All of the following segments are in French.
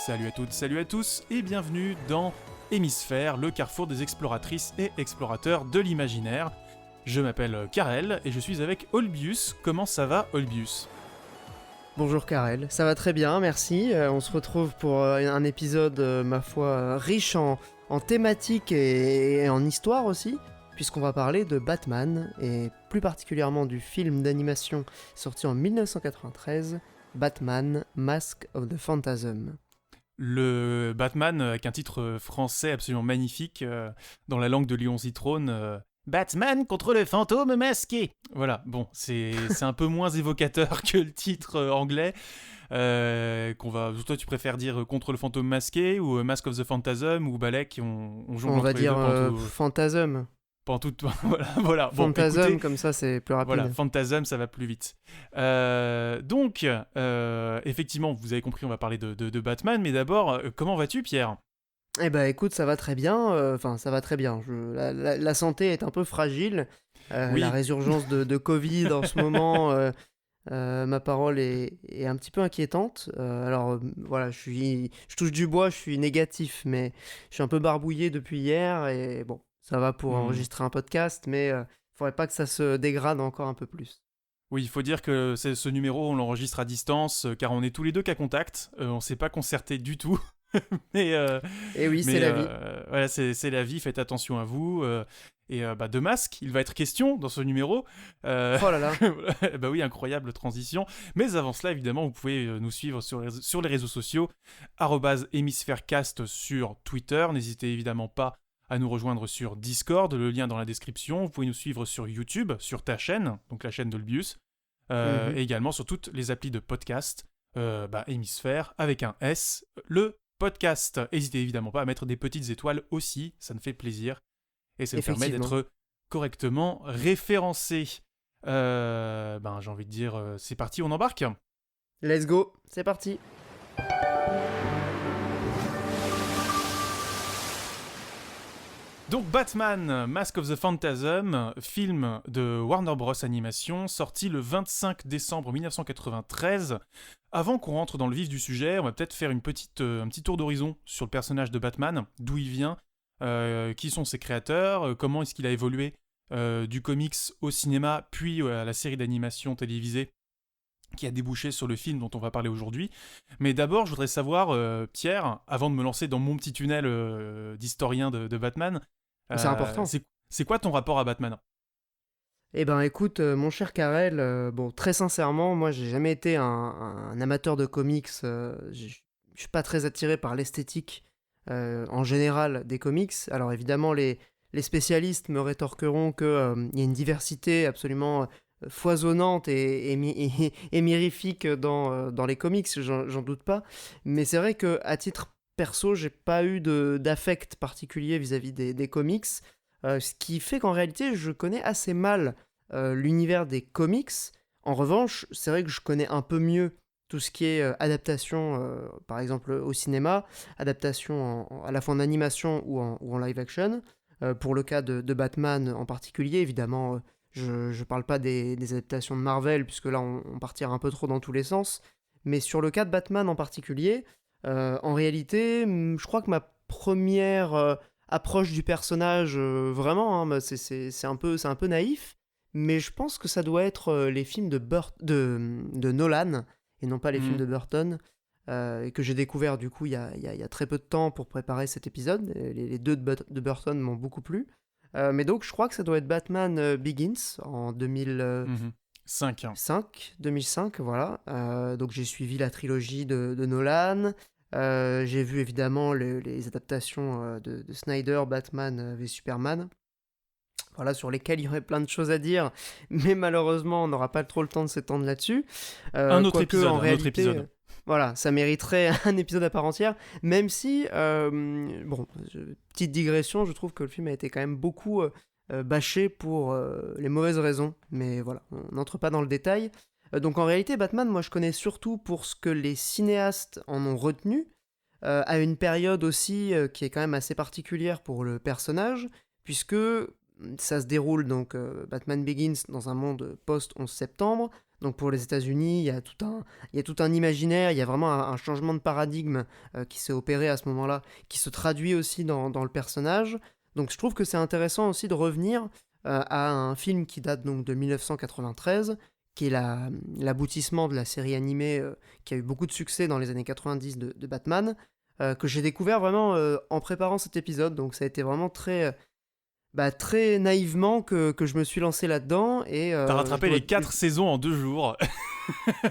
Salut à toutes, salut à tous et bienvenue dans Hémisphère, le carrefour des exploratrices et explorateurs de l'imaginaire. Je m'appelle Karel et je suis avec Olbius. Comment ça va, Olbius ? Bonjour Karel, ça va très bien, merci. On se retrouve pour un épisode, ma foi, riche en thématiques et en histoire aussi, puisqu'on va parler de Batman, et plus particulièrement du film d'animation sorti en 1993, Batman, Mask of the Phantasm. Le Batman avec un titre français absolument magnifique dans la langue de Léon Zitrone. Batman contre le fantôme masqué. Voilà, bon, c'est un peu moins évocateur que le titre anglais. Toi, tu préfères dire contre le fantôme masqué ou Mask of the Phantasm ou Balek, on jongle On va entre les dire deux Phantasm. pendant tout. voilà. Bon, Phantasm, écoutez, comme ça c'est plus rapide. voilà, Phantasm, ça va plus vite. Donc, effectivement, vous avez compris, on va parler de Batman, mais d'abord, comment vas-tu, Pierre ? Eh ben écoute, ça va très bien, ça va très bien. La santé est un peu fragile. Oui. La résurgence de Covid en ce moment, ma parole est un petit peu inquiétante. Voilà, je touche du bois, je suis négatif, mais je suis un peu barbouillé depuis hier et bon, ça va pour enregistrer un podcast, mais faudrait pas que ça se dégrade encore un peu plus. Oui, il faut dire que ce numéro, on l'enregistre à distance, car on est tous les deux cas contact. On s'est pas concerté du tout. Et oui, c'est la vie. Voilà, c'est la vie, faites attention à vous. De masque, il va être question dans ce numéro. Oh là là. Bah oui, incroyable transition. Mais avant cela, évidemment, vous pouvez nous suivre sur les réseaux sociaux, @hémisphèrecast sur Twitter. N'hésitez évidemment pas à nous rejoindre sur Discord, le lien dans la description. Vous pouvez nous suivre sur YouTube, sur ta chaîne, donc la chaîne d'Olbius, et également sur toutes les applis de podcast, Hémisphère, avec un S, le podcast. N'hésitez évidemment pas à mettre des petites étoiles aussi, ça nous fait plaisir. Et ça nous permet d'être correctement référencés. J'ai envie de dire, c'est parti, on embarque ? Let's go, c'est parti. Donc Batman, Mask of the Phantasm, film de Warner Bros Animation, sorti le 25 décembre 1993. Avant qu'on rentre dans le vif du sujet, on va peut-être faire un petit tour d'horizon sur le personnage de Batman, d'où il vient, qui sont ses créateurs, comment est-ce qu'il a évolué du comics au cinéma, puis à la série d'animation télévisée qui a débouché sur le film dont on va parler aujourd'hui. Mais d'abord, je voudrais savoir, Pierre, avant de me lancer dans mon petit tunnel d'historien de Batman, c'est important. C'est quoi ton rapport à Batman ? Eh ben écoute, mon cher Karel, très sincèrement, moi j'ai jamais été un amateur de comics, je suis pas très attiré par l'esthétique en général des comics. Alors évidemment, les spécialistes me rétorqueront qu'il y a une diversité absolument foisonnante et mirifique dans les comics, j'en doute pas. Mais c'est vrai qu'à titre perso, j'ai pas eu d'affect particulier vis-à-vis des comics. Ce qui fait qu'en réalité, je connais assez mal l'univers des comics. En revanche, c'est vrai que je connais un peu mieux tout ce qui est adaptation, par exemple au cinéma, adaptation à la fois en animation ou en live action. Pour le cas de Batman en particulier, évidemment, je parle pas des adaptations de Marvel, puisque là, on partira un peu trop dans tous les sens. Mais sur le cas de Batman en particulier, en réalité, je crois que ma première approche du personnage, vraiment, c'est un peu naïf, mais je pense que ça doit être les films de Nolan, et non pas les films de Burton, et que j'ai découvert du coup il y a très peu de temps pour préparer cet épisode. Les deux de Burton m'ont beaucoup plu. Mais donc je crois que ça doit être Batman Begins en 2005, voilà. Donc j'ai suivi la trilogie de Nolan. J'ai vu évidemment les adaptations de Snyder, Batman v Superman, voilà, sur lesquelles il y aurait plein de choses à dire, mais malheureusement on n'aura pas trop le temps de s'étendre là-dessus. Un autre épisode. Voilà, ça mériterait un épisode à part entière, même si, petite digression, je trouve que le film a été quand même beaucoup bâché pour les mauvaises raisons, mais voilà, on n'entre pas dans le détail. Donc en réalité, Batman, moi je connais surtout pour ce que les cinéastes en ont retenu, à une période aussi qui est quand même assez particulière pour le personnage, puisque ça se déroule donc Batman Begins dans un monde post-11 septembre, Donc pour les États-Unis, il y a tout un imaginaire, il y a vraiment un changement de paradigme qui s'est opéré à ce moment-là, qui se traduit aussi dans le personnage. Donc je trouve que c'est intéressant aussi de revenir à un film qui date donc de 1993, qui est l'aboutissement de la série animée qui a eu beaucoup de succès dans les années 90 de Batman, que j'ai découvert vraiment en préparant cet épisode. Donc ça a été vraiment très naïvement que je me suis lancé là-dedans. Et T'as rattrapé les 4 saisons en 2 jours.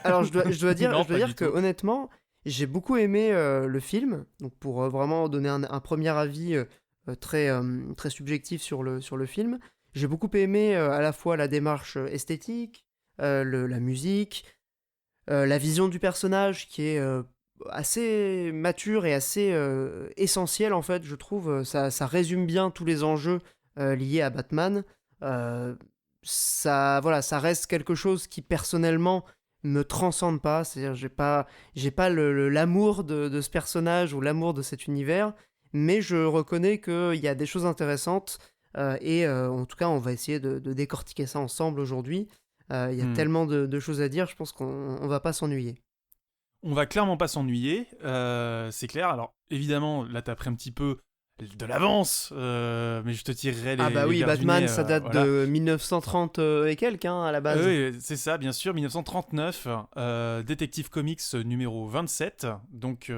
alors je dois dire, Non, je dois pas dire du que tout. honnêtement, j'ai beaucoup aimé le film. Donc pour vraiment donner un premier avis très subjectif sur le film, j'ai beaucoup aimé à la fois la démarche esthétique, la musique, la vision du personnage qui est assez mature et assez essentielle en fait, je trouve. Ça résume bien tous les enjeux liés à Batman. Euh, voilà, ça reste quelque chose qui personnellement me transcende pas. C'est-à-dire, j'ai pas l'amour de ce personnage ou l'amour de cet univers, mais je reconnais qu'il y a des choses intéressantes et en tout cas, on va essayer de décortiquer ça ensemble aujourd'hui. Il y a Hmm. tellement de choses à dire, je pense qu'on va pas s'ennuyer. On va clairement pas s'ennuyer, c'est clair. Alors, évidemment, là, t'as pris un petit peu de l'avance, mais je te tirerai Ah bah les oui, verres du nez, Batman, ça date voilà. de 1930 et quelques, hein, à la base. Oui, c'est ça, bien sûr, 1939, Détective Comics numéro 27. Donc,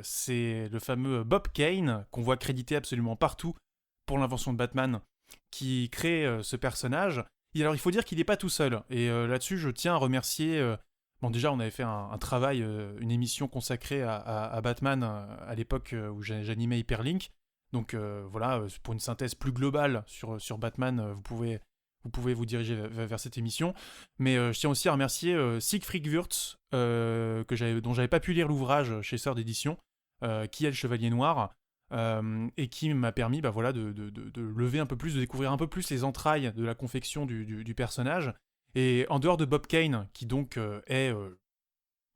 c'est le fameux Bob Kane, qu'on voit crédité absolument partout pour l'invention de Batman, qui crée ce personnage. Et alors, il faut dire qu'il n'est pas tout seul. Et là-dessus, je tiens à remercier. Bon, déjà, on avait fait un travail, une émission consacrée à Batman à l'époque où j'animais Hyperlink. Donc, voilà, pour une synthèse plus globale sur Batman, vous pouvez vous diriger vers cette émission. Mais je tiens aussi à remercier Siegfried Wurtz, dont j'avais pas pu lire l'ouvrage chez Sœur d'édition, qui est le Chevalier Noir, et qui m'a permis voilà, de lever un peu plus, de découvrir un peu plus les entrailles de la confection du personnage. Et en dehors de Bob Kane, qui donc est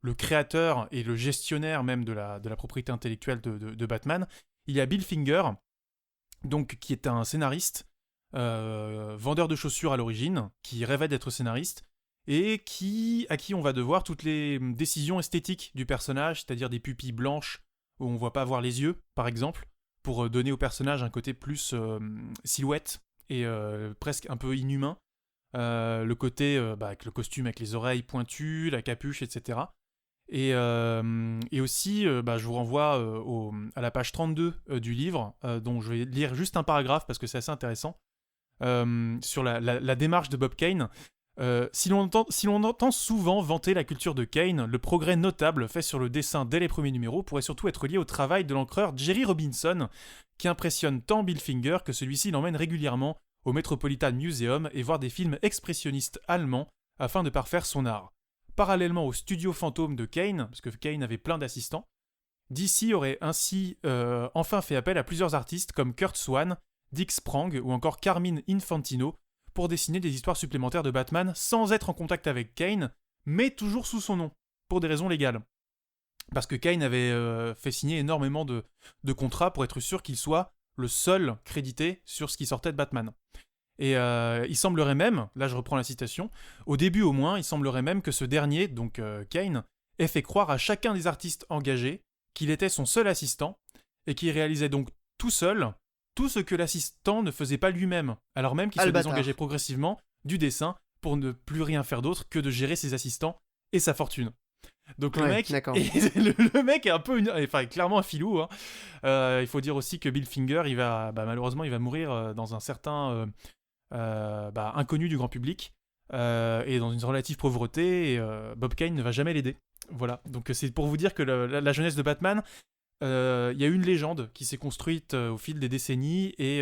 le créateur et le gestionnaire même de la propriété intellectuelle de Batman, il y a Bill Finger, donc, qui est un scénariste, vendeur de chaussures à l'origine, qui rêvait d'être scénariste, et à qui on va devoir toutes les décisions esthétiques du personnage, c'est-à-dire des pupilles blanches où on ne voit pas voir les yeux, par exemple, pour donner au personnage un côté plus silhouette et presque un peu inhumain. Le côté avec le costume avec les oreilles pointues, la capuche, etc. Et aussi, je vous renvoie à la page 32 du livre, dont je vais lire juste un paragraphe parce que c'est assez intéressant, sur la démarche de Bob Kane. Si l'on entend souvent vanter la culture de Kane, le progrès notable fait sur le dessin dès les premiers numéros pourrait surtout être lié au travail de l'encreur Jerry Robinson, qui impressionne tant Bill Finger que celui-ci l'emmène régulièrement au Metropolitan Museum et voir des films expressionnistes allemands afin de parfaire son art. Parallèlement au studio fantôme de Kane, parce que Kane avait plein d'assistants, DC aurait ainsi enfin fait appel à plusieurs artistes comme Kurt Swan, Dick Sprang ou encore Carmine Infantino pour dessiner des histoires supplémentaires de Batman sans être en contact avec Kane, mais toujours sous son nom, pour des raisons légales. Parce que Kane avait fait signer énormément de contrats pour être sûr qu'il soit le seul crédité sur ce qui sortait de Batman. Et il semblerait même, là je reprends la citation, au début au moins, il semblerait même que ce dernier, donc Kane, ait fait croire à chacun des artistes engagés qu'il était son seul assistant et qu'il réalisait donc tout seul tout ce que l'assistant ne faisait pas lui-même, alors même qu'il Ah, se le désengageait bâtard. progressivement du dessin pour ne plus rien faire d'autre que de gérer ses assistants et sa fortune. Donc le Ouais, mec, d'accord. le mec est un peu, clairement un filou. Hein. Il faut dire aussi que Bill Finger, malheureusement, il va mourir dans un certain inconnu du grand public et dans une relative pauvreté. Et Bob Kane ne va jamais l'aider. Voilà. Donc c'est pour vous dire que la jeunesse de Batman, il y a une légende qui s'est construite au fil des décennies et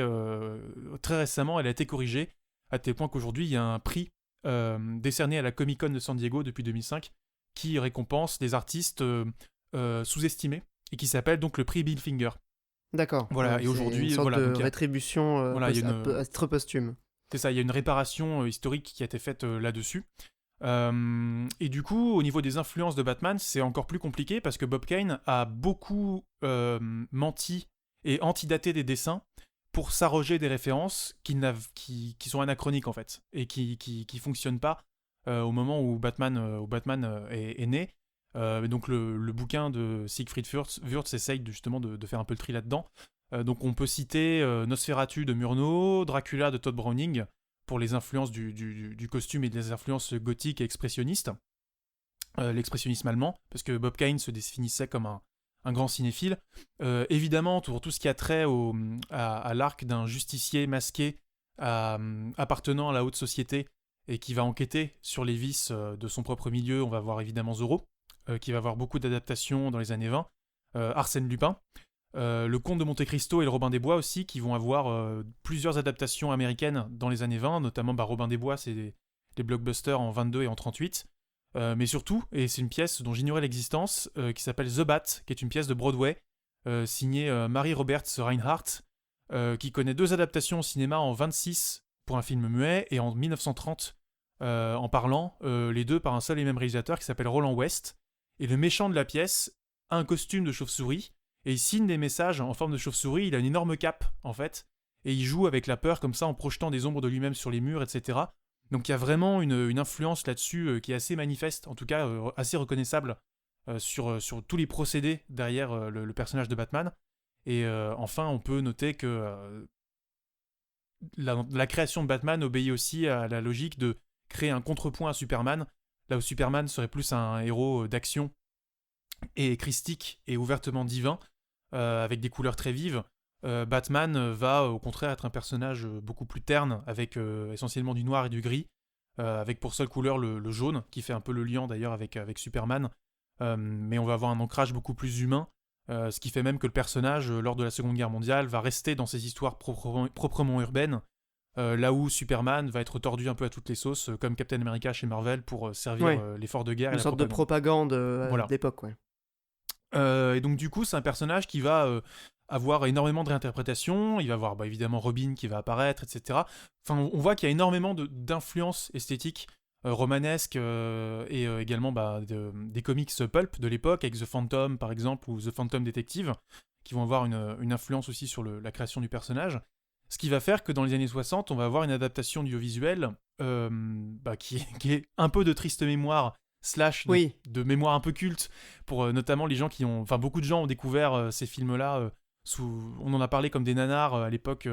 très récemment, elle a été corrigée à tel point qu'aujourd'hui, il y a un prix décerné à la Comic-Con de San Diego depuis 2005 qui récompense des artistes sous-estimés et qui s'appelle donc le prix Bill Finger. D'accord. Voilà, Ouais, et c'est une aujourd'hui, sorte voilà, de donc rétribution voilà, il y a à titre posthume. c'est ça, il y a une réparation historique qui a été faite là-dessus. Et du coup, au niveau des influences de Batman, c'est encore plus compliqué parce que Bob Kane a beaucoup menti et antidaté des dessins pour s'arroger des références qui sont anachroniques en fait et qui fonctionnent pas au moment où Batman est né. Donc le bouquin de Siegfried Wurtz essaye justement de faire un peu le tri là-dedans. Donc on peut citer Nosferatu de Murnau, Dracula de Todd Browning, pour les influences du costume et des influences gothiques et expressionnistes. L'expressionnisme allemand, parce que Bob Kane se définissait comme un grand cinéphile. Évidemment, pour tout ce qui a trait à l'arc d'un justicier masqué appartenant à la haute société et qui va enquêter sur les vices de son propre milieu, on va voir évidemment Zorro, qui va avoir beaucoup d'adaptations dans les années 20, Arsène Lupin, le Comte de Monte-Cristo et le Robin des Bois aussi, qui vont avoir plusieurs adaptations américaines dans les années 20, notamment Robin des Bois, c'est des blockbusters en 22 et en 38. Mais surtout, et c'est une pièce dont j'ignorais l'existence, qui s'appelle The Bat, qui est une pièce de Broadway, signée Mary Roberts Reinhardt, qui connaît 2 adaptations au cinéma en 26 pour un film muet et en 1930 en parlant, les deux par un seul et même réalisateur qui s'appelle Roland West. Et le méchant de la pièce a un costume de chauve-souris et il signe des messages en forme de chauve-souris. Il a une énorme cape en fait, et il joue avec la peur comme ça en projetant des ombres de lui-même sur les murs, etc. Donc il y a vraiment une influence là-dessus qui est assez manifeste, en tout cas assez reconnaissable sur tous les procédés derrière le personnage de Batman. Et enfin, on peut noter que la création de Batman obéit aussi à la logique de créer un contrepoint à Superman, là où Superman serait plus un héros d'action et christique et ouvertement divin, avec des couleurs très vives. Batman va au contraire être un personnage beaucoup plus terne, avec essentiellement du noir et du gris, avec pour seule couleur le jaune, qui fait un peu le lien d'ailleurs avec Superman. Mais on va avoir un ancrage beaucoup plus humain, ce qui fait même que le personnage, lors de la Seconde Guerre mondiale, va rester dans ses histoires proprement urbaines, là où Superman va être tordu un peu à toutes les sauces, comme Captain America chez Marvel, pour servir l'effort de guerre. Une sorte de propagande voilà. d'époque, ouais. Et donc du coup, c'est un personnage qui va avoir énormément de réinterprétations. Il va avoir évidemment Robin qui va apparaître, etc. Enfin, on voit qu'il y a énormément d'influences esthétiques romanesques et également des comics pulp de l'époque, avec The Phantom par exemple, ou The Phantom Detective, qui vont avoir une influence aussi sur la création du personnage. Ce qui va faire que dans les années 60, on va avoir une adaptation audiovisuelle qui est un peu de triste mémoire, / de mémoire un peu culte, pour notamment les gens qui ont... Enfin, beaucoup de gens ont découvert ces films-là, on en a parlé comme des nanars à l'époque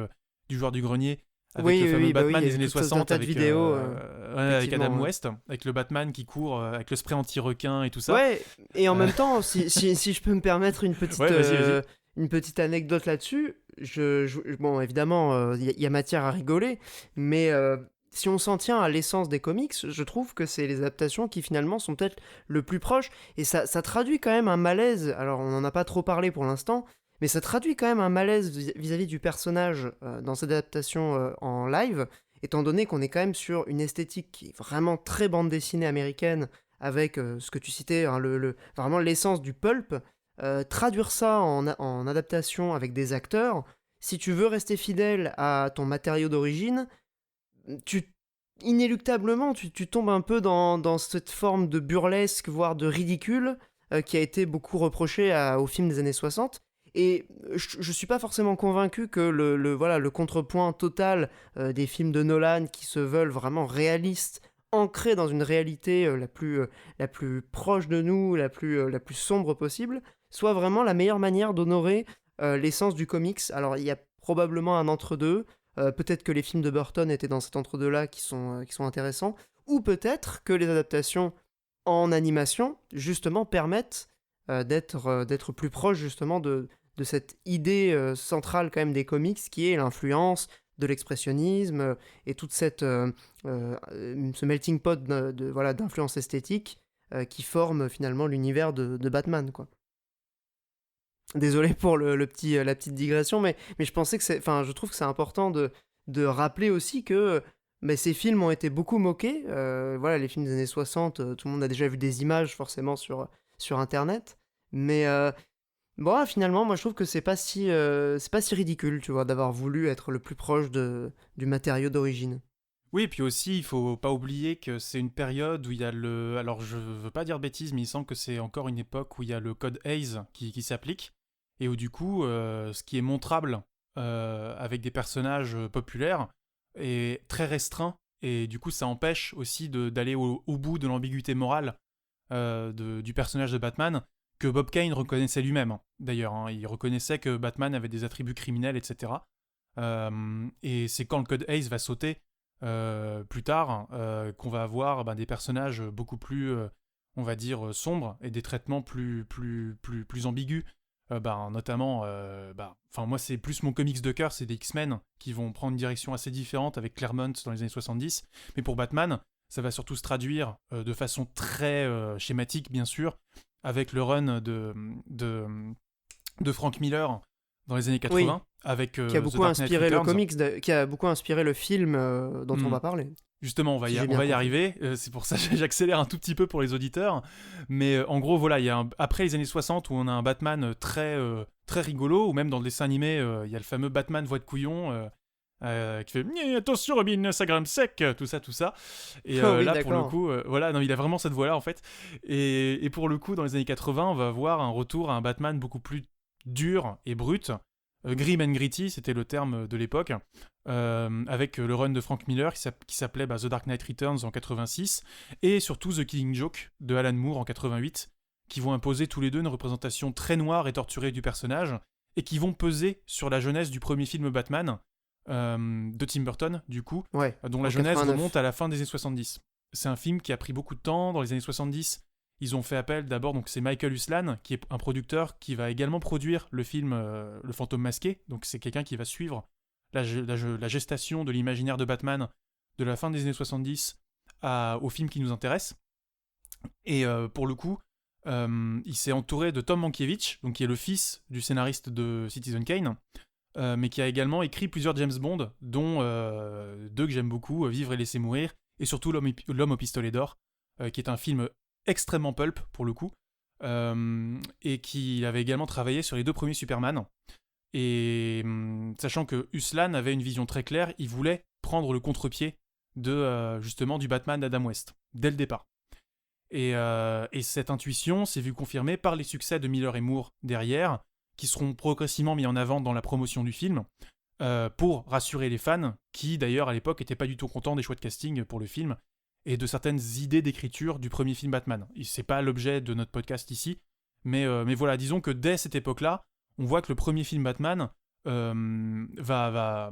du Joueur du Grenier, avec le fameux Batman des années 60, avec, avec Adam West, avec le Batman qui court, avec le spray anti-requin et tout ça. Ouais, et en même temps, si je peux me permettre une petite... vas-y. Une petite anecdote là-dessus, bon, évidemment, y a matière à rigoler, mais si on s'en tient à l'essence des comics, je trouve que c'est les adaptations qui finalement sont peut-être le plus proches, et ça traduit quand même un malaise, alors on n'en a pas trop parlé pour l'instant, mais ça traduit quand même un malaise vis-à-vis du personnage dans cette adaptation en live, étant donné qu'on est quand même sur une esthétique qui est vraiment très bande dessinée américaine, avec ce que tu citais, hein, vraiment l'essence du pulp. Traduire ça en adaptation avec des acteurs, si tu veux rester fidèle à ton matériau d'origine, inéluctablement, tu tombes un peu dans cette forme de burlesque, voire de ridicule, qui a été beaucoup reproché aux films des années 60. Et je suis pas forcément convaincu que le contrepoint total des films de Nolan qui se veulent vraiment réalistes, ancrés dans une réalité la plus proche de nous, la plus sombre possible, soit vraiment la meilleure manière d'honorer l'essence du comics. Alors il y a probablement un entre-deux, peut-être que les films de Burton étaient dans cet entre-deux-là qui sont intéressants, ou peut-être que les adaptations en animation, justement, permettent d'être plus proche justement de cette idée centrale quand même des comics, qui est l'influence de l'expressionnisme et toute ce melting pot d'influence esthétique qui forme finalement l'univers de Batman, quoi. Désolé pour la petite digression, mais je pensais que je trouve que c'est important de rappeler aussi que ces films ont été beaucoup moqués. Les films des années 60, tout le monde a déjà vu des images forcément sur Internet. Mais finalement, moi je trouve que c'est pas si ridicule, tu vois, d'avoir voulu être le plus proche du matériau d'origine. Oui, et puis aussi, il faut pas oublier que c'est une période où il y a alors je veux pas dire bêtise, mais il semble que c'est encore une époque où il y a le code Hays qui s'applique, et où du coup, ce qui est montrable avec des personnages populaires est très restreint Et du coup, ça empêche aussi d'aller au bout de l'ambiguïté morale du personnage de Batman, que Bob Kane reconnaissait lui-même, hein, d'ailleurs. Hein. Il reconnaissait que Batman avait des attributs criminels, etc. Et c'est quand le code Hays va sauter plus tard qu'on va avoir des personnages beaucoup plus, on va dire, sombres et des traitements plus ambigus. Notamment, moi c'est plus mon comics de cœur, c'est des X-Men qui vont prendre une direction assez différente avec Claremont dans les années 70. Mais pour Batman, ça va surtout se traduire de façon très schématique, bien sûr, avec le run de Frank Miller dans les années 80, avec qui a beaucoup The Dark Knight inspiré le Returns. comics, qui a beaucoup inspiré le film dont on va parler. Justement, on va y arriver. C'est pour ça que j'accélère un tout petit peu pour les auditeurs. Mais en gros, voilà, après les années 60 où on a un Batman très rigolo, ou même dans le dessin animé, il y a le fameux Batman voix de couillon qui fait attention Robin, ça grimpe sec, tout ça. Et là, pour le coup, non, il a vraiment cette voix-là en fait. Et pour le coup, dans les années 80, on va avoir un retour à un Batman beaucoup plus dur et brut. Grim and Gritty, c'était le terme de l'époque, avec le run de Frank Miller qui s'appelait The Dark Knight Returns en 86, et surtout The Killing Joke de Alan Moore en 88, qui vont imposer tous les deux une représentation très noire et torturée du personnage, et qui vont peser sur la jeunesse du premier film Batman, de Tim Burton, du coup, dont la jeunesse 89. Remonte à la fin des années 70. C'est un film qui a pris beaucoup de temps. Dans les années 70, ils ont fait appel d'abord, donc c'est Michael Uslan, qui est un producteur qui va également produire le film Le Fantôme Masqué. Donc c'est quelqu'un qui va suivre la gestation de l'imaginaire de Batman de la fin des années 70 au film qui nous intéresse. Et pour le coup, il s'est entouré de Tom Mankiewicz, donc qui est le fils du scénariste de Citizen Kane, mais qui a également écrit plusieurs James Bond, dont deux que j'aime beaucoup, Vivre et laisser mourir, et surtout L'homme au pistolet d'or, qui est un film extrêmement pulp pour le coup, et qui avait également travaillé sur les deux premiers Superman. Et sachant que Uslan avait une vision très claire, il voulait prendre le contre-pied justement du Batman d'Adam West dès le départ. Et cette intuition s'est vue confirmée par les succès de Miller et Moore derrière, qui seront progressivement mis en avant dans la promotion du film, pour rassurer les fans, qui d'ailleurs à l'époque n'étaient pas du tout contents des choix de casting pour le film, et de certaines idées d'écriture du premier film Batman. Et c'est pas l'objet de notre podcast ici, mais voilà, disons que dès cette époque-là, on voit que le premier film Batman il va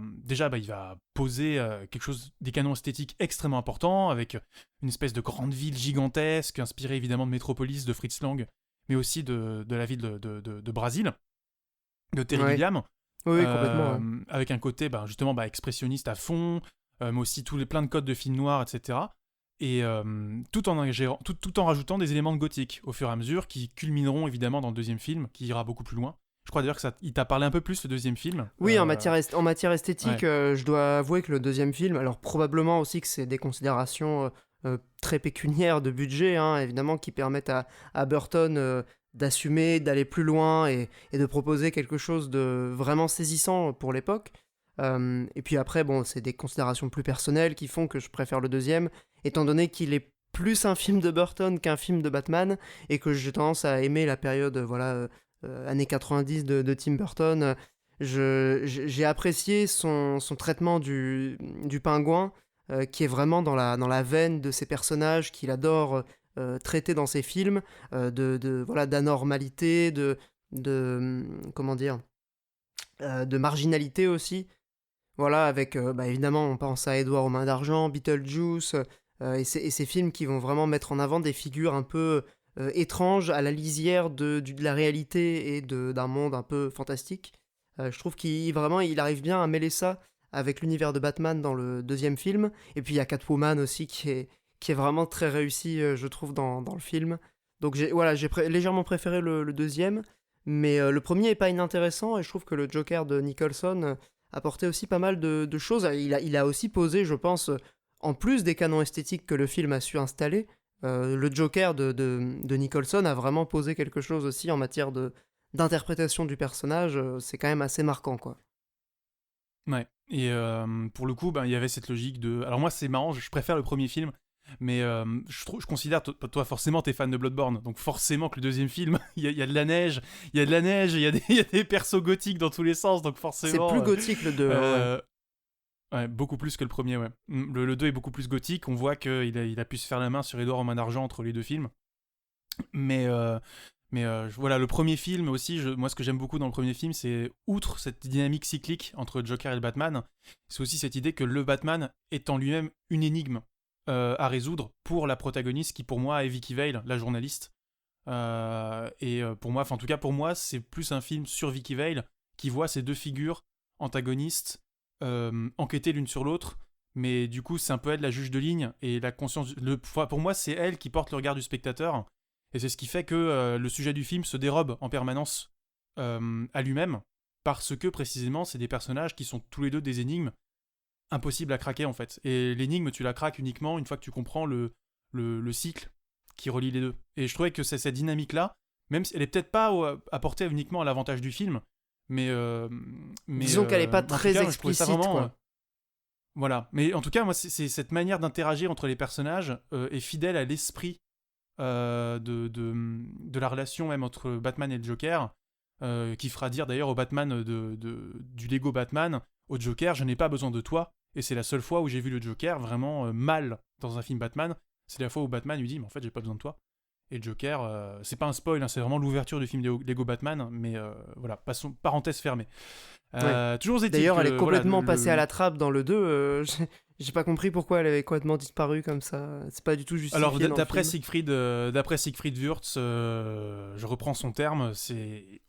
poser quelque chose, des canons esthétiques extrêmement importants, avec une espèce de grande ville gigantesque, inspirée évidemment de Metropolis de Fritz Lang, mais aussi de la ville de Brésil, de Terry Gilliam. Oui, complètement. Avec un côté justement expressionniste à fond, mais aussi plein de codes de films noirs, etc. Et tout en rajoutant des éléments de gothique au fur et à mesure, qui culmineront évidemment dans le deuxième film, qui ira beaucoup plus loin. Je crois d'ailleurs qu'il t'a parlé un peu plus, le deuxième film. Oui, en matière esthétique, je dois avouer que le deuxième film, alors probablement aussi que c'est des considérations très pécuniaires de budget, évidemment, qui permettent à Burton d'assumer, d'aller plus loin et de proposer quelque chose de vraiment saisissant pour l'époque. Et puis après, c'est des considérations plus personnelles qui font que je préfère le deuxième, étant donné qu'il est plus un film de Burton qu'un film de Batman, et que j'ai tendance à aimer la période, années 90 de Tim Burton. J'ai apprécié son traitement du pingouin, qui est vraiment dans la veine de ses personnages qu'il adore traiter dans ses films, d'anormalité, de marginalité aussi. Voilà, avec évidemment on pense à Édouard aux mains d'argent, Beetlejuice, et ces films qui vont vraiment mettre en avant des figures un peu étrange, à la lisière de la réalité et d'un monde un peu fantastique. Je trouve qu'il arrive bien à mêler ça avec l'univers de Batman dans le deuxième film. Et puis il y a Catwoman aussi qui est vraiment très réussi, je trouve, dans le film. Donc j'ai légèrement préféré le deuxième, mais le premier est pas inintéressant, et je trouve que le Joker de Nicholson apportait aussi pas mal de choses. Il a aussi posé, je pense, en plus des canons esthétiques que le film a su installer, le Joker de Nicholson a vraiment posé quelque chose aussi en matière d'interprétation du personnage. C'est quand même assez marquant, quoi. Ouais, et pour le coup, il y avait cette logique de... Alors moi, c'est marrant, je préfère le premier film, mais je considère, toi forcément, t'es fan de Bloodborne, donc forcément que le deuxième film, il y a de la neige, il y a des persos gothiques dans tous les sens, donc forcément... C'est plus gothique le 2. Ouais, beaucoup plus que le premier, ouais. Le 2 est beaucoup plus gothique, on voit qu'il a pu se faire la main sur Édouard en main d'argent entre les deux films. Mais, voilà, le premier film aussi, moi ce que j'aime beaucoup dans le premier film, c'est outre cette dynamique cyclique entre Joker et le Batman, c'est aussi cette idée que le Batman est en lui-même une énigme à résoudre pour la protagoniste qui pour moi est Vicky Vale, la journaliste. Pour moi, en tout cas pour moi, c'est plus un film sur Vicky Vale qui voit ces deux figures antagonistes enquêter l'une sur l'autre, mais du coup c'est un peu elle la juge de ligne et la conscience. Pour moi, c'est elle qui porte le regard du spectateur. Et c'est ce qui fait que le sujet du film se dérobe en permanence à lui-même, parce que précisément, c'est des personnages qui sont tous les deux des énigmes impossibles à craquer en fait. Et l'énigme, tu la craques uniquement une fois que tu comprends le cycle qui relie les deux. Et je trouvais que c'est cette dynamique-là, même si elle est peut-être pas apportée uniquement à l'avantage du film, mais Disons qu'elle est pas en tout très cas, je trouvais ça explicite, vraiment. quoi. Voilà. Mais en tout cas, moi, c'est cette manière d'interagir entre les personnages est fidèle à l'esprit de la relation même entre Batman et le Joker, qui fera dire d'ailleurs au Batman du Lego Batman, au Joker, je n'ai pas besoin de toi. Et c'est la seule fois où j'ai vu le Joker vraiment mal dans un film Batman. C'est la fois où Batman lui dit, mais en fait, j'ai pas besoin de toi. Et Joker, c'est pas un spoil, hein, c'est vraiment l'ouverture du film Lego Batman, mais voilà, passons, parenthèse fermée. Ouais. Toujours est-il D'ailleurs, elle est que, complètement voilà, passée à la trappe dans le 2. J'ai pas compris pourquoi elle avait complètement disparu comme ça. C'est pas du tout justifié Alors, dans le d'après film. Siegfried Wurtz, je reprends son terme,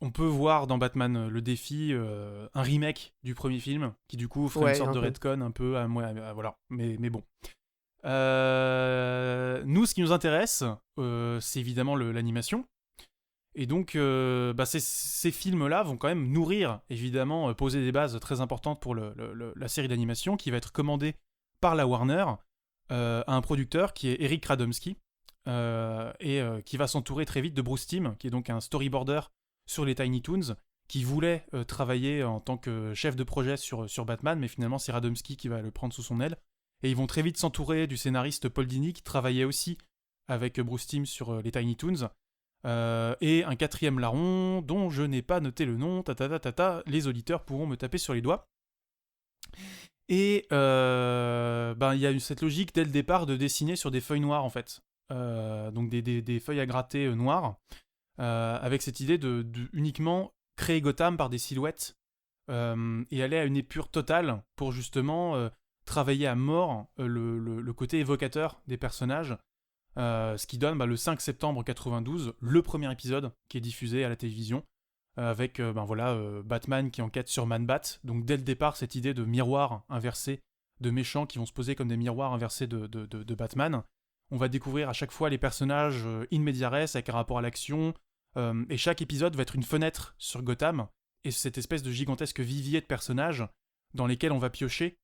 on peut voir dans Batman le défi un remake du premier film, qui du coup ferait une Ouais, sorte un de peu. retcon un peu, voilà, mais bon. Nous, ce qui nous intéresse, c'est évidemment l'animation. Et donc, ces films-là vont quand même nourrir, évidemment, poser des bases très importantes pour la série d'animation qui va être commandée par la Warner à un producteur qui est Eric Radomski qui va s'entourer très vite de Bruce Timm, qui est donc un storyboarder sur les Tiny Toons, qui voulait travailler en tant que chef de projet sur Batman, mais finalement c'est Radomski qui va le prendre sous son aile. Et ils vont très vite s'entourer du scénariste Paul Dini, qui travaillait aussi avec Bruce Timm sur les Tiny Toons, et un quatrième larron dont je n'ai pas noté le nom, les auditeurs pourront me taper sur les doigts. Et il y a eu cette logique dès le départ de dessiner sur des feuilles noires en fait. Donc des feuilles à gratter noires, avec cette idée de uniquement créer Gotham par des silhouettes et aller à une épure totale pour justement travailler à mort le côté évocateur des personnages. Ce qui donne le 5 septembre 92 le premier épisode qui est diffusé à la télévision avec Batman qui enquête sur Man-Bat. Donc dès le départ, cette idée de miroir inversé, de méchants qui vont se poser comme des miroirs inversés de Batman. On va découvrir à chaque fois les personnages in media res avec un rapport à l'action, et chaque épisode va être une fenêtre sur Gotham, et cette espèce de gigantesque vivier de personnages dans lesquels on va piocher,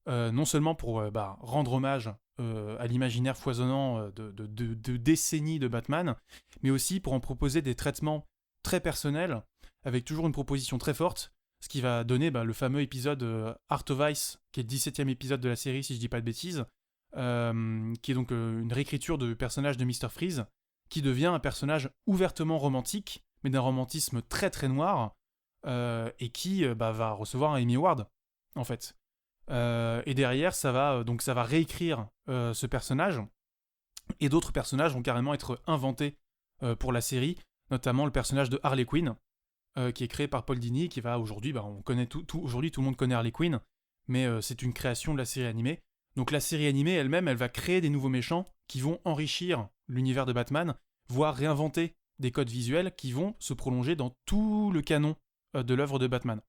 non seulement pour rendre hommage à l'imaginaire foisonnant de décennies de Batman, mais aussi pour en proposer des traitements très personnels, avec toujours une proposition très forte, ce qui va donner le fameux épisode Art of Ice, qui est le 17e épisode de la série, si je dis pas de bêtises, qui est donc une réécriture du personnage de Mr. Freeze, qui devient un personnage ouvertement romantique, mais d'un romantisme très très noir, et qui va recevoir un Emmy Award, en fait. Et derrière, ça va réécrire ce personnage, et d'autres personnages vont carrément être inventés pour la série, notamment le personnage de Harley Quinn, qui est créé par Paul Dini, qui va aujourd'hui, on connaît aujourd'hui tout le monde connaît Harley Quinn, mais c'est une création de la série animée. Donc la série animée elle-même, elle va créer des nouveaux méchants qui vont enrichir l'univers de Batman, voire réinventer des codes visuels qui vont se prolonger dans tout le canon de l'œuvre de Batman.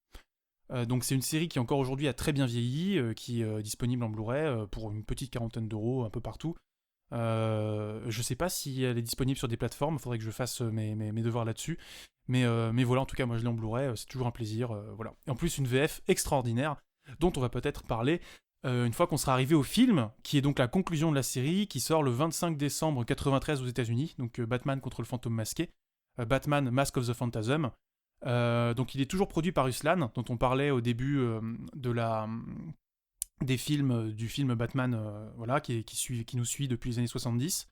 Donc c'est une série qui encore aujourd'hui a très bien vieilli, qui est disponible en Blu-ray pour une petite quarantaine d'euros un peu partout. Je sais pas si elle est disponible sur des plateformes, il faudrait que je fasse mes devoirs là-dessus. Mais voilà, en tout cas, moi je l'ai en Blu-ray, c'est toujours un plaisir. Voilà. Et en plus, une VF extraordinaire, dont on va peut-être parler une fois qu'on sera arrivé au film, qui est donc la conclusion de la série, qui sort le 25 décembre 93 aux États-Unis, donc Batman contre le fantôme masqué, Batman Mask of the Phantasm. Donc il est toujours produit par Ruslan, dont on parlait au début du film Batman, qui nous suit depuis les années 70.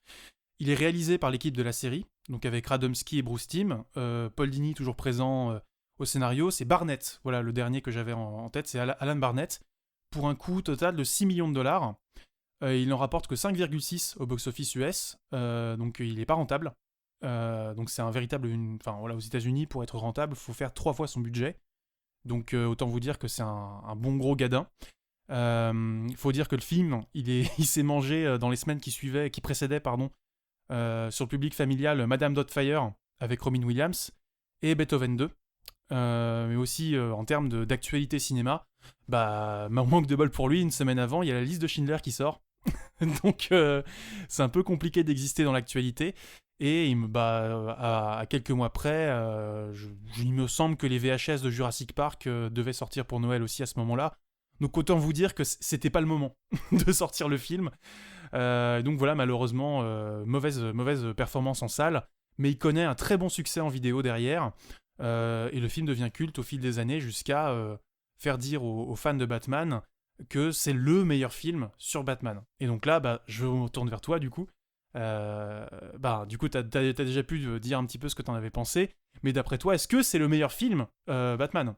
Il est réalisé par l'équipe de la série, donc avec Radomski et Bruce Timm, Paul Dini toujours présent au scénario, c'est Barnett, voilà le dernier que j'avais en tête, c'est Alan Barnett, pour un coût total de 6 millions de dollars. Il n'en rapporte que 5,6 au box-office US, donc il n'est pas rentable. Donc c'est un véritable... Enfin voilà, aux États-Unis, pour être rentable, il faut faire 3 fois son budget. Donc autant vous dire que c'est un bon gros gadin. Il faut dire que le film, il s'est mangé dans les semaines qui précédaient, sur le public familial, Madame Doubtfire avec Robin Williams et Beethoven 2. Mais aussi en termes d'actualité cinéma, manque de bol pour lui, une semaine avant, il y a la liste de Schindler qui sort. Donc c'est un peu compliqué d'exister dans l'actualité. Et à quelques mois près, il me semble que les VHS de Jurassic Park devaient sortir pour Noël aussi à ce moment-là. Donc autant vous dire que c'était pas le moment de sortir le film. Donc voilà, malheureusement, mauvaise performance en salle. Mais il connaît un très bon succès en vidéo derrière. Et le film devient culte au fil des années jusqu'à faire dire aux fans de Batman que c'est le meilleur film sur Batman. Et donc là, je me tourne vers toi du coup. Du coup, t'as déjà pu dire un petit peu ce que t'en avais pensé. Mais d'après toi, est-ce que c'est le meilleur film Batman ?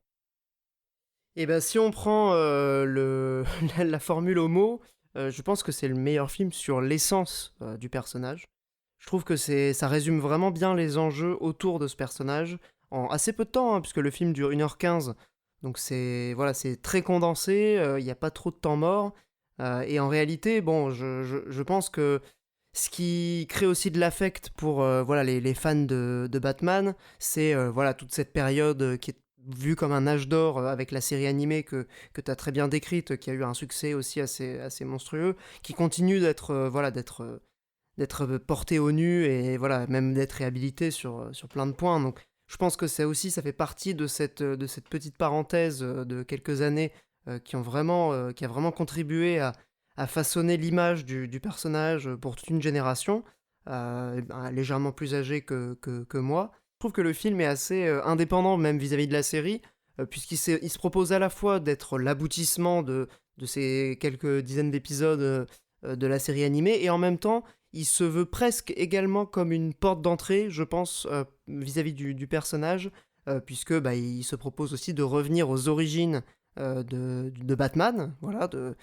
Et ben si on prend la formule homo, je pense que c'est le meilleur film sur l'essence du personnage. Je trouve que ça résume vraiment bien les enjeux autour de ce personnage en assez peu de temps, hein, puisque le film dure 1h15. Donc c'est très condensé, il n'y a pas trop de temps mort. Et en réalité, bon, je pense que ce qui crée aussi de l'affect pour les fans de Batman, c'est toute cette période qui est vue comme un âge d'or avec la série animée que tu as très bien décrite, qui a eu un succès aussi assez monstrueux, qui continue d'être porté au nu et voilà, même d'être réhabilité sur plein de points. Donc je pense que ça fait partie de cette petite parenthèse de quelques années qui a vraiment contribué à façonner l'image du personnage pour toute une génération, légèrement plus âgée que moi. Je trouve que le film est assez indépendant même vis-à-vis de la série, il se propose à la fois d'être l'aboutissement de ces quelques dizaines d'épisodes de la série animée, et en même temps, il se veut presque également comme une porte d'entrée, je pense, vis-à-vis du personnage, puisque il se propose aussi de revenir aux origines de Batman, voilà, de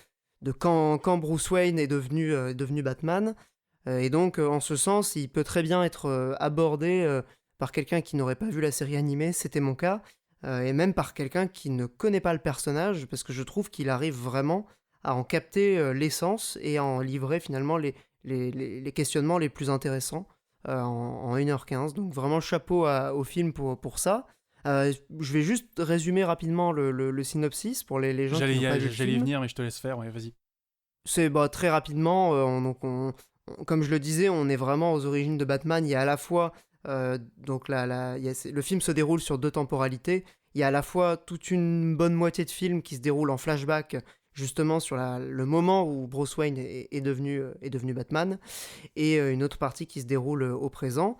quand Bruce Wayne est devenu Batman. Et donc, en ce sens, il peut très bien être abordé par quelqu'un qui n'aurait pas vu la série animée, c'était mon cas, et même par quelqu'un qui ne connaît pas le personnage, parce que je trouve qu'il arrive vraiment à en capter l'essence et à en livrer finalement les questionnements les plus intéressants en 1h15. Donc vraiment chapeau au film pour ça. Je vais juste résumer rapidement le synopsis pour les gens qui n'ont pas vu le film. J'allais y venir, mais je te laisse faire, ouais, vas-y. C'est très rapidement, comme je le disais, on est vraiment aux origines de Batman. Il y a à la fois, le film se déroule sur 2 temporalités. Il y a à la fois toute une bonne moitié de film qui se déroule en flashback, justement sur le moment où Bruce Wayne est devenu Batman, et une autre partie qui se déroule au présent.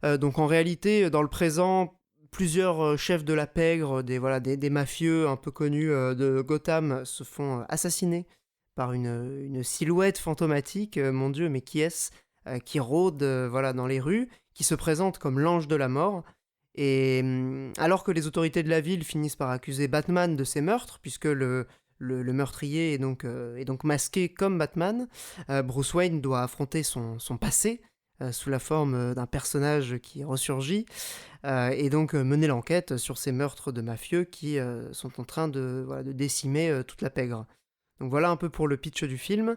Donc en réalité, dans le présent, plusieurs chefs de la pègre, des mafieux un peu connus de Gotham se font assassiner par une silhouette fantomatique, mon Dieu, mais qui est-ce, qui rôde dans les rues, qui se présente comme l'ange de la mort. Et alors que les autorités de la ville finissent par accuser Batman de ces meurtres, puisque le meurtrier est donc masqué comme Batman, Bruce Wayne doit affronter son passé sous la forme d'un personnage qui ressurgit, et donc mener l'enquête sur ces meurtres de mafieux qui sont en train de décimer toute la pègre. Donc voilà un peu pour le pitch du film.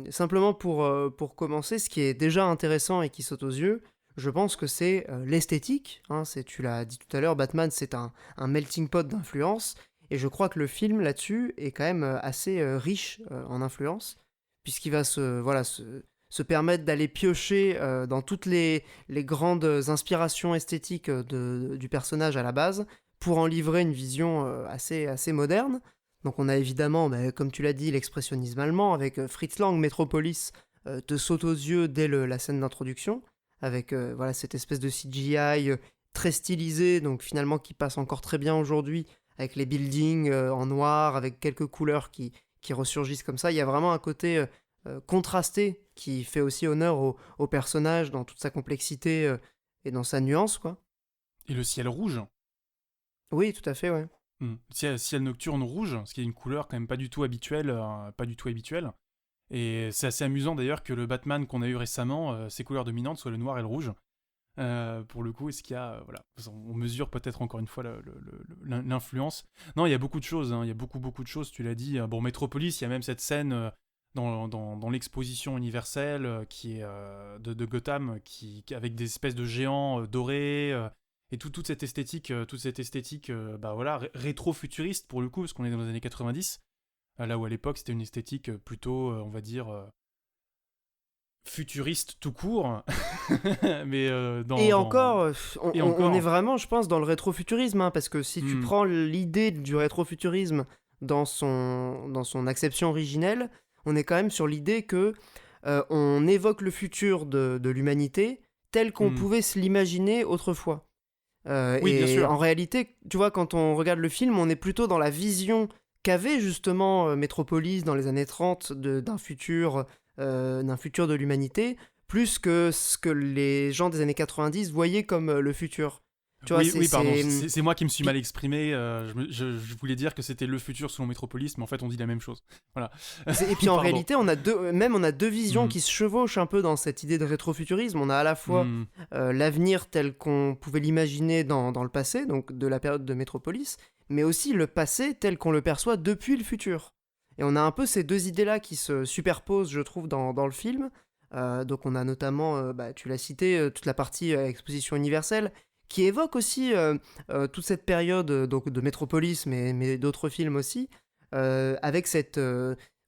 Simplement pour commencer, ce qui est déjà intéressant et qui saute aux yeux, je pense que c'est l'esthétique. Hein, tu l'as dit tout à l'heure, Batman c'est un melting pot d'influences, et je crois que le film là-dessus est quand même assez riche en influences, puisqu'il va se permettre d'aller piocher dans toutes les grandes inspirations esthétiques du personnage à la base, pour en livrer une vision assez moderne. Donc on a évidemment, comme tu l'as dit, l'expressionnisme allemand, avec Fritz Lang, Metropolis, te saute aux yeux dès la scène d'introduction, avec cette espèce de CGI très stylisé, donc finalement qui passe encore très bien aujourd'hui, avec les buildings en noir, avec quelques couleurs qui ressurgissent comme ça. Il y a vraiment un côté contrasté qui fait aussi honneur au personnage dans toute sa complexité et dans sa nuance, quoi. Et le ciel rouge. Oui, tout à fait, ouais. Ciel nocturne rouge, ce qui est une couleur quand même pas du tout habituelle, Et c'est assez amusant d'ailleurs que le Batman qu'on a eu récemment, ses couleurs dominantes soient le noir et le rouge. Pour le coup, est-ce qu'il y a, voilà, on mesure peut-être encore une fois l'influence. Non, il y a beaucoup de choses, hein, il y a beaucoup de choses, tu l'as dit. Bon, Metropolis, il y a même cette scène dans l'exposition universelle qui est de Gotham, avec des espèces de géants dorés, et toute cette esthétique, bah voilà, rétro-futuriste pour le coup, parce qu'on est dans les années 90, là où à l'époque c'était une esthétique plutôt, on va dire, futuriste tout court, mais Et encore, Et on est encore. vraiment, je pense, dans le rétrofuturisme, hein, parce que si tu Hmm. prends l'idée du rétrofuturisme dans son acception originelle, on est quand même sur l'idée que on évoque le futur de l'humanité tel qu'on Hmm. pouvait se l'imaginer autrefois. Oui, bien Et sûr. en réalité, tu vois, quand on regarde le film, on est plutôt dans la vision qu'avait justement Metropolis dans les années 30 d'un futur de l'humanité, plus que ce que les gens des années 90 voyaient comme le futur. Tu vois, Oui, oui, pardon, c'est... c'est moi qui me suis Puis, mal exprimé. Je voulais dire que c'était le futur selon Metropolis, mais en fait, on dit la même chose. Voilà. Et puis en Pardon. réalité, on a deux visions Hmm. qui se chevauchent un peu dans cette idée de rétrofuturisme. On a à la fois Hmm. l'avenir tel qu'on pouvait l'imaginer dans le passé, donc de la période de Métropolis, mais aussi le passé tel qu'on le perçoit depuis le futur. Et on a un peu ces deux idées-là qui se superposent, je trouve, dans le film. Donc on a notamment, bah, tu l'as cité, toute la partie exposition universelle, qui évoque aussi toute cette période donc de Métropolis, mais d'autres films aussi, avec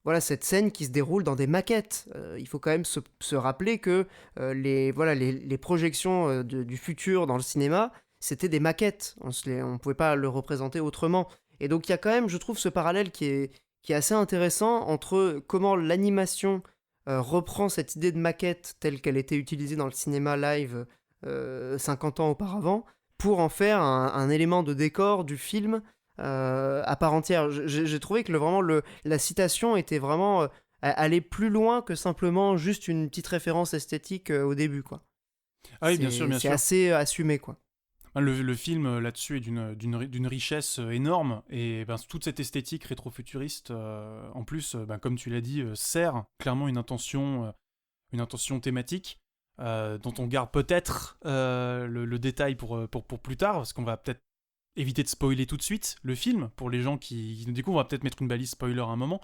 voilà, cette scène qui se déroule dans des maquettes. Il faut quand même se rappeler que voilà, les projections du futur dans le cinéma, c'était des maquettes. On ne pouvait pas le représenter autrement. Et donc il y a quand même, je trouve, ce parallèle qui est assez intéressant entre comment l'animation reprend cette idée de maquette telle qu'elle était utilisée dans le cinéma live 50 ans auparavant pour en faire un élément de décor du film à part entière. J'ai trouvé que vraiment la citation était vraiment aller plus loin que simplement juste une petite référence esthétique au début, quoi. Ah oui, bien sûr, bien C'est sûr. assez assumé, quoi. Le film là-dessus est d'une richesse énorme, et ben, toute cette esthétique rétro-futuriste, en plus, ben, comme tu l'as dit, sert clairement une intention thématique, dont on garde peut-être le détail pour plus tard, parce qu'on va peut-être éviter de spoiler tout de suite le film, pour les gens qui nous découvrent, on va peut-être mettre une balise spoiler à un moment,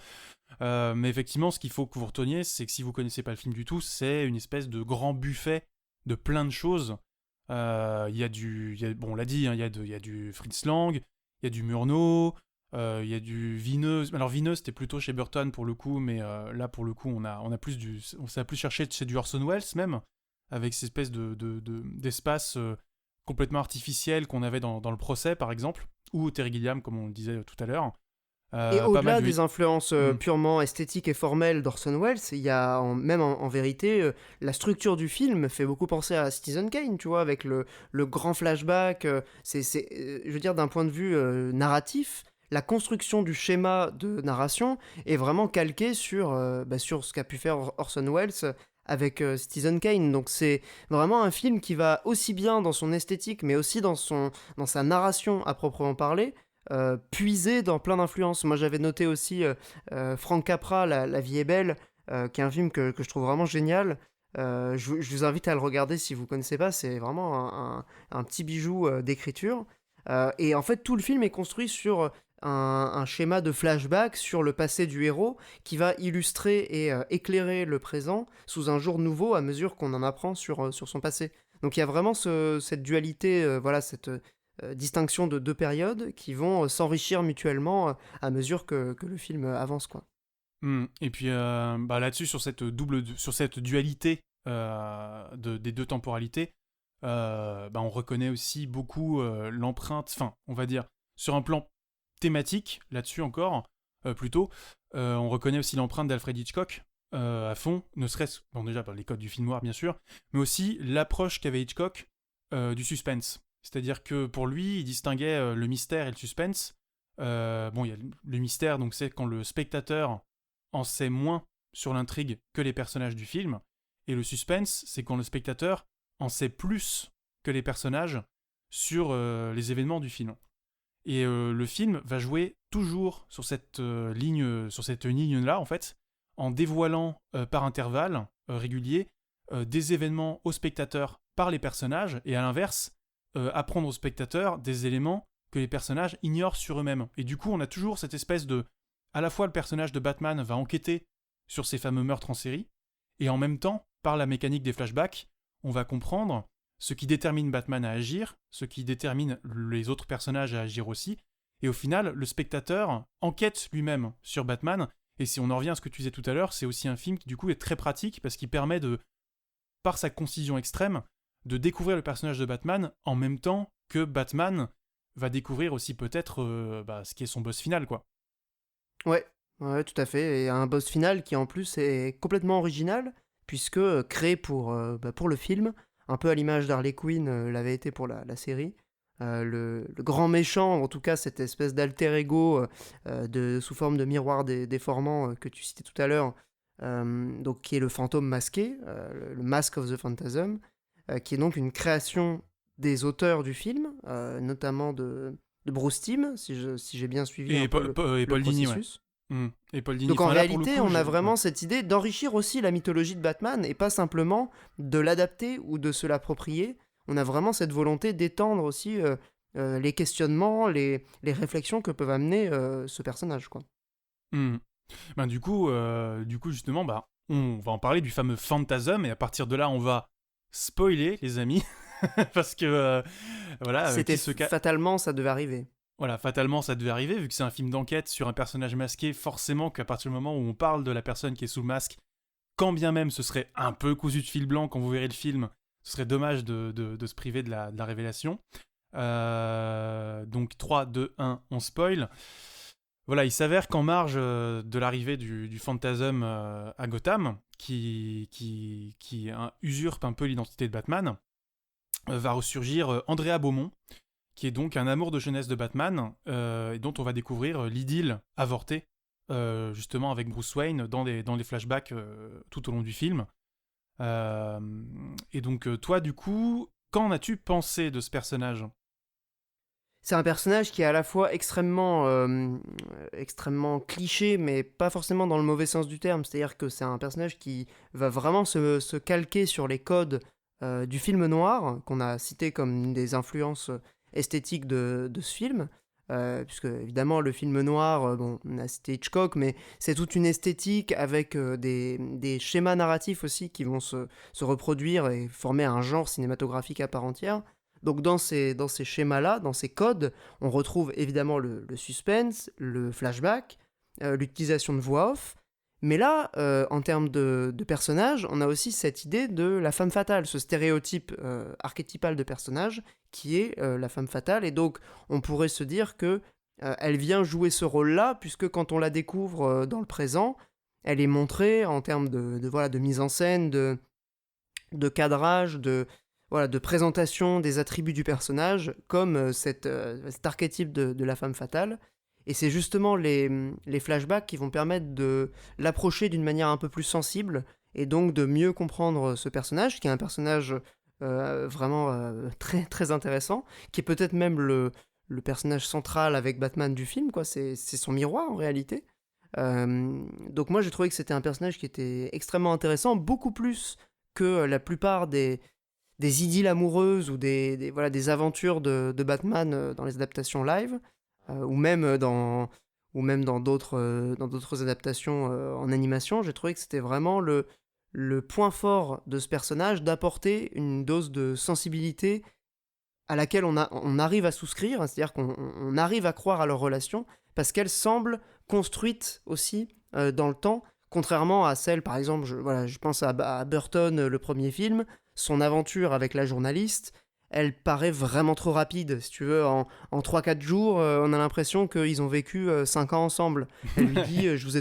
mais effectivement, ce qu'il faut que vous reteniez, c'est que si vous connaissez pas le film du tout, c'est une espèce de grand buffet de plein de choses. Bon, on l'a dit, hein, il y a du Fritz Lang, il y a du Murnau, il y a du Vineux. Alors Vineux, c'était plutôt chez Burton pour le coup, mais là pour le coup, on a on s'est plus cherché chez du Orson Welles même, avec cette espèce d'espace complètement artificiel qu'on avait dans le procès par exemple, ou Terry Gilliam comme on le disait tout à l'heure. Et Pas mal au-delà de. des influences Hmm. purement esthétiques et formelles d'Orson Welles, il y a même en vérité, la structure du film fait beaucoup penser à Citizen Kane, tu vois, avec le grand flashback. Je veux dire, d'un point de vue narratif, la construction du schéma de narration est vraiment calquée sur ce qu'a pu faire Orson Welles avec Citizen Kane. Donc c'est vraiment un film qui va aussi bien dans son esthétique, mais aussi dans sa narration à proprement parler, puiser dans plein d'influences. Moi, j'avais noté aussi Frank Capra, La vie est belle, qui est un film que je trouve vraiment génial. Je vous invite à le regarder si vous ne connaissez pas. C'est vraiment un petit bijou d'écriture. Et en fait, tout le film est construit sur un schéma de flashback sur le passé du héros qui va illustrer et éclairer le présent sous un jour nouveau à mesure qu'on en apprend sur son passé. Donc il y a vraiment cette dualité, voilà, cette distinction de deux périodes qui vont s'enrichir mutuellement à mesure que le film avance, quoi. Et puis bah, là-dessus, sur cette dualité des deux temporalités, bah, on reconnaît aussi beaucoup l'empreinte, enfin, on va dire, sur un plan thématique, là-dessus encore, plutôt, on reconnaît aussi l'empreinte d'Alfred Hitchcock à fond, ne serait-ce, bon déjà, bah, les codes du film noir, bien sûr, mais aussi l'approche qu'avait Hitchcock du suspense. C'est-à-dire que pour lui, il distinguait le mystère et le suspense. Bon, il y a le mystère, donc c'est quand le spectateur en sait moins sur l'intrigue que les personnages du film, et le suspense, c'est quand le spectateur en sait plus que les personnages sur les événements du film. Et le film va jouer toujours sur cette ligne-là, en fait, en dévoilant par intervalles réguliers des événements aux spectateurs par les personnages, et à l'inverse, apprendre aux spectateurs des éléments que les personnages ignorent sur eux-mêmes. Et du coup, on a toujours cette espèce de... À la fois, le personnage de Batman va enquêter sur ces fameux meurtres en série, et en même temps, par la mécanique des flashbacks, on va comprendre ce qui détermine Batman à agir, ce qui détermine les autres personnages à agir aussi, et au final, le spectateur enquête lui-même sur Batman, et si on en revient à ce que tu disais tout à l'heure, c'est aussi un film qui du coup est très pratique, parce qu'il permet de, par sa concision extrême, de découvrir le personnage de Batman en même temps que Batman va découvrir aussi peut-être ce qui est son boss final, quoi. Ouais, ouais, tout à fait. Et un boss final qui en plus est complètement original, puisque créé pour le film, un peu à l'image d'Harley Quinn l'avait été pour la série. Le grand méchant, en tout cas cette espèce d'alter ego sous forme de miroir déformant que tu citais tout à l'heure, donc qui est le fantôme masqué, le Mask of the Phantasm, qui est donc une création des auteurs du film, notamment de Bruce Timm, si j'ai bien suivi Et un peu et le Paul Dini, ouais. processus. Et Paul Dini. Donc en Enfin, là, pour le réalité, coup, on a ouais. vraiment cette idée d'enrichir aussi la mythologie de Batman et pas simplement de l'adapter ou de se l'approprier. On a vraiment cette volonté d'étendre aussi les questionnements, les réflexions que peuvent amener ce personnage, quoi. Hmm. Du coup, justement, on va en parler du fameux Phantasm, et à partir de là, on va spoiler, les amis, parce que C'était fatalement, ça devait arriver. Voilà, fatalement, ça devait arriver, vu que c'est un film d'enquête sur un personnage masqué, forcément qu'à partir du moment où on parle de la personne qui est sous le masque, quand bien même ce serait un peu cousu de fil blanc quand vous verrez le film, ce serait dommage de se priver de la révélation. Donc 3, 2, 1, on spoil. Voilà, il s'avère qu'en marge de l'arrivée du Phantasm à Gotham, qui usurpe un peu l'identité de Batman, va ressurgir Andrea Beaumont, qui est donc un amour de jeunesse de Batman, et dont on va découvrir l'idylle avortée, justement avec Bruce Wayne, dans des flashbacks tout au long du film. Et donc toi, du coup, qu'en as-tu pensé de ce personnage ? C'est un personnage qui est à la fois extrêmement cliché, mais pas forcément dans le mauvais sens du terme. C'est-à-dire que c'est un personnage qui va vraiment se calquer sur les codes du film noir, qu'on a cité comme une des influences esthétiques de ce film. Puisque évidemment le film noir, on a cité Hitchcock, mais c'est toute une esthétique avec des schémas narratifs aussi qui vont se reproduire et former un genre cinématographique à part entière. Donc dans ces schémas-là, dans ces codes, on retrouve évidemment le suspense, le flashback, l'utilisation de voix off. Mais là, en termes de personnage, on a aussi cette idée de la femme fatale, ce stéréotype archétypal de personnage qui est la femme fatale. Et donc, on pourrait se dire que elle vient jouer ce rôle-là, puisque quand on la découvre dans le présent, elle est montrée en termes de mise en scène, de cadrage, de présentation des attributs du personnage comme cet archétype de la femme fatale. Et c'est justement les flashbacks qui vont permettre de l'approcher d'une manière un peu plus sensible et donc de mieux comprendre ce personnage, qui est un personnage vraiment très, très intéressant, qui est peut-être même le personnage central avec Batman du film, quoi. C'est son miroir en réalité. Donc moi j'ai trouvé que c'était un personnage qui était extrêmement intéressant, beaucoup plus que la plupart des idylles amoureuses ou des aventures de Batman dans les adaptations live, ou même dans d'autres adaptations en animation. J'ai trouvé que c'était vraiment le point fort de ce personnage, d'apporter une dose de sensibilité à laquelle on arrive à souscrire, c'est-à-dire qu'on arrive à croire à leur relation, parce qu'elle semble construite aussi dans le temps, contrairement à celle, par exemple, je pense à Burton, le premier film, son aventure avec la journaliste, elle paraît vraiment trop rapide. Si tu veux, en 3-4 jours, on a l'impression qu'ils ont vécu 5 ans ensemble. Elle lui dit je vous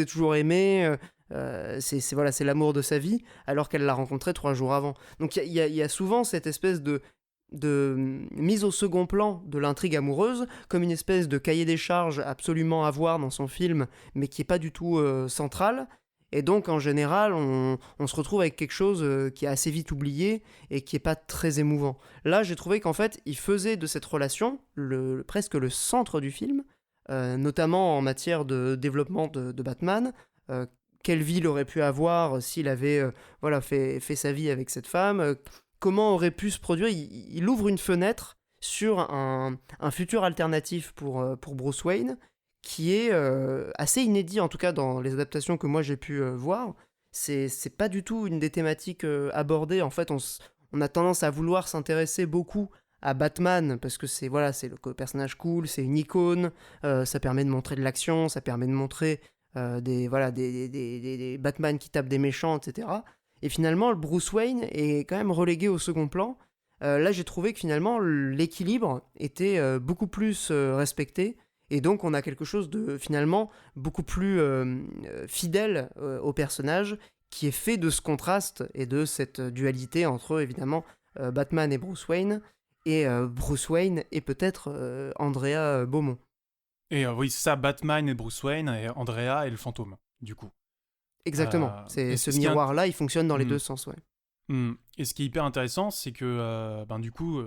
ai toujours aimé, c'est l'amour de sa vie, alors qu'elle l'a rencontré 3 jours avant. Donc il y a souvent cette espèce de mise au second plan de l'intrigue amoureuse, comme une espèce de cahier des charges absolument à voir dans son film, mais qui n'est pas du tout central. Et donc, en général, on se retrouve avec quelque chose qui est assez vite oublié et qui n'est pas très émouvant. Là, j'ai trouvé qu'en fait, il faisait de cette relation presque le centre du film, notamment en matière de développement de Batman. euh, Quelle vie il aurait pu avoir s'il avait voilà, fait sa vie avec cette femme, comment aurait pu se produire. Il ouvre une fenêtre sur un futur alternatif pour Bruce Wayne, qui est assez inédit, en tout cas dans les adaptations que moi j'ai pu voir. C'est pas du tout une des thématiques abordées. En fait, on a tendance à vouloir s'intéresser beaucoup à Batman, parce que c'est le personnage cool, c'est une icône, ça permet de montrer de l'action, ça permet de montrer des Batman qui tapent des méchants, etc. Et finalement, le Bruce Wayne est quand même relégué au second plan. Là, j'ai trouvé que finalement, l'équilibre était beaucoup plus respecté. Et donc, on a quelque chose de finalement beaucoup plus fidèle au personnage, qui est fait de ce contraste et de cette dualité entre, évidemment, Batman et Bruce Wayne, et Bruce Wayne et peut-être Andrea Beaumont. Et oui, c'est ça, Batman et Bruce Wayne, et Andrea et le fantôme, du coup. Exactement. Et Ce miroir-là, il fonctionne dans les Hmm. deux sens, ouais. Et ce qui est hyper intéressant, c'est que, du coup,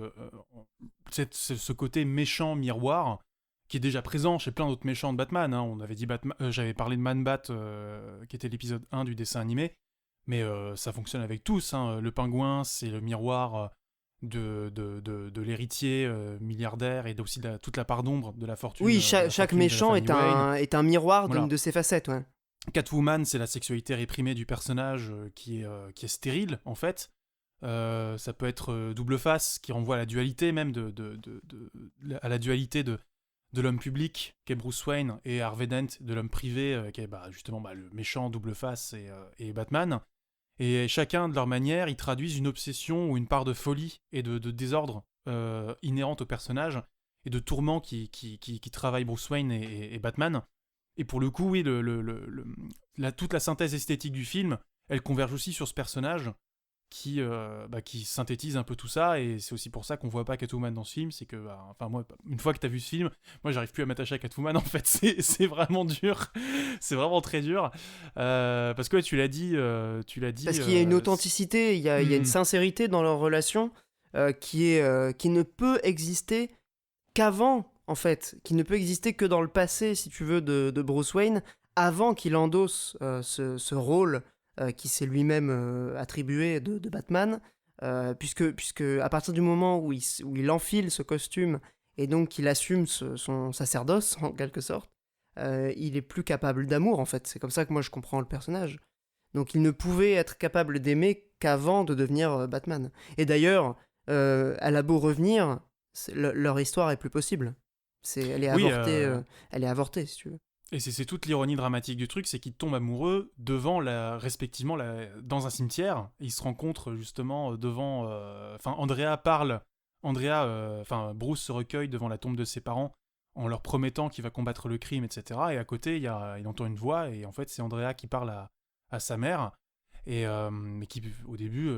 ce côté méchant miroir, qui est déjà présent chez plein d'autres méchants de Batman, hein. On avait dit j'avais parlé de Man-Bat, qui était l'épisode 1 du dessin animé, mais ça fonctionne avec tous, hein. Le pingouin, c'est le miroir de l'héritier milliardaire, et aussi toute la part d'ombre de la fortune. Oui, De la chaque fortune de la méchant famille Wayne. est un miroir Voilà. d'une de ses facettes, ouais. Catwoman, c'est la sexualité réprimée du personnage qui est stérile, en fait. Ça peut être Double Face, qui renvoie à la dualité même à la dualité de l'homme public, qui est Bruce Wayne, et Harvey Dent, de l'homme privé, qui est justement le méchant Double Face et Batman. Et chacun, de leur manière, ils traduisent une obsession ou une part de folie et de désordre inhérente au personnage, et de tourment qui travaille Bruce Wayne et Batman. Et pour le coup, oui, toute la synthèse esthétique du film, elle converge aussi sur ce personnage qui synthétise un peu tout ça, et c'est aussi pour ça qu'on voit pas Catwoman dans ce film. C'est que, moi, une fois que t'as vu ce film, moi j'arrive plus à m'attacher à Catwoman, en fait. C'est vraiment dur. C'est vraiment très dur. Parce que tu l'as dit. Parce qu'il y a une authenticité, il y a une sincérité dans leur relation qui ne peut exister qu'avant, en fait, qui ne peut exister que dans le passé, si tu veux, de Bruce Wayne, avant qu'il endosse ce rôle qui s'est lui-même attribué de Batman, puisque à partir du moment où il enfile ce costume et donc qu'il assume son sacerdoce, en quelque sorte, il est plus capable d'amour, en fait. C'est comme ça que moi je comprends le personnage. Donc il ne pouvait être capable d'aimer qu'avant de devenir Batman. Et d'ailleurs, elle a beau revenir, leur histoire est plus possible. Elle est Oui, elle est avortée, si tu veux. et c'est toute l'ironie dramatique du truc, c'est qu'ils tombent amoureux devant respectivement dans un cimetière. Ils se rencontrent justement devant. Bruce se recueille devant la tombe de ses parents en leur promettant qu'il va combattre le crime, etc. Et à côté, il entend une voix, et en fait, c'est Andrea qui parle à sa mère. Mais qui, au début,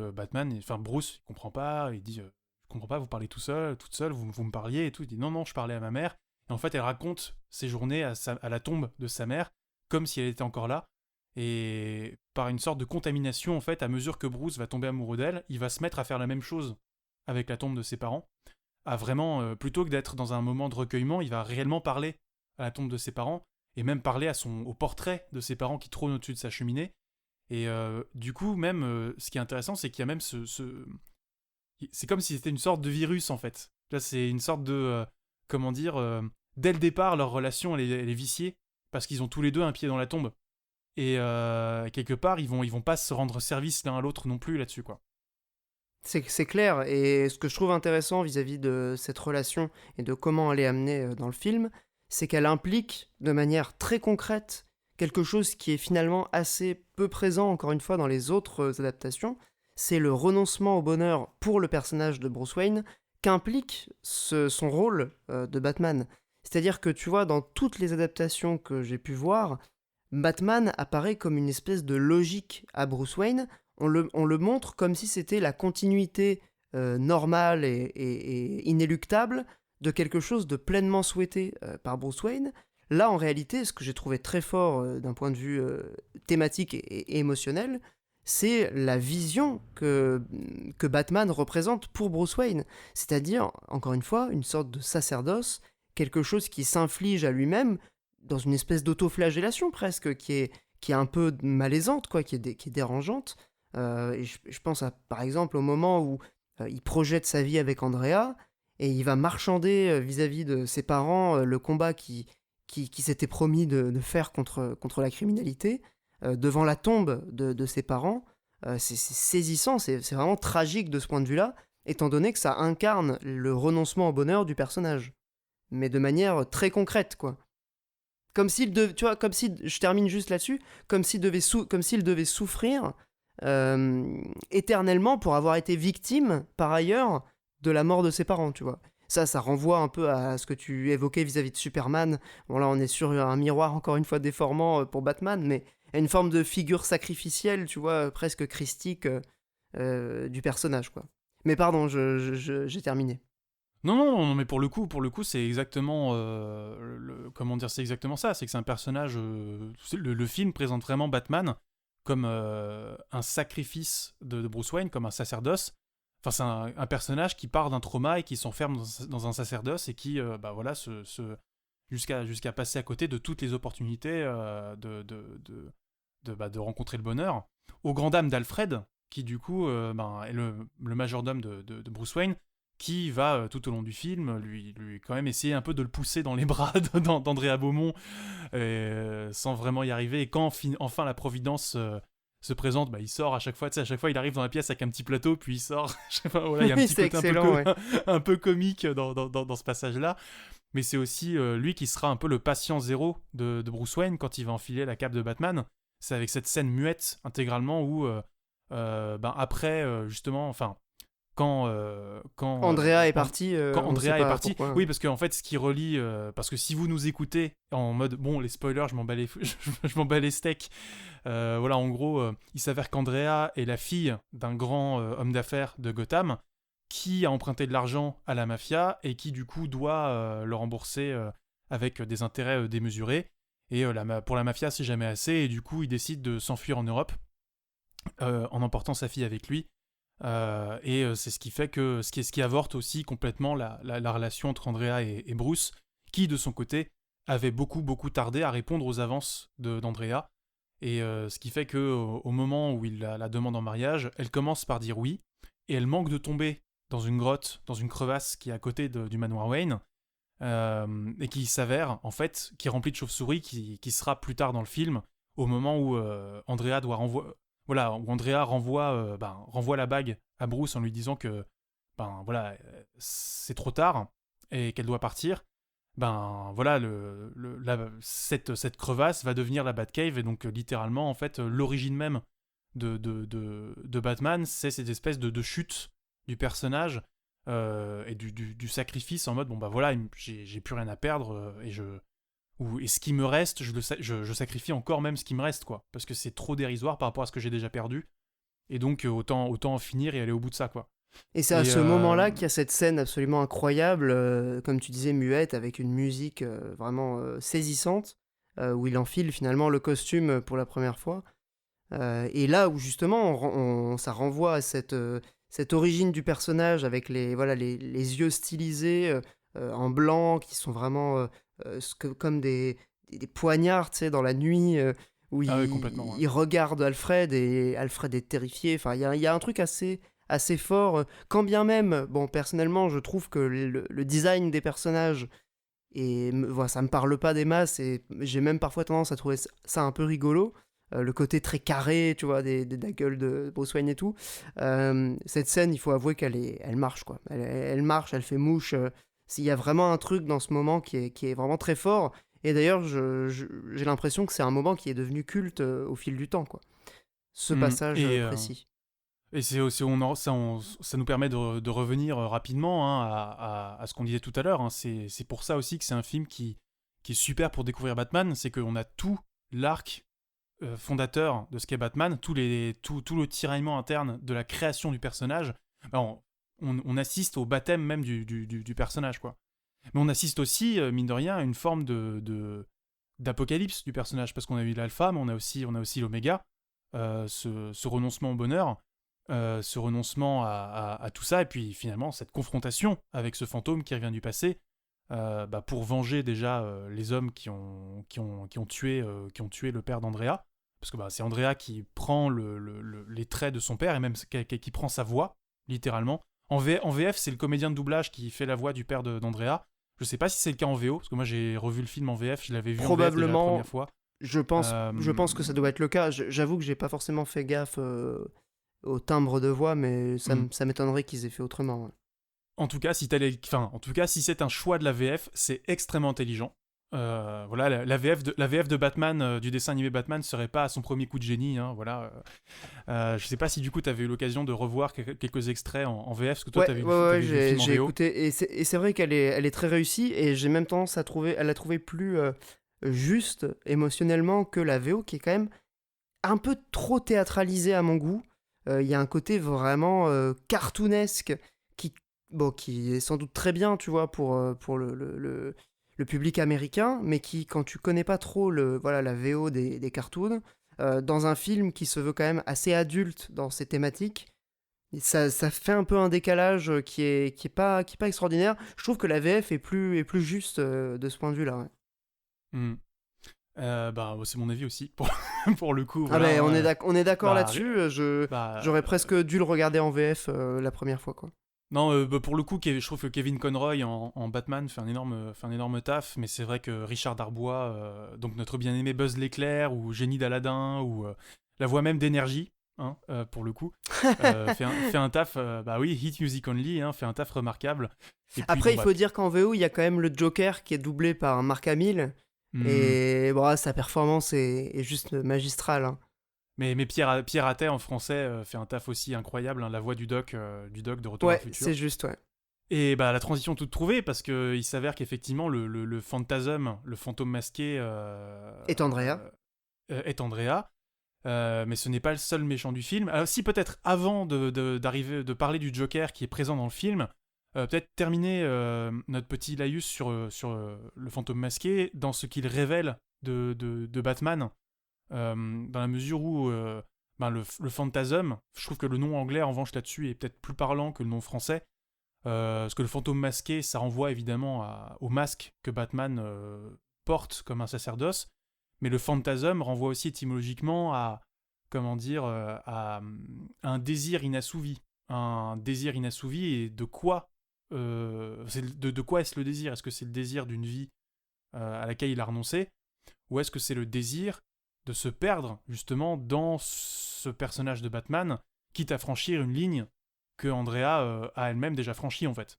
Bruce, il comprend pas. Il dit je comprends pas, vous parlez toute seule, vous me parliez et tout. Il dit non, je parlais à ma mère. Et en fait, elle raconte ses journées à la tombe de sa mère, comme si elle était encore là. Et par une sorte de contamination, en fait, à mesure que Bruce va tomber amoureux d'elle, il va se mettre à faire la même chose avec la tombe de ses parents. À vraiment, plutôt que d'être dans un moment de recueillement, il va réellement parler à la tombe de ses parents, et même parler au portrait de ses parents qui trône au-dessus de sa cheminée. Et du coup, même, ce qui est intéressant, c'est qu'il y a même c'est comme si c'était une sorte de virus, en fait. Là, c'est une sorte de... comment dire dès le départ, leur relation, elle est viciée, parce qu'ils ont tous les deux un pied dans la tombe. Et quelque part, ils vont pas se rendre service l'un à l'autre non plus là-dessus, quoi. C'est clair, et ce que je trouve intéressant vis-à-vis de cette relation et de comment elle est amenée dans le film, c'est qu'elle implique de manière très concrète quelque chose qui est finalement assez peu présent, encore une fois, dans les autres adaptations, c'est le renoncement au bonheur pour le personnage de Bruce Wayne qu'implique son rôle de Batman. C'est-à-dire que tu vois, dans toutes les adaptations que j'ai pu voir, Batman apparaît comme une espèce de logique à Bruce Wayne. On le montre comme si c'était la continuité normale et inéluctable de quelque chose de pleinement souhaité par Bruce Wayne. Là, en réalité, ce que j'ai trouvé très fort d'un point de vue thématique et émotionnel, c'est la vision que Batman représente pour Bruce Wayne. C'est-à-dire, encore une fois, une sorte de sacerdoce, quelque chose qui s'inflige à lui-même dans une espèce d'autoflagellation presque, qui est un peu malaisante, quoi, qui est dérangeante. Et je pense par exemple au moment où il projette sa vie avec Andrea, et il va marchander vis-à-vis de ses parents le combat qui s'était promis de faire contre la criminalité, devant la tombe de ses parents. C'est saisissant, c'est vraiment tragique de ce point de vue-là, étant donné que ça incarne le renoncement au bonheur du personnage. Mais de manière très concrète, quoi. Comme s'il tu vois, comme si, je termine juste là-dessus, comme s'il devait souffrir éternellement pour avoir été victime, par ailleurs, de la mort de ses parents, tu vois. Ça renvoie un peu à ce que tu évoquais vis-à-vis de Superman. Bon, là, on est sur un miroir, encore une fois, déformant pour Batman, mais une forme de figure sacrificielle, tu vois, presque christique du personnage, quoi. Mais pardon, j'ai terminé. Non, non, non, mais pour le coup, c'est exactement, comment dire, c'est exactement ça. C'est que c'est un personnage. Le film présente vraiment Batman comme un sacrifice de Bruce Wayne, comme un sacerdoce. Enfin, c'est un personnage qui part d'un trauma et qui s'enferme dans un sacerdoce et qui, bah voilà, jusqu'à passer à côté de toutes les opportunités de rencontrer le bonheur. Au grand dam d'Alfred, qui du coup est le majordome de Bruce Wayne, qui va tout au long du film lui quand même essayer un peu de le pousser dans les bras d'Andrea Beaumont sans vraiment y arriver. Et quand enfin la Providence se présente, bah, il sort à chaque fois, tu sais, à chaque fois il arrive dans la pièce avec un petit plateau, puis il sort. Je sais pas, voilà, il y a un petit côté un peu comique dans ce passage-là. Mais c'est aussi lui qui sera un peu le patient zéro de Bruce Wayne quand il va enfiler la cape de Batman. C'est avec cette scène muette intégralement où après justement, enfin quand Andrea est parti. quand Andrea est parti, pourquoi. oui, parce qu'en fait ce qui relie parce que si vous nous écoutez en mode bon, les spoilers, je m'en bats les steaks, voilà, en gros il s'avère qu'Andrea est la fille d'un grand homme d'affaires de Gotham qui a emprunté de l'argent à la mafia et qui du coup doit le rembourser avec des intérêts démesurés. Et pour la mafia c'est jamais assez, et du coup il décide de s'enfuir en Europe en emportant sa fille avec lui. C'est ce qui fait ce qui avorte aussi complètement la relation entre Andrea et Bruce, qui de son côté avait beaucoup tardé à répondre aux avances d'Andrea. Et ce qui fait que au moment où il la demande en mariage, elle commence par dire oui, et elle manque de tomber dans une grotte, dans une crevasse qui est à côté du manoir Wayne, et qui s'avère en fait qui est remplie de chauves-souris, qui sera plus tard dans le film, au moment où Andrea doit voilà, où Andrea renvoie la bague à Bruce en lui disant que voilà, c'est trop tard et qu'elle doit partir. Voilà, cette crevasse va devenir la Batcave, et donc littéralement en fait l'origine même de Batman, c'est cette espèce de chute du personnage et du sacrifice en mode bon bah voilà, j'ai plus rien à perdre et ce qui me reste, je sacrifie encore même ce qui me reste, quoi, parce que c'est trop dérisoire par rapport à ce que j'ai déjà perdu, et donc autant en finir et aller au bout de ça, quoi. Et c'est à ce moment-là qu'il y a cette scène absolument incroyable, comme tu disais, muette, avec une musique vraiment saisissante, où il enfile finalement le costume pour la première fois. Et là où justement ça renvoie à cette origine du personnage avec les yeux stylisés en blanc qui sont vraiment comme des poignards, tu sais, dans la nuit où Ah oui, complètement, ouais. il regarde Alfred et Alfred est terrifié. Enfin, il y a un truc assez fort. Quand bien même, bon, personnellement, je trouve que le design des personnages voilà, ça me parle pas des masses, et j'ai même parfois tendance à trouver ça un peu rigolo. Le côté très carré, tu vois, de la gueule de Bruce Wayne et tout. Cette scène, il faut avouer elle marche, quoi. Elle marche, elle fait mouche. Il y a vraiment un truc dans ce moment qui est vraiment très fort. Et d'ailleurs, j'ai l'impression que c'est un moment qui est devenu culte au fil du temps, quoi. Ce passage précis. Et c'est aussi, ça nous permet de revenir rapidement à ce qu'on disait tout à l'heure. Hein. C'est pour ça aussi que c'est un film qui est super pour découvrir Batman. C'est qu'on a tout l'arc fondateur de ce qu'est Batman, tout le tiraillement interne de la création du personnage. Alors, on assiste au baptême même du personnage, quoi. Mais on assiste aussi, mine de rien, à une forme de d'apocalypse du personnage, parce qu'on a eu l'alpha, mais on a aussi l'oméga, ce renoncement au bonheur, ce renoncement à tout ça, et puis finalement cette confrontation avec ce fantôme qui revient du passé, pour venger déjà les hommes qui ont tué le père d'Andrea, parce que c'est Andrea qui prend les traits de son père, et même qui prend sa voix, littéralement. En VF, c'est le comédien de doublage qui fait la voix du père d'Andrea. Je sais pas si c'est le cas en VO, parce que moi j'ai revu le film en VF, je l'avais vu en VF déjà la première fois. Je pense que ça doit être le cas. J'avoue que j'ai pas forcément fait gaffe au timbre de voix, mais ça m'étonnerait qu'ils aient fait autrement. Ouais. En tout cas, si c'est un choix de la VF, c'est extrêmement intelligent. Voilà, la VF de Batman, du dessin animé Batman, serait pas à son premier coup de génie. Hein, voilà. Je sais pas si du coup t'avais eu l'occasion de revoir quelques extraits en VF, parce que toi t'avais vu le film en VO. J'ai écouté, et c'est vrai qu'elle est très réussie, et j'ai même tendance à la trouver plus juste émotionnellement que la VO, qui est quand même un peu trop théâtralisée à mon goût. Il y a un côté vraiment cartoonesque qui est sans doute très bien, tu vois, pour le public américain, mais qui, quand tu connais pas trop la VO des cartoons, dans un film qui se veut quand même assez adulte dans ses thématiques, ça fait un peu un décalage qui est pas extraordinaire. Je trouve que la VF est plus juste de ce point de vue-là. Ouais. C'est mon avis aussi, pour le coup. Voilà, on est d'accord là-dessus. J'aurais presque presque dû le regarder en VF la première fois, quoi. Non, pour le coup, je trouve que Kevin Conroy en Batman fait un énorme taf, mais c'est vrai que Richard Darbois, donc notre bien-aimé Buzz l'éclair, ou Génie d'Aladin, ou la voix même d'Énergie, hein, pour le coup, fait un taf, Hit Music Only, hein, fait un taf remarquable. Et puis, après, il faut dire qu'en VO, il y a quand même le Joker qui est doublé par Mark Hamill, et sa performance est juste magistrale. Hein. Mais Pierre Attet en français fait un taf aussi incroyable, hein, la voix du doc de Retour vers le futur. Ouais, c'est juste, ouais. Et la transition toute trouvée, parce qu'il s'avère qu'effectivement le fantasme, le fantôme masqué est Andrea. Est Andrea. Mais ce n'est pas le seul méchant du film. Alors, si peut-être avant de parler du Joker qui est présent dans le film, peut-être terminer notre petit laïus sur le fantôme masqué dans ce qu'il révèle de Batman. Dans la mesure où le fantasme, je trouve que le nom anglais en revanche là-dessus est peut-être plus parlant que le nom français, parce que le fantôme masqué, ça renvoie évidemment au masque que Batman porte comme un sacerdoce, mais le fantasme renvoie aussi étymologiquement à un désir inassouvi, et de quoi de quoi est-ce le désir? Est-ce que c'est le désir d'une vie à laquelle il a renoncé, ou est-ce que c'est le désir de se perdre justement dans ce personnage de Batman, quitte à franchir une ligne que Andrea a elle-même déjà franchie en fait.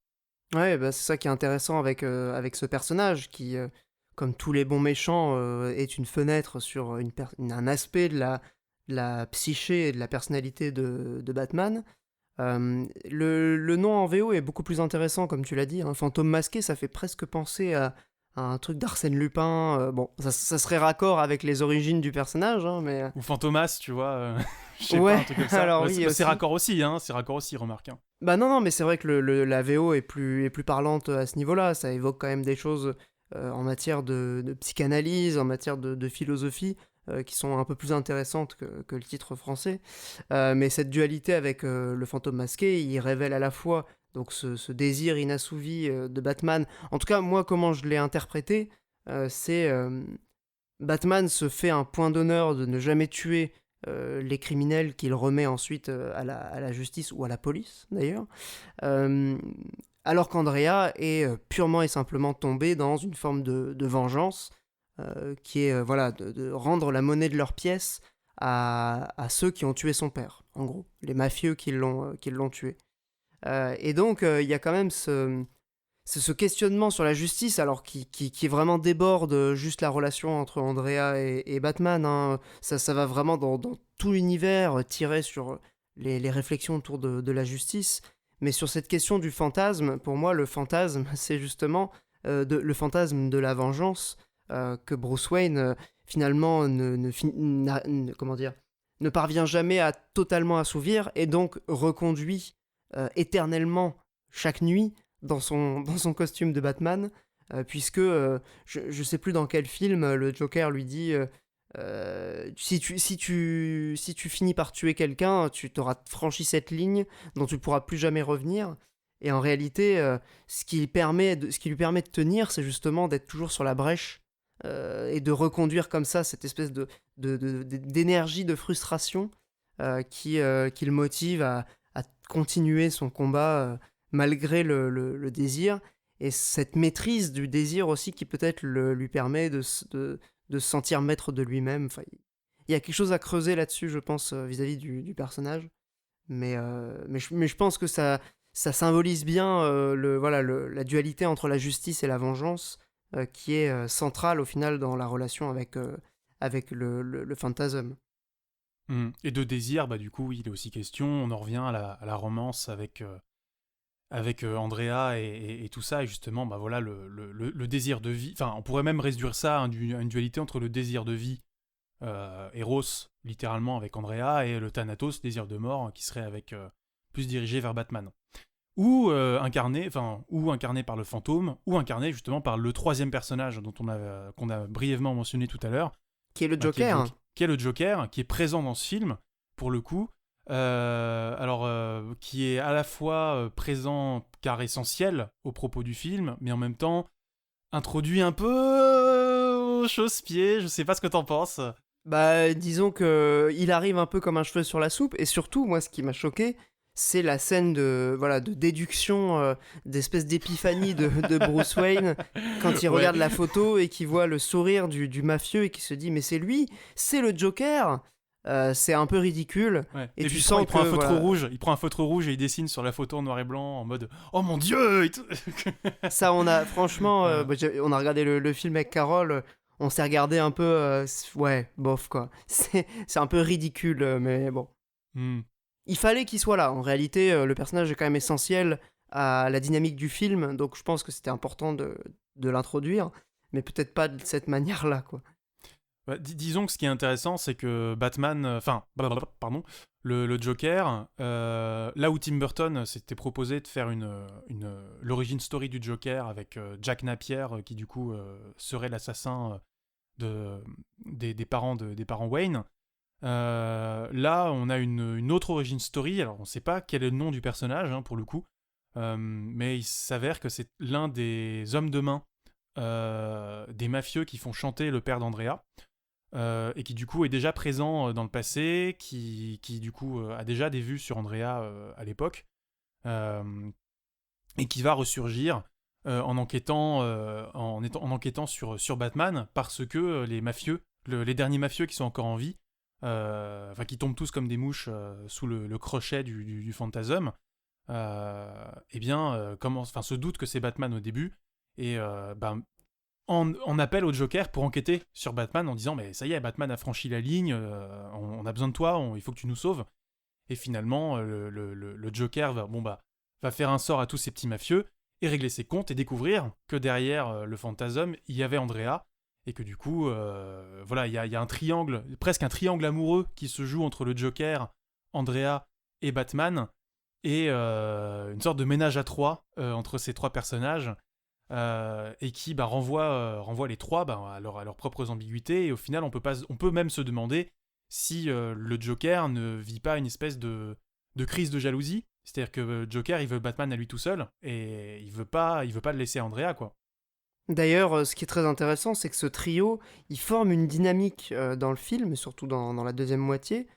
Ouais, c'est ça qui est intéressant avec ce personnage qui, comme tous les bons méchants, est une fenêtre sur un aspect de la psyché et de la personnalité de Batman. Le nom en VO est beaucoup plus intéressant, comme tu l'as dit. Un fantôme masqué, ça fait presque penser à un truc d'Arsène Lupin. Ça serait raccord avec les origines du personnage, hein, mais... Ou Fantomas, tu vois. Je sais ouais, pas, un truc comme ça. Alors, c'est raccord aussi, hein. C'est raccord aussi, remarque. Hein. Non, mais c'est vrai que la VO est plus parlante à ce niveau-là. Ça évoque quand même des choses en matière de psychanalyse, en matière de philosophie, qui sont un peu plus intéressantes que le titre français. Mais cette dualité avec le fantôme masqué, il révèle à la fois donc ce désir inassouvi de Batman. En tout cas, moi, comment je l'ai interprété, c'est Batman se fait un point d'honneur de ne jamais tuer les criminels qu'il remet ensuite à la justice ou à la police, d'ailleurs. Alors qu'Andrea est purement et simplement tombé dans une forme de vengeance qui est de rendre la monnaie de leurs pièces à ceux qui ont tué son père, en gros, les mafieux qui l'ont tué. Et donc, il y a quand même ce questionnement sur la justice, alors qui vraiment déborde juste la relation entre Andrea et Batman. Hein. Ça va vraiment dans tout l'univers, tiré sur les réflexions autour de la justice. Mais sur cette question du fantasme, pour moi, le fantasme, c'est justement le fantasme de la vengeance que Bruce Wayne, finalement, ne parvient jamais à totalement assouvir, et donc reconduit éternellement chaque nuit dans son costume de Batman puisque je sais plus dans quel film le Joker lui dit si tu finis par tuer quelqu'un, tu t'auras franchi cette ligne dont tu ne pourras plus jamais revenir. Et en réalité, ce qui lui permet de tenir, c'est justement d'être toujours sur la brèche et de reconduire comme ça cette espèce d'énergie, de frustration qui le motive à continuer son combat malgré le désir. Et cette maîtrise du désir aussi qui peut-être lui permet de se sentir maître de lui-même. Enfin, il y a quelque chose à creuser là-dessus, je pense, vis-à-vis du personnage. Mais je pense que ça symbolise bien la dualité entre la justice et la vengeance, qui est centrale au final dans la relation avec le fantasme. Et de désir, bah du coup, oui, il est aussi question. On en revient à la romance avec Andrea et tout ça, et justement, bah voilà, le désir de vie. Enfin, on pourrait même réduire ça à une dualité entre le désir de vie, Eros, littéralement, avec Andrea, et le Thanatos, désir de mort, qui serait plus dirigé vers Batman. Ou incarné par le fantôme, ou incarné justement par le troisième personnage qu'on a brièvement mentionné tout à l'heure, Qui est le Joker. qui est le Joker, qui est présent dans ce film, pour le coup. Qui est à la fois présent car essentiel au propos du film, mais en même temps introduit un peu au chausse-pied. Je sais pas ce que t'en penses. Bah, disons que il arrive un peu comme un cheveu sur la soupe, et surtout, moi, ce qui m'a choqué, c'est la scène de déduction, d'espèce d'épiphanie de Bruce Wayne, quand il regarde la photo et qu'il voit le sourire du mafieux et qu'il se dit, mais c'est lui, c'est le Joker. C'est un peu ridicule. Ouais. Et tu puis sens il prend un feutre voilà, rouge. Il prend un feutre rouge et il dessine sur la photo en noir et blanc en mode oh mon dieu. ça, on a franchement, on a regardé le film avec Carole. On s'est regardé un peu, ouais, bof quoi. C'est un peu ridicule, mais bon. Il fallait qu'il soit là. En réalité, le personnage est quand même essentiel à la dynamique du film, donc je pense que c'était important de l'introduire, mais peut-être pas de cette manière-là, quoi. Bah, disons que ce qui est intéressant, c'est que Batman, pardon, le Joker, là où Tim Burton s'était proposé de faire l'origin story du Joker avec Jack Napier, qui du coup serait l'assassin des parents Wayne. Là, on a une autre origin story. Alors, on ne sait pas quel est le nom du personnage, hein, pour le coup, mais il s'avère que c'est l'un des hommes de main des mafieux qui font chanter le père d'Andrea. Et qui du coup est déjà présent dans le passé, qui du coup a déjà des vues sur Andrea à l'époque, et qui va ressurgir en enquêtant sur Batman, parce que les mafieux, les derniers mafieux qui sont encore en vie, qui tombent tous comme des mouches sous le crochet du fantasme, se doutent que c'est Batman au début, et on appelle au Joker pour enquêter sur Batman en disant mais ça y est, Batman a franchi la ligne, on a besoin de toi, il faut que tu nous sauves. Et finalement le Joker va faire un sort à tous ces petits mafieux et régler ses comptes et découvrir que derrière le fantasme il y avait Andrea, et que du coup il y a un triangle, presque un triangle amoureux qui se joue entre le Joker, Andrea et Batman, et une sorte de ménage à trois entre ces trois personnages. Et qui renvoie les trois à leurs propres ambiguïtés, et au final on peut même se demander si le Joker ne vit pas une espèce de crise de jalousie, c'est-à-dire que Joker il veut Batman à lui tout seul et il veut pas le laisser à Andrea, quoi. D'ailleurs, ce qui est très intéressant, c'est que ce trio, il forme une dynamique dans le film, et surtout dans la deuxième moitié,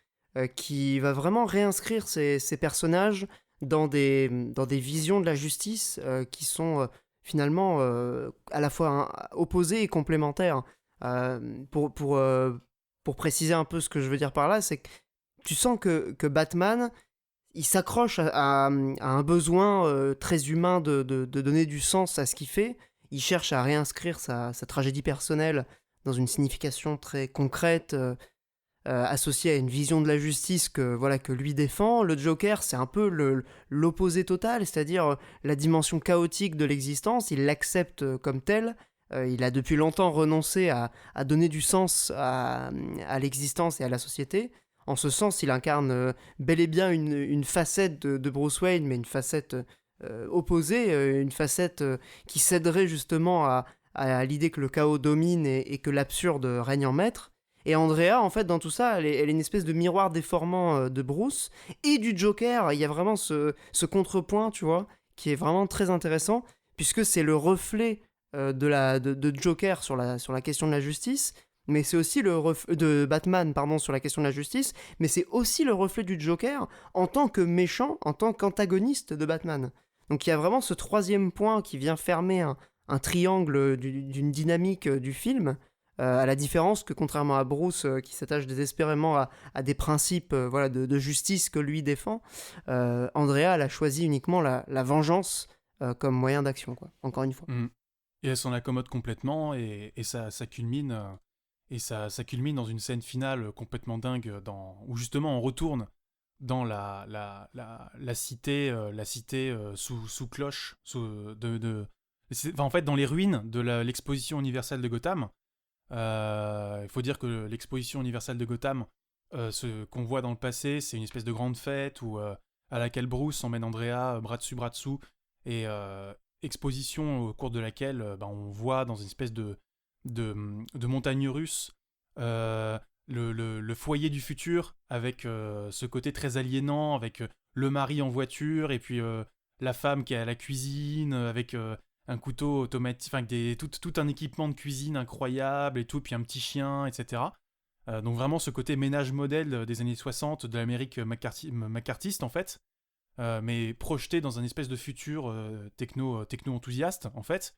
qui va vraiment réinscrire ces personnages dans des visions de la justice qui sont finalement à la fois opposées et complémentaires. Pour préciser un peu ce que je veux dire par là, c'est que tu sens que Batman, il s'accroche à un besoin très humain de donner du sens à ce qu'il fait. Il cherche à réinscrire sa tragédie personnelle dans une signification très concrète, associée à une vision de la justice que lui défend. Le Joker, c'est un peu l'opposé total, c'est-à-dire la dimension chaotique de l'existence. Il l'accepte comme telle. Il a depuis longtemps renoncé à donner du sens à l'existence et à la société. En ce sens, il incarne bel et bien une facette de Bruce Wayne, mais une facette opposer, une facette qui céderait justement à l'idée que le chaos domine et que l'absurde règne en maître. Et Andrea, en fait, dans tout ça, elle est une espèce de miroir déformant de Bruce et du Joker. Il y a vraiment ce contrepoint, tu vois, qui est vraiment très intéressant, puisque c'est le reflet de Joker sur la question de la justice, mais c'est aussi de Batman, pardon, sur la question de la justice, mais c'est aussi le reflet du Joker en tant que méchant, en tant qu'antagoniste de Batman. Donc il y a vraiment ce troisième point qui vient fermer un triangle d'une dynamique du film, à la différence que contrairement à Bruce qui s'attache désespérément à des principes voilà, de justice que lui défend, Andrea elle a choisi uniquement la vengeance comme moyen d'action, quoi. Encore une fois. Mm. Et elle s'en accommode complètement et ça culmine ça culmine dans une scène finale complètement dingue où justement on retourne dans la cité sous cloche en fait dans les ruines de l'exposition universelle de Gotham. Il faut dire que l'exposition universelle de Gotham, ce qu'on voit dans le passé, c'est une espèce de grande fête à laquelle Bruce emmène Andrea bras dessous et exposition au cours de laquelle on voit dans une espèce de montagne russe le foyer du futur avec ce côté très aliénant, avec le mari en voiture et puis la femme qui est à la cuisine avec un couteau automatique, enfin tout un équipement de cuisine incroyable et tout, puis un petit chien, etc. Donc vraiment ce côté ménage modèle des années 60 de l'Amérique McCarthyiste en fait, mais projeté dans un espèce de futur techno-enthousiaste en fait,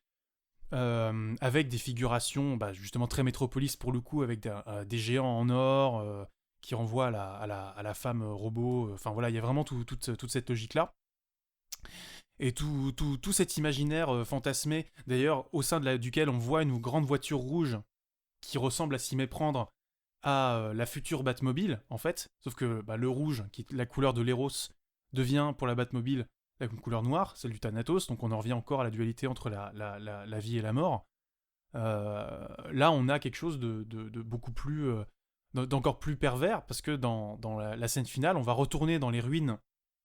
avec des figurations justement très métropolis pour le coup, avec des géants en or qui renvoient à la femme robot. Enfin voilà, il y a vraiment toute cette logique-là. Et tout cet imaginaire fantasmé, d'ailleurs, au sein duquel on voit une grande voiture rouge qui ressemble à s'y méprendre à la future Batmobile, en fait. Sauf que le rouge, qui est la couleur de l'Eros, devient pour la Batmobile la couleur noire, celle du Thanatos, donc on en revient encore à la dualité entre la vie et la mort. Là, on a quelque chose de beaucoup plus... d'encore plus pervers, parce que dans la scène finale, on va retourner dans les ruines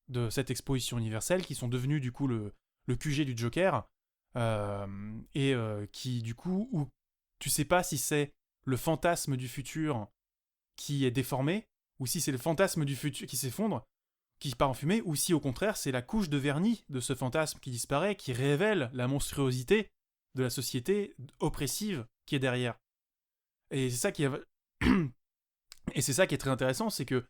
de cette exposition universelle, qui sont devenues du coup le QG du Joker, qui du coup, où tu sais pas si c'est le fantasme du futur qui est déformé, ou si c'est le fantasme du futur qui s'effondre, qui part en fumée, ou si au contraire c'est la couche de vernis de ce fantasme qui disparaît, qui révèle la monstruosité de la société oppressive qui est derrière. Et c'est ça qui est très intéressant, c'est que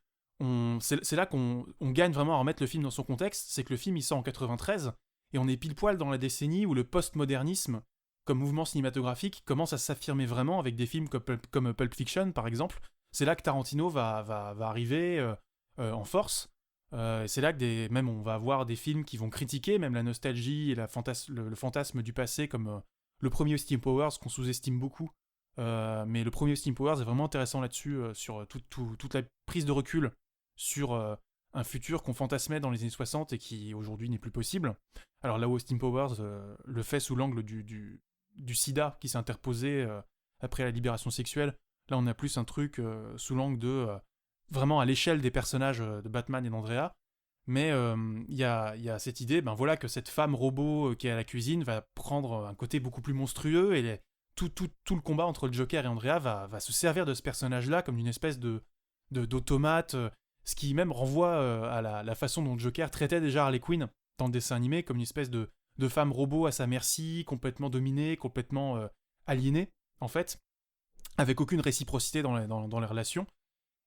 c'est là qu'on gagne vraiment à remettre le film dans son contexte. C'est que le film il sort en 93 et on est pile poil dans la décennie où le postmodernisme comme mouvement cinématographique commence à s'affirmer vraiment avec des films comme Pulp Fiction par exemple. C'est là que Tarantino va arriver en force. C'est là que même on va avoir des films qui vont critiquer même la nostalgie et le fantasme du passé, comme le premier Austin Powers qu'on sous-estime beaucoup. Mais le premier Austin Powers est vraiment intéressant là-dessus, sur toute la prise de recul sur un futur qu'on fantasmait dans les années 60 et qui aujourd'hui n'est plus possible. Alors là où Austin Powers le fait sous l'angle du sida qui s'est interposé après la libération sexuelle, là on a plus un truc sous l'angle de vraiment à l'échelle des personnages de Batman et d'Andrea. Mais il y a cette idée voilà, que cette femme robot qui est à la cuisine va prendre un côté beaucoup plus monstrueux et tout le combat entre le Joker et Andrea va se servir de ce personnage-là comme une espèce d'automate, ce qui même renvoie à la façon dont le Joker traitait déjà Harley Quinn dans le dessin animé, comme une espèce de femme robot à sa merci, complètement dominée, complètement aliénée, en fait, avec aucune réciprocité dans les relations.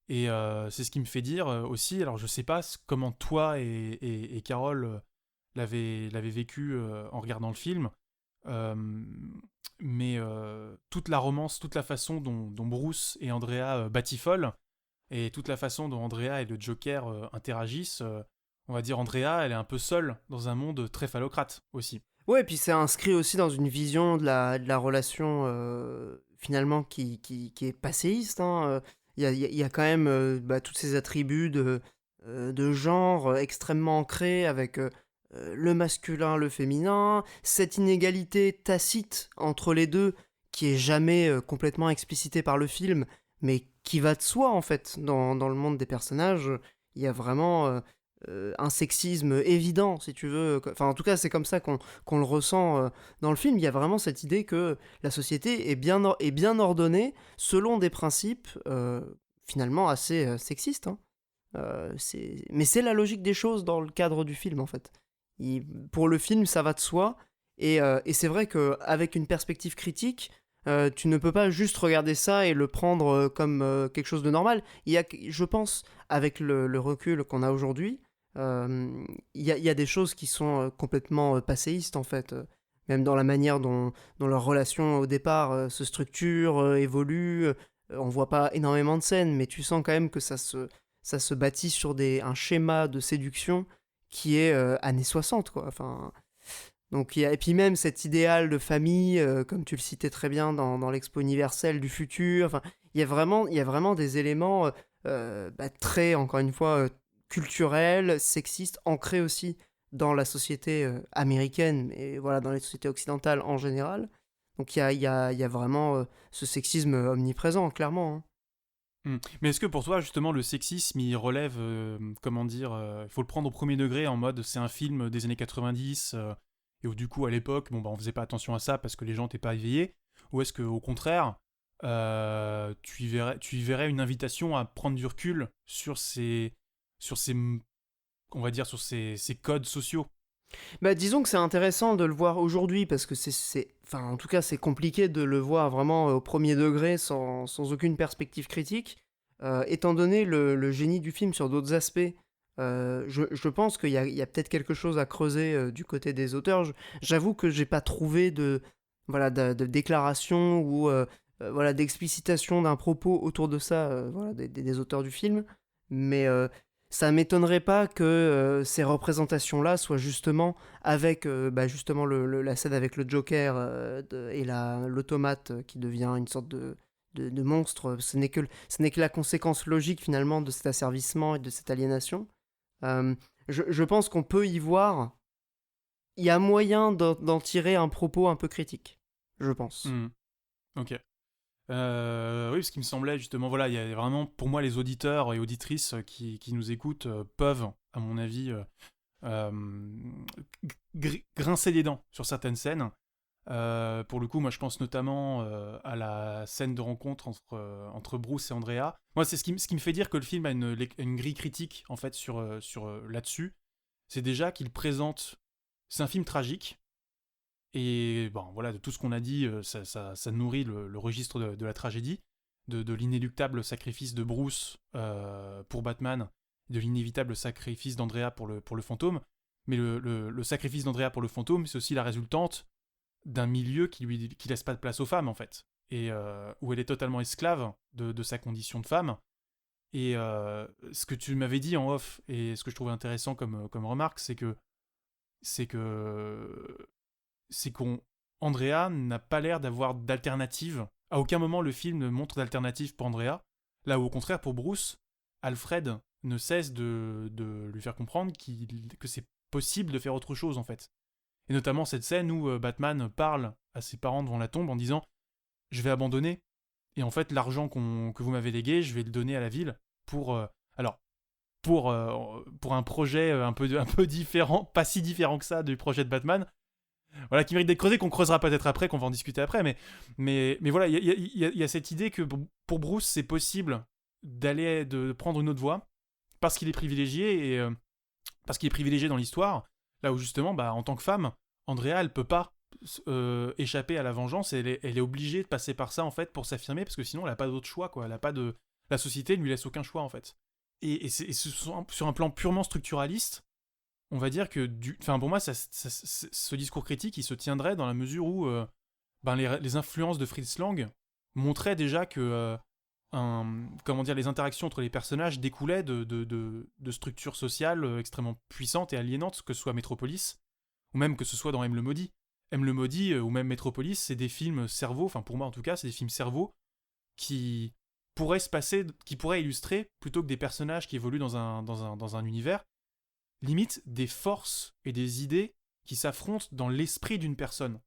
Et c'est ce qui me fait dire aussi, alors je sais pas comment toi et Carole l'avez vécu en regardant le film, mais toute la romance, toute la façon dont Bruce et Andrea batifolent, et toute la façon dont Andrea et le Joker interagissent, on va dire Andrea, elle est un peu seule dans un monde très phallocrate aussi. Ouais, et puis c'est inscrit aussi dans une vision de la relation finalement qui est passéiste, hein. Il y a quand même tous ces attributs de genre extrêmement ancrés avec le masculin, le féminin, cette inégalité tacite entre les deux qui est jamais complètement explicitée par le film, mais qui va de soi en fait. Dans le monde des personnages, il y a vraiment un sexisme évident, si tu veux. Enfin, en tout cas, c'est comme ça qu'on le ressent dans le film. Il y a vraiment cette idée que la société est bien ordonnée selon des principes finalement assez sexistes, hein. Mais c'est la logique des choses dans le cadre du film, en fait. Pour le film, ça va de soi. Et c'est vrai qu'avec une perspective critique, tu ne peux pas juste regarder ça et le prendre comme quelque chose de normal. Je pense, avec le recul qu'on a aujourd'hui, il y a des choses qui sont complètement passéistes, en fait. Même dans la manière dont leur relation au départ se structure, évolue. On voit pas énormément de scènes, mais tu sens quand même que ça se bâtit sur un schéma de séduction qui est années 60, quoi. Enfin, donc, et puis même cet idéal de famille, comme tu le citais très bien dans l'Expo universelle du futur, enfin, il y a vraiment des éléments très, encore une fois, culturels, sexistes, ancrés aussi dans la société américaine, et voilà, dans les sociétés occidentales en général. Donc il y a vraiment ce sexisme omniprésent, clairement, hein. Mais est-ce que pour toi, justement, le sexisme, il relève, comment dire, il faut le prendre au premier degré en mode c'est un film des années 90 et où du coup, à l'époque, bon, bah, on faisait pas attention à ça parce que les gens n'étaient pas éveillés, ou est-ce qu'au contraire, tu y verrais une invitation à prendre du recul sur ces, on va dire, sur ces codes sociaux? Bah, disons que c'est intéressant de le voir aujourd'hui parce que enfin, en tout cas, c'est compliqué de le voir vraiment au premier degré sans aucune perspective critique. Étant donné le génie du film sur d'autres aspects, je pense qu'il y a peut-être quelque chose à creuser du côté des auteurs. J'avoue que j'ai pas trouvé voilà, de déclaration ou voilà, d'explicitation d'un propos autour de ça voilà, des auteurs du film. Mais ça m'étonnerait pas que ces représentations-là soient justement avec justement la scène avec le Joker et l'automate qui devient une sorte de monstre. Ce n'est que la conséquence logique finalement de cet asservissement et de cette aliénation. Euh, je pense qu'on peut y voir, il y a moyen d'en tirer un propos un peu critique, je pense. Hmm, ok. Oui, parce qu'il me semblait justement, voilà, il y a vraiment, pour moi, les auditeurs et auditrices qui nous écoutent peuvent, à mon avis, euh, grincer des dents sur certaines scènes. Pour le coup, moi je pense notamment à la scène de rencontre entre Bruce et Andrea. Moi, c'est ce qui me fait dire que le film a une grille critique en fait sur là-dessus. C'est déjà qu'il présente. C'est un film tragique. Et bon, voilà, de tout ce qu'on a dit, ça nourrit le registre de la tragédie, de l'inéluctable sacrifice de Bruce pour Batman, de l'inévitable sacrifice d'Andrea pour le fantôme. Mais le sacrifice d'Andrea pour le fantôme, c'est aussi la résultante d'un milieu qui laisse pas de place aux femmes, en fait. Et où elle est totalement esclave de sa condition de femme. Et ce que tu m'avais dit en off, et ce que je trouvais intéressant comme remarque, c'est que c'est qu'on Andrea n'a pas l'air d'avoir d'alternative. À aucun moment le film ne montre d'alternative pour Andrea. Là où au contraire pour Bruce, Alfred ne cesse de lui faire comprendre que c'est possible de faire autre chose en fait. Et notamment cette scène où Batman parle à ses parents devant la tombe en disant je vais abandonner et en fait l'argent que vous m'avez légué je vais le donner à la ville pour alors pour un projet un peu différent, pas si différent que ça du projet de Batman, voilà, qui mérite d'être creusé, qu'on creusera peut-être après, qu'on va en discuter après, mais voilà, il y a cette idée que pour Bruce, c'est possible de prendre une autre voie, parce qu'il est privilégié, et parce qu'il est privilégié dans l'histoire, là où justement, bah, en tant que femme, Andrea, elle peut pas échapper à la vengeance, et elle est obligée de passer par ça, en fait, pour s'affirmer, parce que sinon, elle a pas d'autre choix, quoi, elle a pas de... La société ne lui laisse aucun choix, en fait. Et sur un plan purement structuraliste, on va dire que enfin pour moi ce discours critique il se tiendrait dans la mesure où les influences de Fritz Lang montraient déjà que comment dire, les interactions entre les personnages découlaient de structures sociales extrêmement puissantes et aliénantes, que ce soit Metropolis ou même que ce soit dans M le Maudit. M le Maudit ou même Metropolis, c'est des films cerveaux, enfin pour moi en tout cas, c'est des films cerveaux qui qui pourraient illustrer, plutôt que des personnages qui évoluent dans un univers, limite des forces et des idées qui s'affrontent dans l'esprit d'une personne.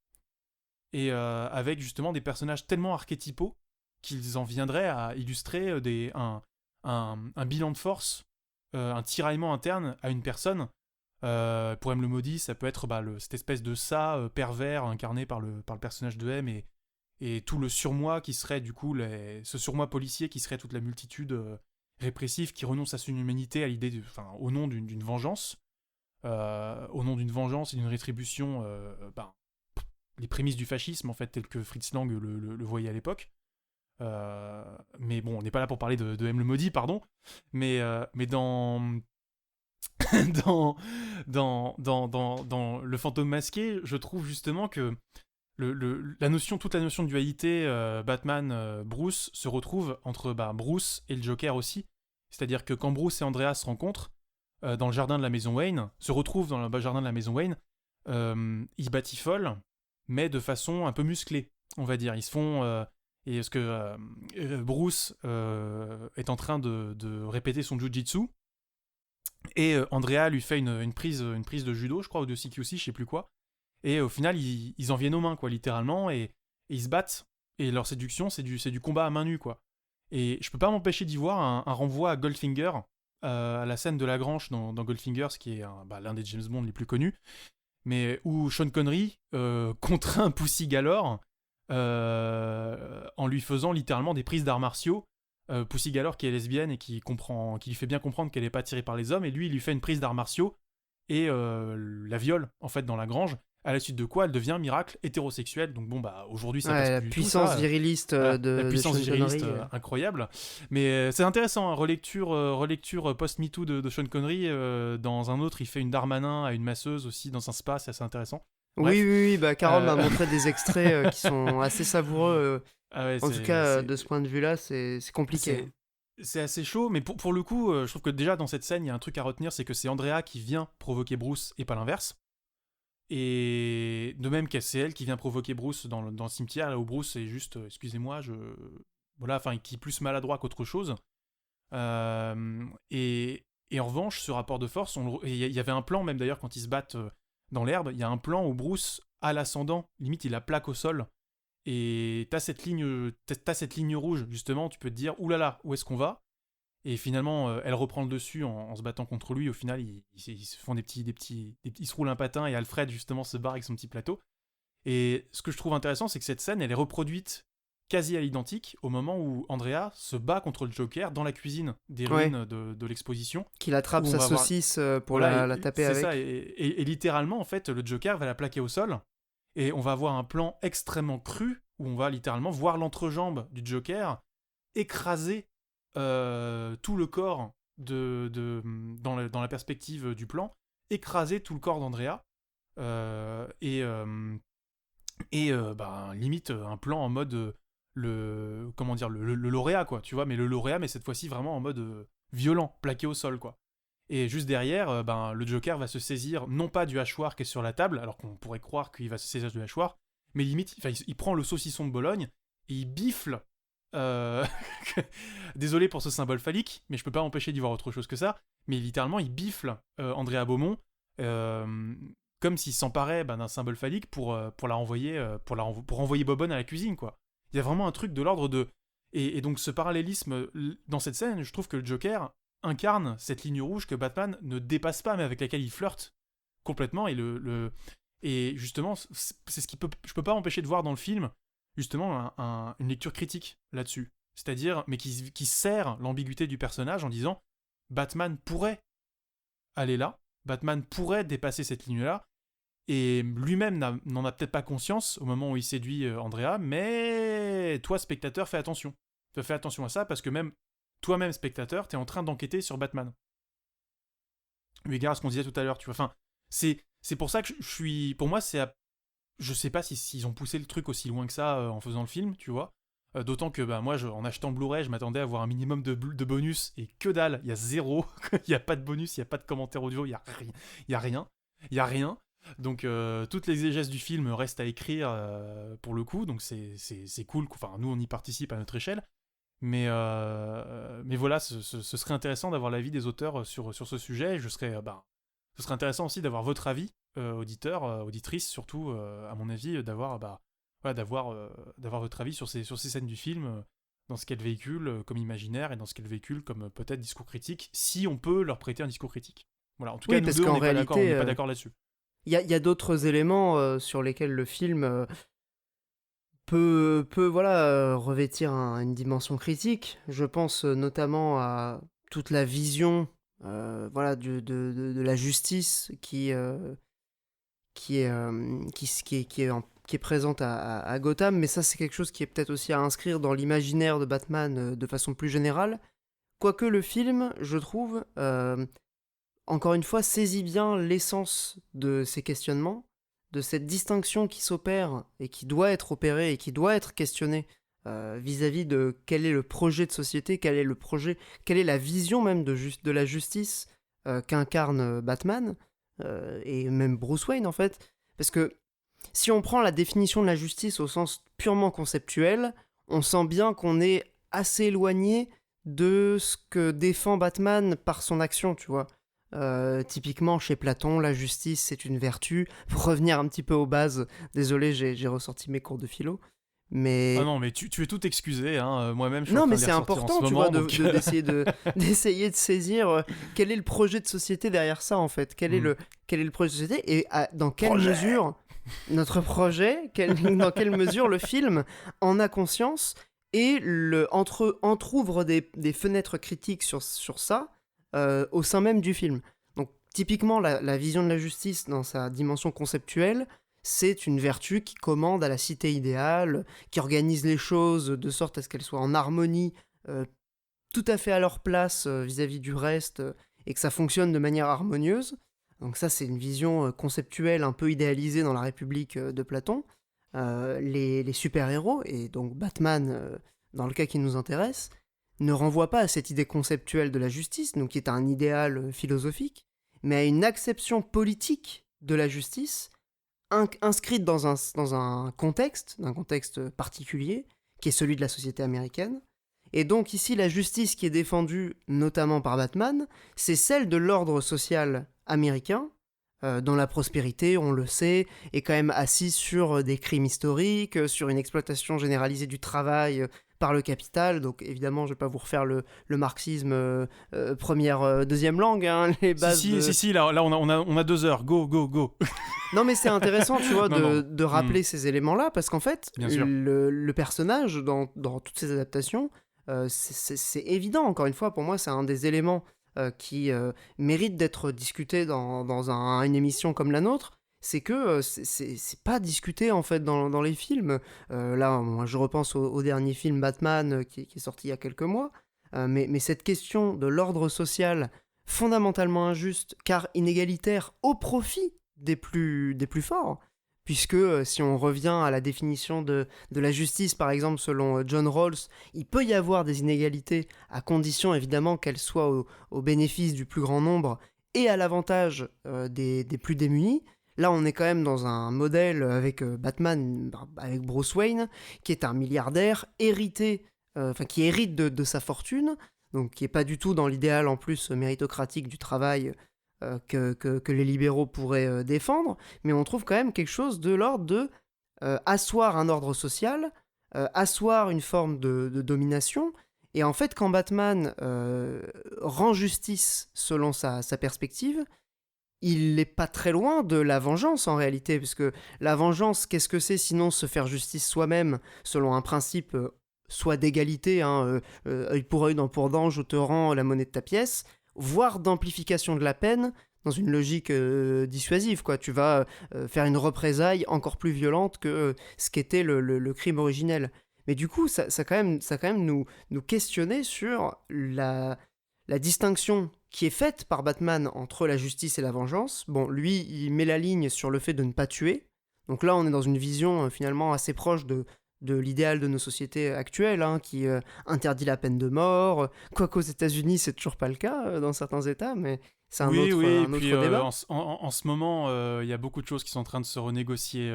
Et avec justement des personnages tellement archétypaux qu'ils en viendraient à illustrer un bilan de force un tiraillement interne à une personne. Pour M le Maudit, ça peut être cette espèce de ça pervers incarné par le personnage de M et tout le surmoi qui serait du coup ce surmoi policier qui serait toute la multitude répressive qui renonce à son humanité à l'idée au nom d'une vengeance, au nom d'une vengeance et d'une rétribution, les prémices du fascisme en fait tel que Fritz Lang le voyait à l'époque. Mais bon, on n'est pas là pour parler de M le Maudit, pardon. Mais dans dans Le Fantôme Masqué, je trouve justement que toute la notion de dualité Batman-Bruce se retrouve entre Bruce et le Joker aussi. C'est-à-dire que quand Bruce et Andrea se rencontrent dans le jardin de la maison Wayne, se retrouvent dans le jardin de la maison Wayne, ils se batifolent, mais de façon un peu musclée, on va dire. Ils se font... et parce que Bruce est en train de répéter son jujitsu, et Andrea lui fait une prise de judo, je crois, ou de CQC, je sais plus quoi. Et au final, ils en viennent aux mains, quoi, littéralement, et ils se battent. Et leur séduction, c'est du combat à main nue, quoi. Et je peux pas m'empêcher d'y voir un renvoi à Goldfinger, à la scène de Lagrange dans Goldfinger, ce qui est l'un des James Bond les plus connus, mais où Sean Connery contraint Pussy Galore en lui faisant littéralement des prises d'arts martiaux. Pussy Galore qui est lesbienne et qui lui fait bien comprendre qu'elle n'est pas attirée par les hommes, et lui il lui fait une prise d'arts martiaux et la viole en fait dans la grange, à la suite de quoi elle devient miracle hétérosexuelle. Donc bon aujourd'hui ça passe la plus du puissance tout, ça. viriliste La puissance de Sean viriliste Connery, incroyable. Mais c'est intéressant, hein, relecture post-MeToo de Sean Connery. Dans un autre, il fait une Darmanin à une masseuse aussi dans un spa, c'est assez intéressant. Bref. Oui, Carole m'a montré des extraits qui sont assez savoureux. Ah ouais, En tout cas, de ce point de vue-là, c'est compliqué. C'est assez chaud, mais pour le coup, je trouve que déjà dans cette scène, il y a un truc à retenir, c'est que c'est Andrea qui vient provoquer Bruce et pas l'inverse. Et de même que c'est elle qui vient provoquer Bruce dans le cimetière, là où Bruce est juste, excusez-moi, qui est plus maladroit qu'autre chose. Et en revanche, ce rapport de force, il y avait un plan même d'ailleurs quand ils se battent dans l'herbe, il y a un plan où Bruce a l'ascendant, limite il la plaque au sol. Et t'as cette ligne rouge, justement, tu peux te dire, oulala, où est-ce qu'on va ? Et finalement, elle reprend le dessus en se battant contre lui. Au final, ils se font ils se roulent un patin et Alfred, justement, se barre avec son petit plateau. Et ce que je trouve intéressant, c'est que cette scène, elle est reproduite quasi à l'identique au moment où Andrea se bat contre le Joker dans la cuisine des ruines de l'exposition. Qu'il attrape sa saucisse pour la taper avec. C'est ça, et littéralement, en fait, le Joker va la plaquer au sol. Et on va avoir un plan extrêmement cru où on va littéralement voir l'entrejambe du Joker écraser tout le corps dans la perspective du plan, écraser tout le corps d'Andrea limite un plan en mode le lauréat, quoi, tu vois, mais le lauréat, mais cette fois-ci vraiment en mode violent, plaqué au sol, quoi. Et juste derrière, le Joker va se saisir non pas du hachoir qui est sur la table, alors qu'on pourrait croire qu'il va se saisir du hachoir, mais limite, il prend le saucisson de Bologne et il bifle. Désolé pour ce symbole phallique, mais je peux pas m'empêcher d'y voir autre chose que ça. Mais littéralement, il bifle Andrea Beaumont comme s'il s'emparait d'un symbole phallique pour renvoyer Bobonne à la cuisine, quoi. Il y a vraiment un truc de l'ordre de. Et donc, ce parallélisme dans cette scène, je trouve que le Joker incarne cette ligne rouge que Batman ne dépasse pas, mais avec laquelle il flirte complètement. Et justement, c'est ce je peux pas m'empêcher de voir dans le film, justement, une lecture critique là-dessus. C'est-à-dire, mais qui sert l'ambiguïté du personnage en disant Batman pourrait aller là, Batman pourrait dépasser cette ligne-là, et lui-même n'en a peut-être pas conscience au moment où il séduit Andrea, mais toi, spectateur, fais attention. Fais attention à ça, parce que même toi-même, spectateur, t'es en train d'enquêter sur Batman. Eu égard à ce qu'on disait tout à l'heure, tu vois. Enfin, c'est pour ça que je suis... Pour moi, je sais pas s'ils ont poussé le truc aussi loin que ça en faisant le film, tu vois. D'autant que moi, en achetant Blu-ray, je m'attendais à avoir un minimum de bonus, et que dalle, il y a zéro. Il n'y a pas de bonus, il n'y a pas de commentaire audio, il y a rien. Donc toute l'exégèse du film reste à écrire pour le coup, donc c'est cool. Enfin, nous, on y participe à notre échelle. Mais voilà, ce serait intéressant d'avoir l'avis des auteurs sur ce sujet. Ce serait intéressant aussi d'avoir votre avis, auditeurs, auditrices, surtout, à mon avis, d'avoir votre avis sur ces scènes du film. dans ce qu'elle véhicule comme imaginaire et dans ce qu'elle véhicule comme peut-être discours critique, si on peut leur prêter un discours critique. Voilà, en tout cas, Oui, nous parce deux, on qu'en n'est pas d'accord, on réalité, n'est pas d'accord là-dessus. il y a d'autres éléments sur lesquels le film peut voilà, revêtir une dimension critique. Je pense notamment à toute la vision voilà, de la justice qui est présente à Gotham, mais ça c'est quelque chose qui est peut-être aussi à inscrire dans l'imaginaire de Batman de façon plus générale. Quoique le film, je trouve, encore une fois, saisit bien l'essence de ces questionnements, de cette distinction qui s'opère et qui doit être opérée et qui doit être questionnée vis-à-vis de quel est le projet de société, quel est le projet, quelle est la vision même de la justice qu'incarne Batman et même Bruce Wayne en fait. Parce que si on prend la définition de la justice au sens purement conceptuel, on sent bien qu'on est assez éloigné de ce que défend Batman par son action, tu vois. Typiquement, chez Platon, la justice, c'est une vertu. Pour revenir un petit peu aux bases, désolé, j'ai ressorti mes cours de philo. Ah Mais non, mais tu es tout excusé, hein. Moi-même je suis en non, train mais de les c'est ressortir en important, ce tu moment, vois, donc... d'essayer de saisir quel est le projet de société derrière ça, en fait. Quel est le projet de société et dans quelle Projet. mesure notre projet, dans quelle mesure le film en a conscience et entrouvre des fenêtres critiques sur ça au sein même du film. Donc, typiquement, la vision de la justice dans sa dimension conceptuelle, c'est une vertu qui commande à la cité idéale, qui organise les choses de sorte à ce qu'elles soient en harmonie, tout à fait à leur place vis-à-vis du reste, et que ça fonctionne de manière harmonieuse. Donc ça, c'est une vision conceptuelle un peu idéalisée dans la République de Platon. Les super-héros, et donc Batman, dans le cas qui nous intéresse, ne renvoient pas à cette idée conceptuelle de la justice, donc qui est un idéal philosophique, mais à une acception politique de la justice inscrite dans un contexte, d'un contexte particulier, qui est celui de la société américaine. Et donc ici, la justice qui est défendue notamment par Batman, c'est celle de l'ordre social américain, dont la prospérité, on le sait, est quand même assise sur des crimes historiques, sur une exploitation généralisée du travail par le capital. Donc évidemment, je ne vais pas vous refaire le marxisme première, deuxième langue, hein, les bases Si, là on a 2 heures, go. Non, mais c'est intéressant, tu vois, Non. de rappeler ces éléments-là, parce qu'en fait, Bien sûr. le personnage, dans toutes ces adaptations, c'est évident, encore une fois, pour moi, c'est un des éléments qui mérite d'être discuté dans une émission comme la nôtre, c'est que c'est pas discuté, en fait, dans les films. Là, moi, je repense au dernier film Batman, qui est sorti il y a quelques mois, mais cette question de l'ordre social fondamentalement injuste, car inégalitaire, au profit des plus forts, puisque si on revient à la définition de la justice, par exemple, selon John Rawls, il peut y avoir des inégalités, à condition évidemment qu'elles soient au bénéfice du plus grand nombre et à l'avantage des plus démunis. Là, on est quand même dans un modèle avec Batman, avec Bruce Wayne, qui est un milliardaire hérité, qui hérite de sa fortune, donc qui n'est pas du tout dans l'idéal en plus méritocratique du travail que les libéraux pourraient défendre, mais on trouve quand même quelque chose de l'ordre de asseoir un ordre social, asseoir une forme de domination, et en fait quand Batman rend justice selon sa perspective, il n'est pas très loin de la vengeance en réalité, parce que la vengeance, qu'est-ce que c'est sinon se faire justice soi-même selon un principe soit d'égalité, hein, œil pour œil, dent pour dent, je te rends la monnaie de ta pièce, voire d'amplification de la peine dans une logique dissuasive, quoi. Tu vas faire une représaille encore plus violente que ce qu'était le crime originel. Mais du coup, ça quand même nous questionner sur la distinction qui est faite par Batman entre la justice et la vengeance. Bon, lui, il met la ligne sur le fait de ne pas tuer. Donc là, on est dans une vision finalement assez proche de l'idéal de nos sociétés actuelles, hein, qui interdit la peine de mort, quoique aux États-Unis c'est toujours pas le cas dans certains États, mais c'est un Oui, autre, et un puis autre débat. en ce moment, il y a beaucoup de choses qui sont en train de se renégocier,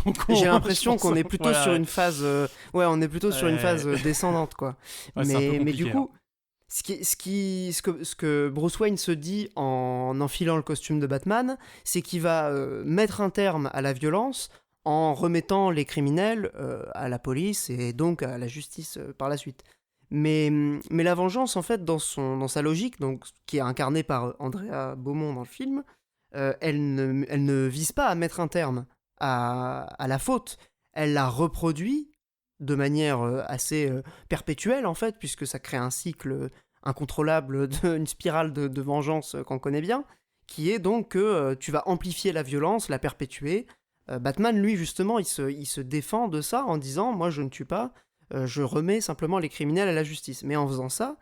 donc J'ai je l'impression pense- qu'on est plutôt voilà, sur une phase, on est plutôt sur une phase descendante, quoi. ouais, c'est un peu Mais du compliqué, coup, ce que Bruce Wayne se dit en enfilant le costume de Batman, c'est qu'il va mettre un terme à la violence en remettant les criminels à la police et donc à la justice par la suite. Mais la vengeance, en fait, dans sa logique, donc, qui est incarnée par Andrea Beaumont dans le film, elle ne vise pas à mettre un terme à la faute. Elle la reproduit de manière assez perpétuelle, en fait, puisque ça crée un cycle incontrôlable, une spirale de vengeance qu'on connaît bien, qui est donc que tu vas amplifier la violence, la perpétuer. Batman, lui, justement, il se défend de ça en disant « Moi, je ne tue pas, je remets simplement les criminels à la justice. » Mais en faisant ça,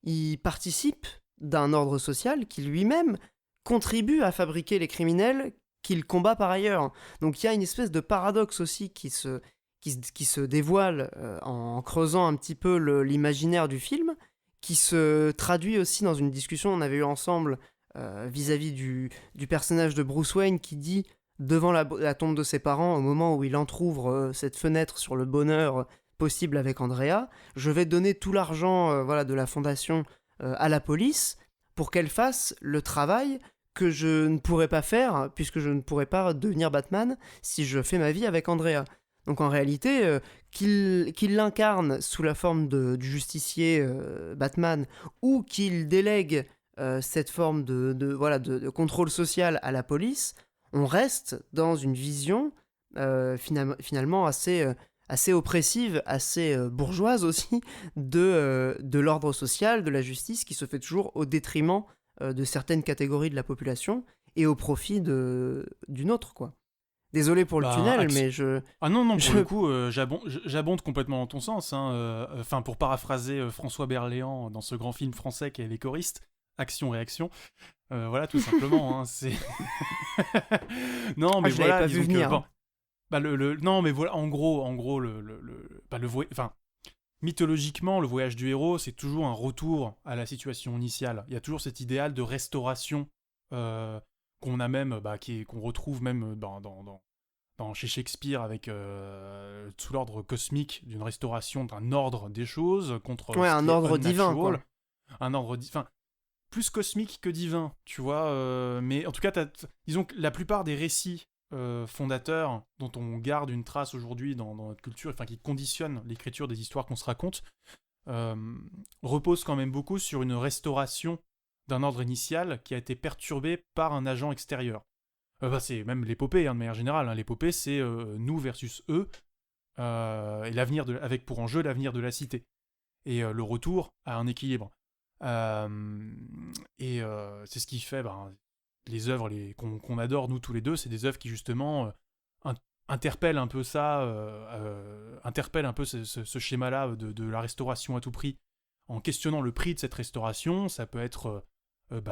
il participe d'un ordre social qui lui-même contribue à fabriquer les criminels qu'il combat par ailleurs. Donc il y a une espèce de paradoxe aussi qui se dévoile en creusant un petit peu l'imaginaire du film, qui se traduit aussi dans une discussion qu'on avait eue ensemble vis-à-vis du personnage de Bruce Wayne qui dit devant la tombe de ses parents, au moment où il entrouvre cette fenêtre sur le bonheur possible avec Andrea, je vais donner tout l'argent de la fondation à la police pour qu'elle fasse le travail que je ne pourrais pas faire, puisque je ne pourrais pas devenir Batman si je fais ma vie avec Andrea. Donc en réalité, qu'il l'incarne sous la forme du justicier Batman, ou qu'il délègue cette forme de contrôle social à la police, on reste dans une vision finalement assez oppressive, assez bourgeoise aussi, de l'ordre social, de la justice, qui se fait toujours au détriment de certaines catégories de la population et au profit d'une autre, quoi. Désolé pour le tunnel, mais Ah non, pour le coup, j'abonde complètement dans ton sens. Enfin, pour paraphraser François Berléand dans ce grand film français qui est Les choristes, action-réaction. Voilà, tout simplement. C'est... non, mais je voilà, l'avais pas vu venir. Bon, non, mais voilà, en gros, mythologiquement, le voyage du héros, c'est toujours un retour à la situation initiale. Il y a toujours cet idéal de restauration qu'on a même, qu'on retrouve même chez Shakespeare avec sous l'ordre cosmique d'une restauration d'un ordre des choses contre un ordre divin, quoi. Un ordre divin, plus cosmique que divin, tu vois. Mais en tout cas, disons que la plupart des récits fondateurs dont on garde une trace aujourd'hui dans notre culture, enfin qui conditionnent l'écriture des histoires qu'on se raconte, reposent quand même beaucoup sur une restauration d'un ordre initial qui a été perturbé par un agent extérieur. C'est même l'épopée, de manière générale. L'épopée, c'est nous versus eux, et l'avenir avec pour enjeu l'avenir de la cité. Et le retour à un équilibre. C'est ce qui fait les œuvres qu'on adore, nous tous les deux, c'est des œuvres qui justement interpellent un peu ça, interpellent un peu ce schéma-là de la restauration à tout prix, en questionnant le prix de cette restauration. Ça peut être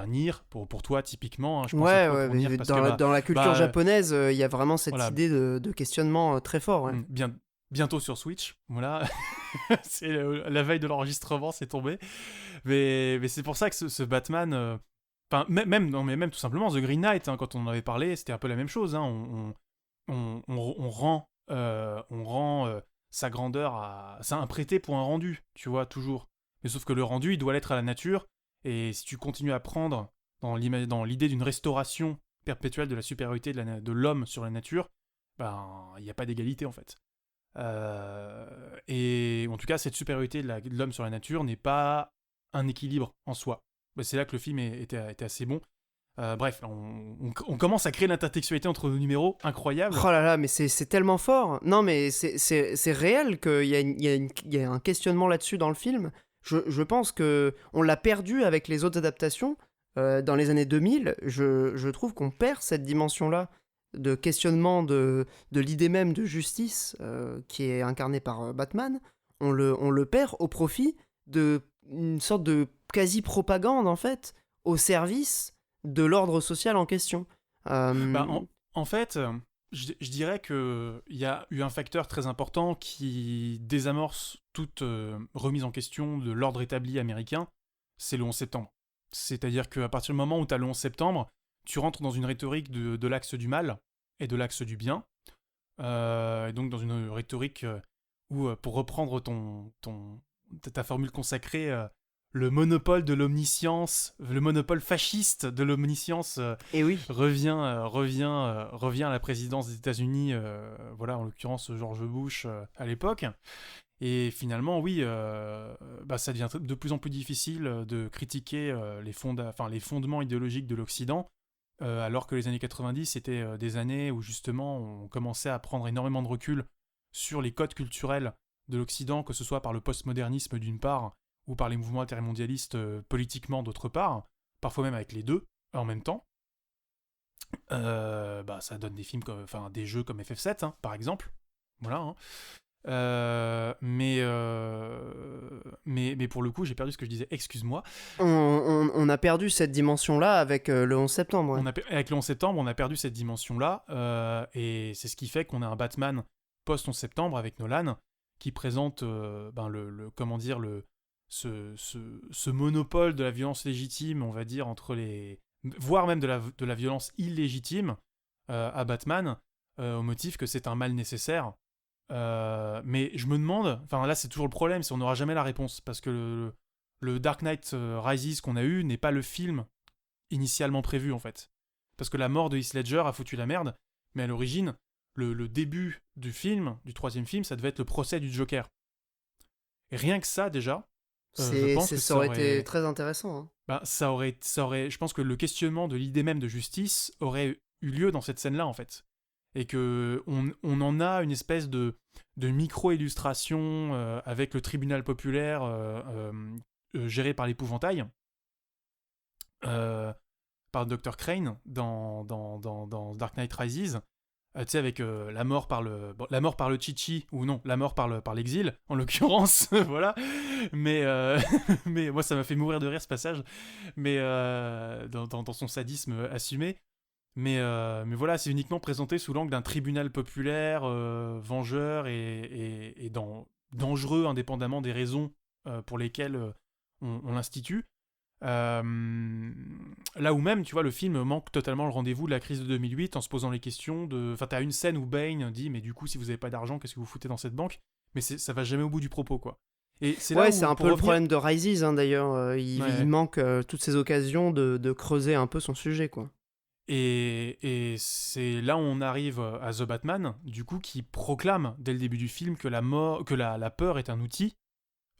Nier, pour toi typiquement, je pense à toi pour Nier, dans la culture japonaise, il y a vraiment cette idée de questionnement très fort. Ouais. Bientôt sur Switch, voilà. C'est la veille de l'enregistrement, c'est tombé. Mais c'est pour ça que ce Batman, même tout simplement The Green Knight, quand on en avait parlé, c'était un peu la même chose. On rend sa grandeur ça un prêté pour un rendu, tu vois, toujours. Mais sauf que le rendu, il doit l'être à la nature. Et si tu continues à prendre dans l'idée d'une restauration perpétuelle de la supériorité de l'homme sur la nature, il n'y a pas d'égalité en fait. Et en tout cas, cette supériorité de l'homme sur la nature n'est pas un équilibre en soi. C'est là que le film était assez bon. Bref, on commence à créer l'intertextualité entre nos numéros, incroyable. Oh là là, mais c'est tellement fort. Non, mais c'est réel qu'il y a un questionnement là-dessus dans le film. Je pense qu'on l'a perdu avec les autres adaptations. Dans les années 2000, je trouve qu'on perd cette dimension-là de questionnement de l'idée même de justice qui est incarnée par Batman. On le perd au profit d'une sorte de quasi-propagande, en fait, au service de l'ordre social en question. En fait, je dirais qu'il y a eu un facteur très important qui désamorce toute remise en question de l'ordre établi américain, c'est le 11 septembre. C'est-à-dire qu'à partir du moment où tu as le 11 septembre, tu rentres dans une rhétorique de l'axe du mal et de l'axe du bien, et donc dans une rhétorique où, pour reprendre ta formule consacrée, le monopole de l'omniscience, le monopole fasciste de l'omniscience Et oui. revient à la présidence des États-Unis, voilà, en l'occurrence George Bush à l'époque. Et finalement, oui, ça devient de plus en plus difficile de critiquer les fondements idéologiques de l'Occident, alors que les années 90, c'était des années où justement on commençait à prendre énormément de recul sur les codes culturels de l'Occident, que ce soit par le postmodernisme d'une part, ou par les mouvements altermondialistes politiquement d'autre part, parfois même avec les deux en même temps. Ça donne des films des jeux comme FF7, hein, par exemple. Voilà. Hein. Mais pour le coup, j'ai perdu ce que je disais. Excuse-moi. On a perdu cette dimension-là avec le 11 septembre. Ouais. Avec le 11 septembre, on a perdu cette dimension-là. Et c'est ce qui fait qu'on a un Batman post-11 septembre avec Nolan qui présente ce monopole de la violence légitime, on va dire, entre les... voire même de la violence illégitime à Batman, au motif que c'est un mal nécessaire. Mais je me demande, enfin là c'est toujours le problème, c'est on n'aura jamais la réponse, parce que le Dark Knight Rises qu'on a eu n'est pas le film initialement prévu en fait. Parce que la mort de Heath Ledger a foutu la merde, mais à l'origine, le début du film, du troisième film, ça devait être le procès du Joker. Et rien que ça déjà, je pense que ça aurait été très intéressant. Hein. Ça aurait, je pense que le questionnement de l'idée même de justice aurait eu lieu dans cette scène-là en fait. Et que on en a une espèce de micro-illustration avec le tribunal populaire géré par l'épouvantail, par Dr. Crane dans Dark Knight Rises, tu sais, avec la mort par le chichi, ou non, la mort par l'exil, en l'occurrence, voilà. Mais moi, ça m'a fait mourir de rire ce passage, mais dans son sadisme assumé. Mais voilà, c'est uniquement présenté sous l'angle d'un tribunal populaire, vengeur et dangereux, indépendamment des raisons pour lesquelles on l'institue. Là où même, tu vois, le film manque totalement le rendez-vous de la crise de 2008 en se posant les questions de... Enfin, t'as une scène où Bane dit « Mais du coup, si vous avez pas d'argent, qu'est-ce que vous foutez dans cette banque ?» Mais ça va jamais au bout du propos, quoi. Et c'est là où, c'est un peu le problème de Rises, hein, d'ailleurs. Il manque toutes ces occasions de creuser un peu son sujet, quoi. Et c'est là où on arrive à The Batman, du coup, qui proclame dès le début du film que la peur est un outil.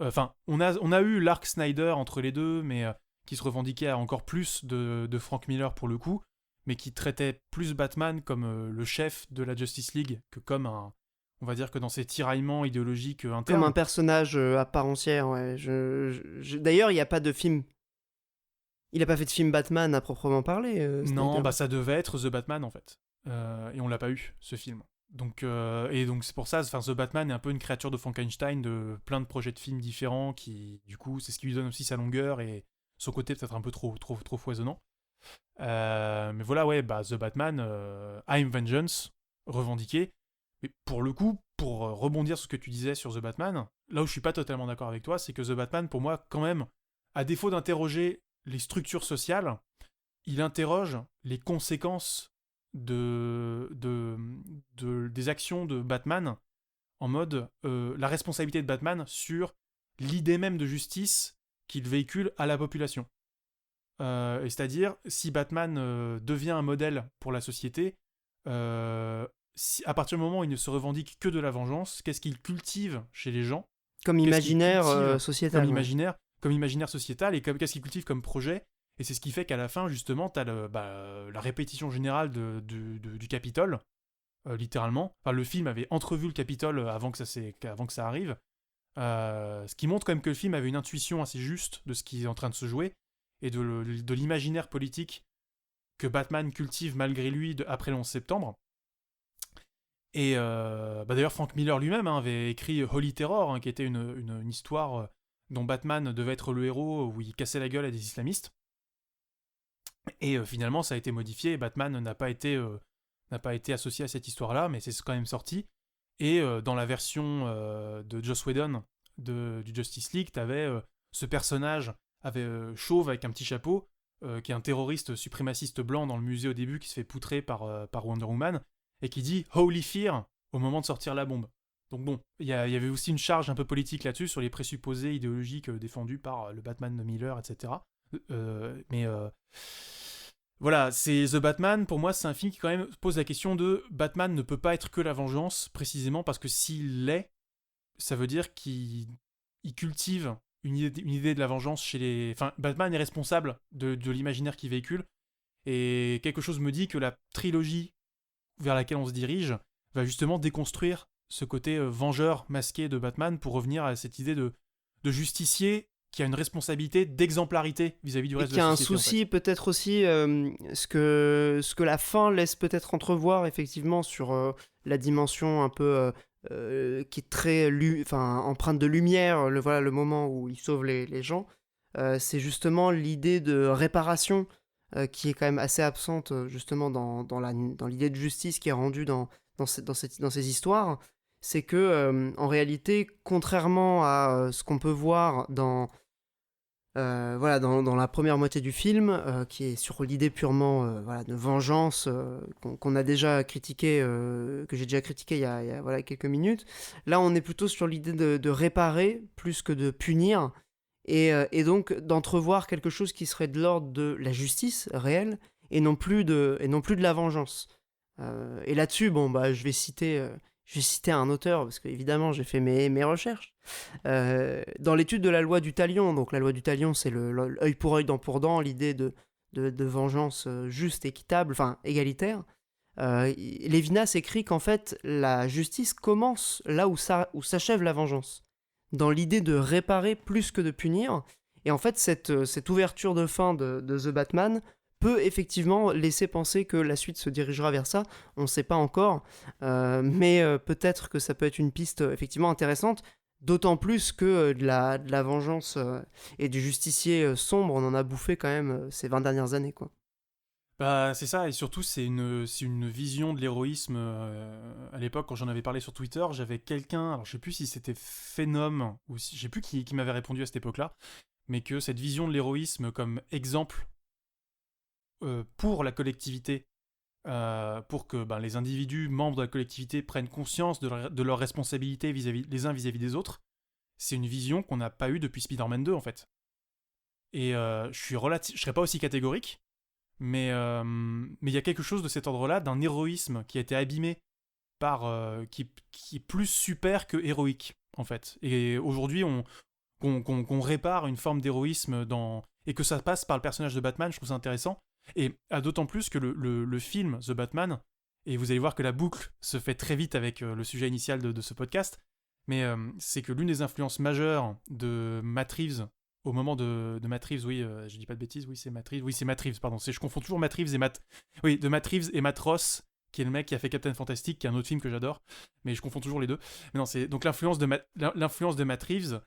Enfin, on a eu l'arc Snyder entre les deux, mais qui se revendiquait encore plus de Frank Miller pour le coup, mais qui traitait plus Batman comme le chef de la Justice League que comme on va dire que dans ses tiraillements idéologiques internes. Comme un personnage à part entière, ouais. D'ailleurs, il n'y a pas de film. Il a pas fait de film Batman à proprement parler. Non, ça devait être The Batman en fait. Et on l'a pas eu, ce film. Donc c'est pour ça, The Batman est un peu une créature de Frankenstein de plein de projets de films différents qui, du coup, c'est ce qui lui donne aussi sa longueur et son côté peut-être un peu trop foisonnant. Mais voilà, ouais, The Batman, I'm Vengeance, revendiqué. Mais pour le coup, pour rebondir sur ce que tu disais sur The Batman, là où je suis pas totalement d'accord avec toi, c'est que The Batman, pour moi, quand même, à défaut d'interroger les structures sociales, il interroge les conséquences des actions de Batman en mode la responsabilité de Batman sur l'idée même de justice qu'il véhicule à la population. Et c'est-à-dire, si Batman devient un modèle pour la société, à partir du moment où il ne se revendique que de la vengeance, qu'est-ce qu'il cultive chez les gens ? Comme imaginaire sociétal. Comme imaginaire sociétal, et qu'est-ce qu'il cultive comme projet. Et c'est ce qui fait qu'à la fin, justement, t'as la répétition générale du Capitole, littéralement. Enfin, le film avait entrevu le Capitole avant que ça arrive. Ce qui montre quand même que le film avait une intuition assez juste de ce qui est en train de se jouer, et de l'imaginaire politique que Batman cultive malgré lui après le 11 septembre. Et d'ailleurs, Frank Miller lui-même avait écrit Holy Terror, qui était une histoire dont Batman devait être le héros, où il cassait la gueule à des islamistes. Et finalement, ça a été modifié. Batman n'a pas été associé à cette histoire-là, mais c'est quand même sorti. Et dans la version de Joss Whedon du Justice League, t'avais ce personnage chauve avec un petit chapeau, qui est un terroriste suprémaciste blanc dans le musée au début, qui se fait poutrer par Wonder Woman, et qui dit Holy Fear au moment de sortir la bombe. Donc bon, il y avait aussi une charge un peu politique là-dessus, sur les présupposés idéologiques défendus par le Batman de Miller, etc. Mais voilà, c'est The Batman, pour moi, c'est un film qui quand même pose la question de Batman ne peut pas être que la vengeance, précisément parce que s'il l'est, ça veut dire qu'il cultive une idée de la vengeance chez les... Enfin, Batman est responsable de l'imaginaire qu'il véhicule, et quelque chose me dit que la trilogie vers laquelle on se dirige va justement déconstruire ce côté vengeur masqué de Batman pour revenir à cette idée de justicier qui a une responsabilité d'exemplarité vis-à-vis du Et reste de qui la a un société, en souci fait. peut-être aussi, ce que la fin laisse peut-être entrevoir effectivement sur la dimension un peu qui est très empreinte de lumière, voilà, le moment où il sauve les gens. C'est justement l'idée de réparation qui est quand même assez absente justement dans l'idée de justice qui est rendue dans ces histoires. C'est que en réalité, contrairement à ce qu'on peut voir voilà, dans la première moitié du film, qui est sur l'idée purement voilà, de vengeance qu'on a déjà critiqué, que j'ai déjà critiqué voilà, quelques minutes. Là, on est plutôt sur l'idée de réparer plus que de punir, et donc d'entrevoir quelque chose qui serait de l'ordre de la justice réelle et non plus de la vengeance. Et là-dessus, bon, bah, je vais citer un auteur parce que évidemment j'ai fait mes recherches. Dans l'étude de la loi du talion, donc la loi du talion, c'est l'œil pour œil, dent pour dent, l'idée de vengeance juste, équitable, enfin égalitaire. Lévinas écrit qu'en fait la justice commence là où s'achève la vengeance, dans l'idée de réparer plus que de punir. Et en fait cette ouverture de fin de The Batman peut effectivement laisser penser que la suite se dirigera vers ça. On ne sait pas encore, mais peut-être que ça peut être une piste effectivement intéressante. D'autant plus que de la vengeance et du justicier sombre, on en a bouffé quand même ces 20 dernières années, quoi. Bah, c'est ça, et surtout, c'est une vision de l'héroïsme. À l'époque, quand j'en avais parlé sur Twitter, j'avais quelqu'un, alors je sais plus si c'était Phenom, ou si, je sais plus qui m'avait répondu à cette époque-là, mais que cette vision de l'héroïsme comme exemple pour la collectivité, pour que ben, les individus membres de la collectivité prennent conscience de leur responsabilité les uns vis-à-vis des autres, c'est une vision qu'on n'a pas eue depuis Spider-Man 2, en fait. Et je serais pas aussi catégorique, mais il y a quelque chose de cet ordre-là, d'un héroïsme qui a été abîmé qui est plus super que héroïque, en fait. Et aujourd'hui, qu'on répare une forme d'héroïsme et que ça passe par le personnage de Batman, je trouve ça intéressant. Et d'autant plus que le film The Batman, et vous allez voir que la boucle se fait très vite avec le sujet initial de ce podcast, mais c'est que l'une des influences majeures de Matt Reeves au moment de Matt Reeves, oui, je dis pas de bêtises, oui c'est Matt Reeves, pardon, je confonds toujours Matt Reeves et de Matt Reeves et Matt Ross, qui est le mec qui a fait Captain Fantastic, qui est un autre film que j'adore, mais je confonds toujours les deux. Mais non, c'est donc l'influence de Matt Reeves,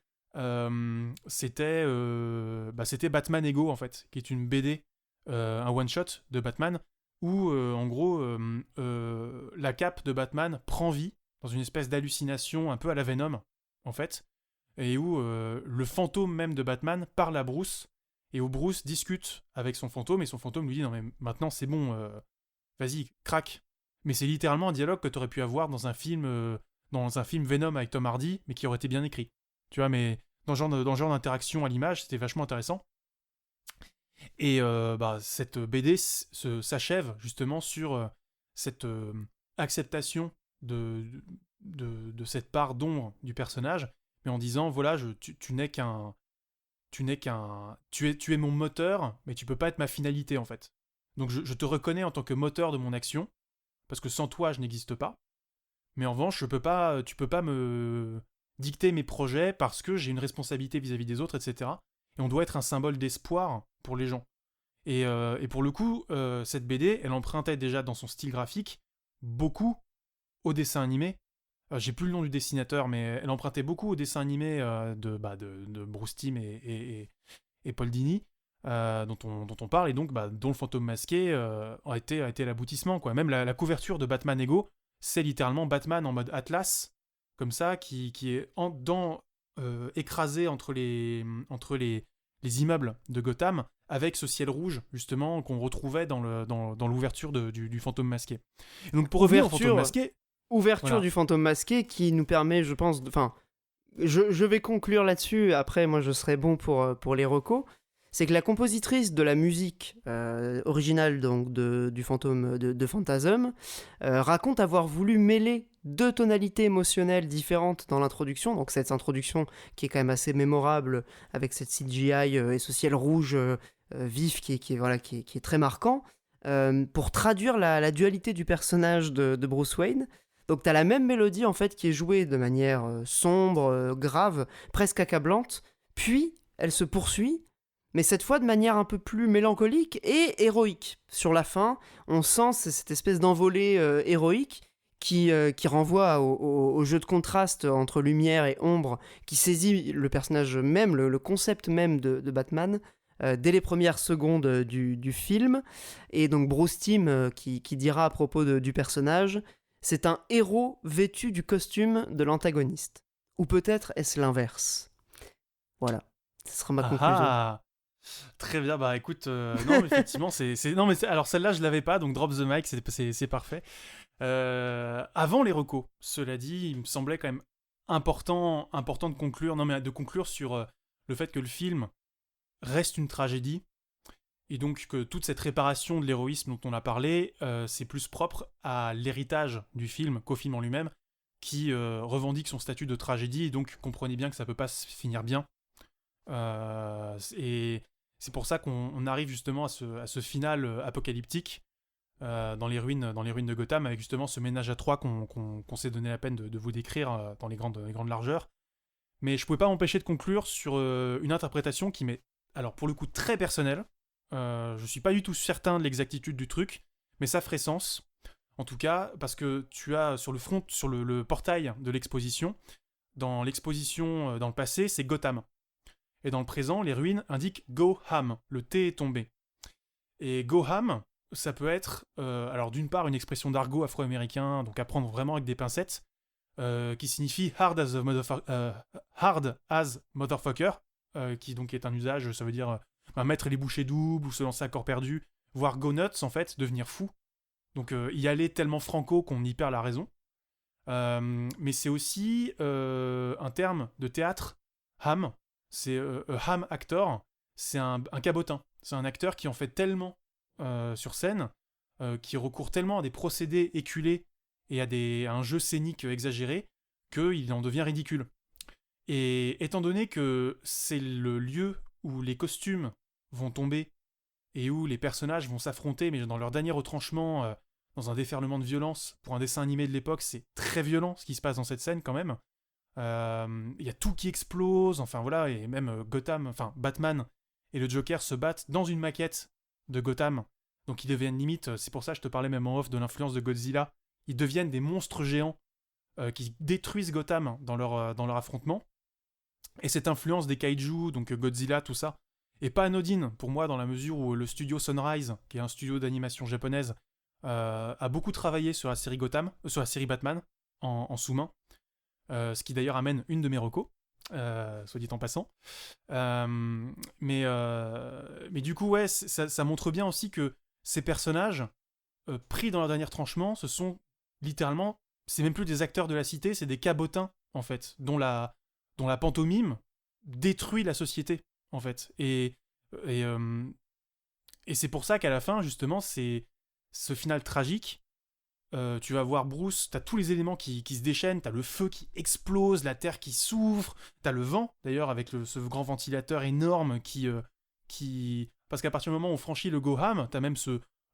c'était Batman Ego, en fait, qui est une BD, un one shot de Batman où en gros la cape de Batman prend vie dans une espèce d'hallucination un peu à la Venom, en fait, et où le fantôme même de Batman parle à Bruce, et où Bruce discute avec son fantôme, et son fantôme lui dit non mais maintenant c'est bon, vas-y, craque. Mais c'est littéralement un dialogue que tu aurais pu avoir dans un film Venom avec Tom Hardy, mais qui aurait été bien écrit. Tu vois, mais dans ce genre d'interaction à l'image, c'était vachement intéressant. Et cette BD s'achève justement sur cette acceptation de cette part d'ombre du personnage, mais en disant voilà, tu n'es qu'un. Tu es mon moteur, mais tu peux pas être ma finalité, en fait. Donc je te reconnais en tant que moteur de mon action, parce que sans toi, je n'existe pas. Mais en revanche, tu peux pas me dicter mes projets parce que j'ai une responsabilité vis-à-vis des autres, etc. Et on doit être un symbole d'espoir pour les gens. Et pour le coup, cette BD, elle empruntait déjà dans son style graphique beaucoup au dessin animé. J'ai plus le nom du dessinateur, mais elle empruntait beaucoup au dessin animé de Bruce Timm et Paul Dini, dont on parle, et donc dont le fantôme masqué a été l'aboutissement, quoi. Même la couverture de Batman Ego, c'est littéralement Batman en mode Atlas, comme ça, qui est écrasé entre les immeubles de Gotham, avec ce ciel rouge, justement, qu'on retrouvait dans l'ouverture du fantôme masqué. Et donc pour revenir au fantôme masqué... ouverture Voilà. du fantôme masqué qui nous permet, je pense, enfin, je vais conclure là-dessus, après moi je serai bon pour les recos, c'est que la compositrice de la musique originale donc, du fantôme de Phantasm raconte avoir voulu mêler deux tonalités émotionnelles différentes dans l'introduction, donc cette introduction qui est quand même assez mémorable avec cette CGI et ce ciel rouge vif qui est très marquant, pour traduire la dualité du personnage de Bruce Wayne. Donc t'as la même mélodie en fait qui est jouée de manière sombre, grave, presque accablante, puis elle se poursuit, mais cette fois de manière un peu plus mélancolique et héroïque. Sur la fin, on sent cette espèce d'envolée héroïque qui renvoie au jeu de contraste entre lumière et ombre, qui saisit le personnage même, le concept même de Batman, dès les premières secondes du film. Et donc Bruce Timm qui dira à propos du personnage: c'est un héros vêtu du costume de l'antagoniste. Ou peut-être est-ce l'inverse. Voilà, ce sera ma conclusion. Ah, très bien, bah écoute, non, effectivement, non, mais alors celle-là, je l'avais pas, donc drop the mic, c'est parfait. Avant les recos, cela dit, il me semblait quand même important de conclure, non, mais de conclure sur le fait que le film reste une tragédie, et donc que toute cette réparation de l'héroïsme dont on a parlé, c'est plus propre à l'héritage du film qu'au film en lui-même, qui revendique son statut de tragédie, et donc comprenez bien que ça peut pas se finir bien. Et c'est pour ça qu'on arrive justement à ce final apocalyptique dans les ruines de Gotham, avec justement ce ménage à trois qu'on s'est donné la peine de vous décrire dans les grandes largeurs. Mais je pouvais pas m'empêcher de conclure sur une interprétation qui m'est, alors pour le coup, très personnelle. Je suis pas du tout certain de l'exactitude du truc, mais ça ferait sens. En tout cas, parce que tu as sur le portail de l'exposition, dans l'exposition dans le passé, c'est Gotham. Et dans le présent, les ruines indiquent Go Ham, le T est tombé. Et Go Ham, ça peut être, alors d'une part, une expression d'argot afro-américain, donc à prendre vraiment avec des pincettes, qui signifie hard as motherfucker, qui donc est un usage, ça veut dire mettre les bouchées doubles ou se lancer à corps perdu, voire go nuts en fait, devenir fou. Donc y aller tellement franco qu'on y perd la raison. Mais c'est aussi un terme de théâtre, ham. C'est ham actor, c'est un cabotin. C'est un acteur qui en fait tellement sur scène, qui recourt tellement à des procédés éculés et à un jeu scénique exagéré, qu'il en devient ridicule. Et étant donné que c'est le lieu où les costumes vont tomber et où les personnages vont s'affronter, mais dans leur dernier retranchement, dans un déferlement de violence, pour un dessin animé de l'époque, c'est très violent ce qui se passe dans cette scène quand même. Il y a tout qui explose, enfin voilà, et même Batman et le Joker se battent dans une maquette de Gotham, donc ils deviennent limite, c'est pour ça que je te parlais même en off de l'influence de Godzilla, ils deviennent des monstres géants qui détruisent Gotham dans leur affrontement, et cette influence des kaiju, donc Godzilla, tout ça, est pas anodine pour moi dans la mesure où le studio Sunrise, qui est un studio d'animation japonaise, a beaucoup travaillé sur la série sur la série Batman en sous-main. Ce qui d'ailleurs amène une de mes recos, soit dit en passant. Mais du coup, ouais, ça montre bien aussi que ces personnages, pris dans leur dernier tranchement, ce sont littéralement, c'est même plus des acteurs de la cité, c'est des cabotins, en fait, dont la pantomime détruit la société, en fait. Et c'est pour ça qu'à la fin, justement, c'est ce final tragique. Tu vas voir Bruce, t'as tous les éléments qui se déchaînent, t'as le feu qui explose, la terre qui s'ouvre, t'as le vent d'ailleurs avec ce grand ventilateur énorme qui... Parce qu'à partir du moment où on franchit le Goham, t'as même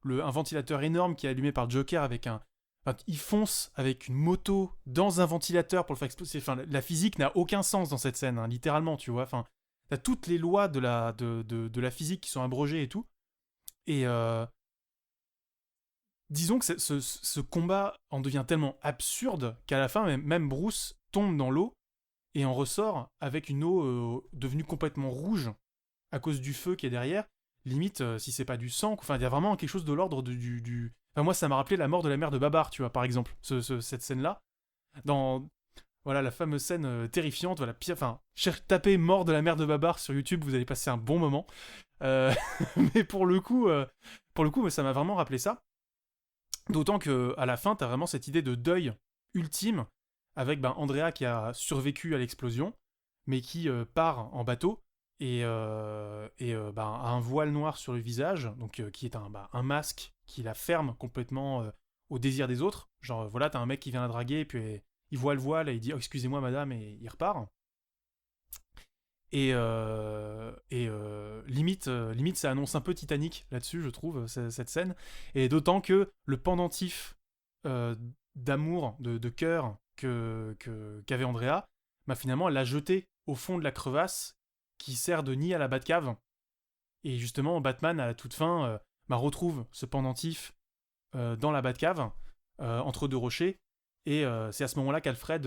un ventilateur énorme qui est allumé par Joker avec un... Enfin, il fonce avec une moto dans un ventilateur pour le faire exploser. Enfin, la physique n'a aucun sens dans cette scène, hein, littéralement, tu vois. Enfin, t'as toutes les lois de la physique qui sont abrogées et tout. Et... disons que ce combat en devient tellement absurde qu'à la fin, même Bruce tombe dans l'eau et en ressort avec une eau devenue complètement rouge à cause du feu qui est derrière. Limite, si c'est pas du sang, enfin, il y a vraiment quelque chose de l'ordre du... Enfin, moi, ça m'a rappelé la mort de la mère de Babar, tu vois, par exemple, cette scène-là. Dans... Voilà, la fameuse scène terrifiante, voilà, pire... Enfin, tapez mort de la mère de Babar sur YouTube, vous allez passer un bon moment. Mais pour le coup, ça m'a vraiment rappelé ça. D'autant qu'à la fin, t'as vraiment cette idée de deuil ultime avec Andrea qui a survécu à l'explosion, mais qui part en bateau et a un voile noir sur le visage, donc qui est un masque qui la ferme complètement au désir des autres. Genre voilà, t'as un mec qui vient la draguer, et puis il voit le voile et il dit oh, excusez-moi madame, et il repart. Et limite ça annonce un peu Titanic là-dessus, je trouve, cette scène. Et d'autant que le pendentif d'amour, de cœur qu'avait Andrea, finalement elle l'a jeté au fond de la crevasse qui sert de nid à la Batcave. Et justement Batman à la toute fin retrouve ce pendentif dans la Batcave entre deux rochers. Et c'est à ce moment-là qu'Alfred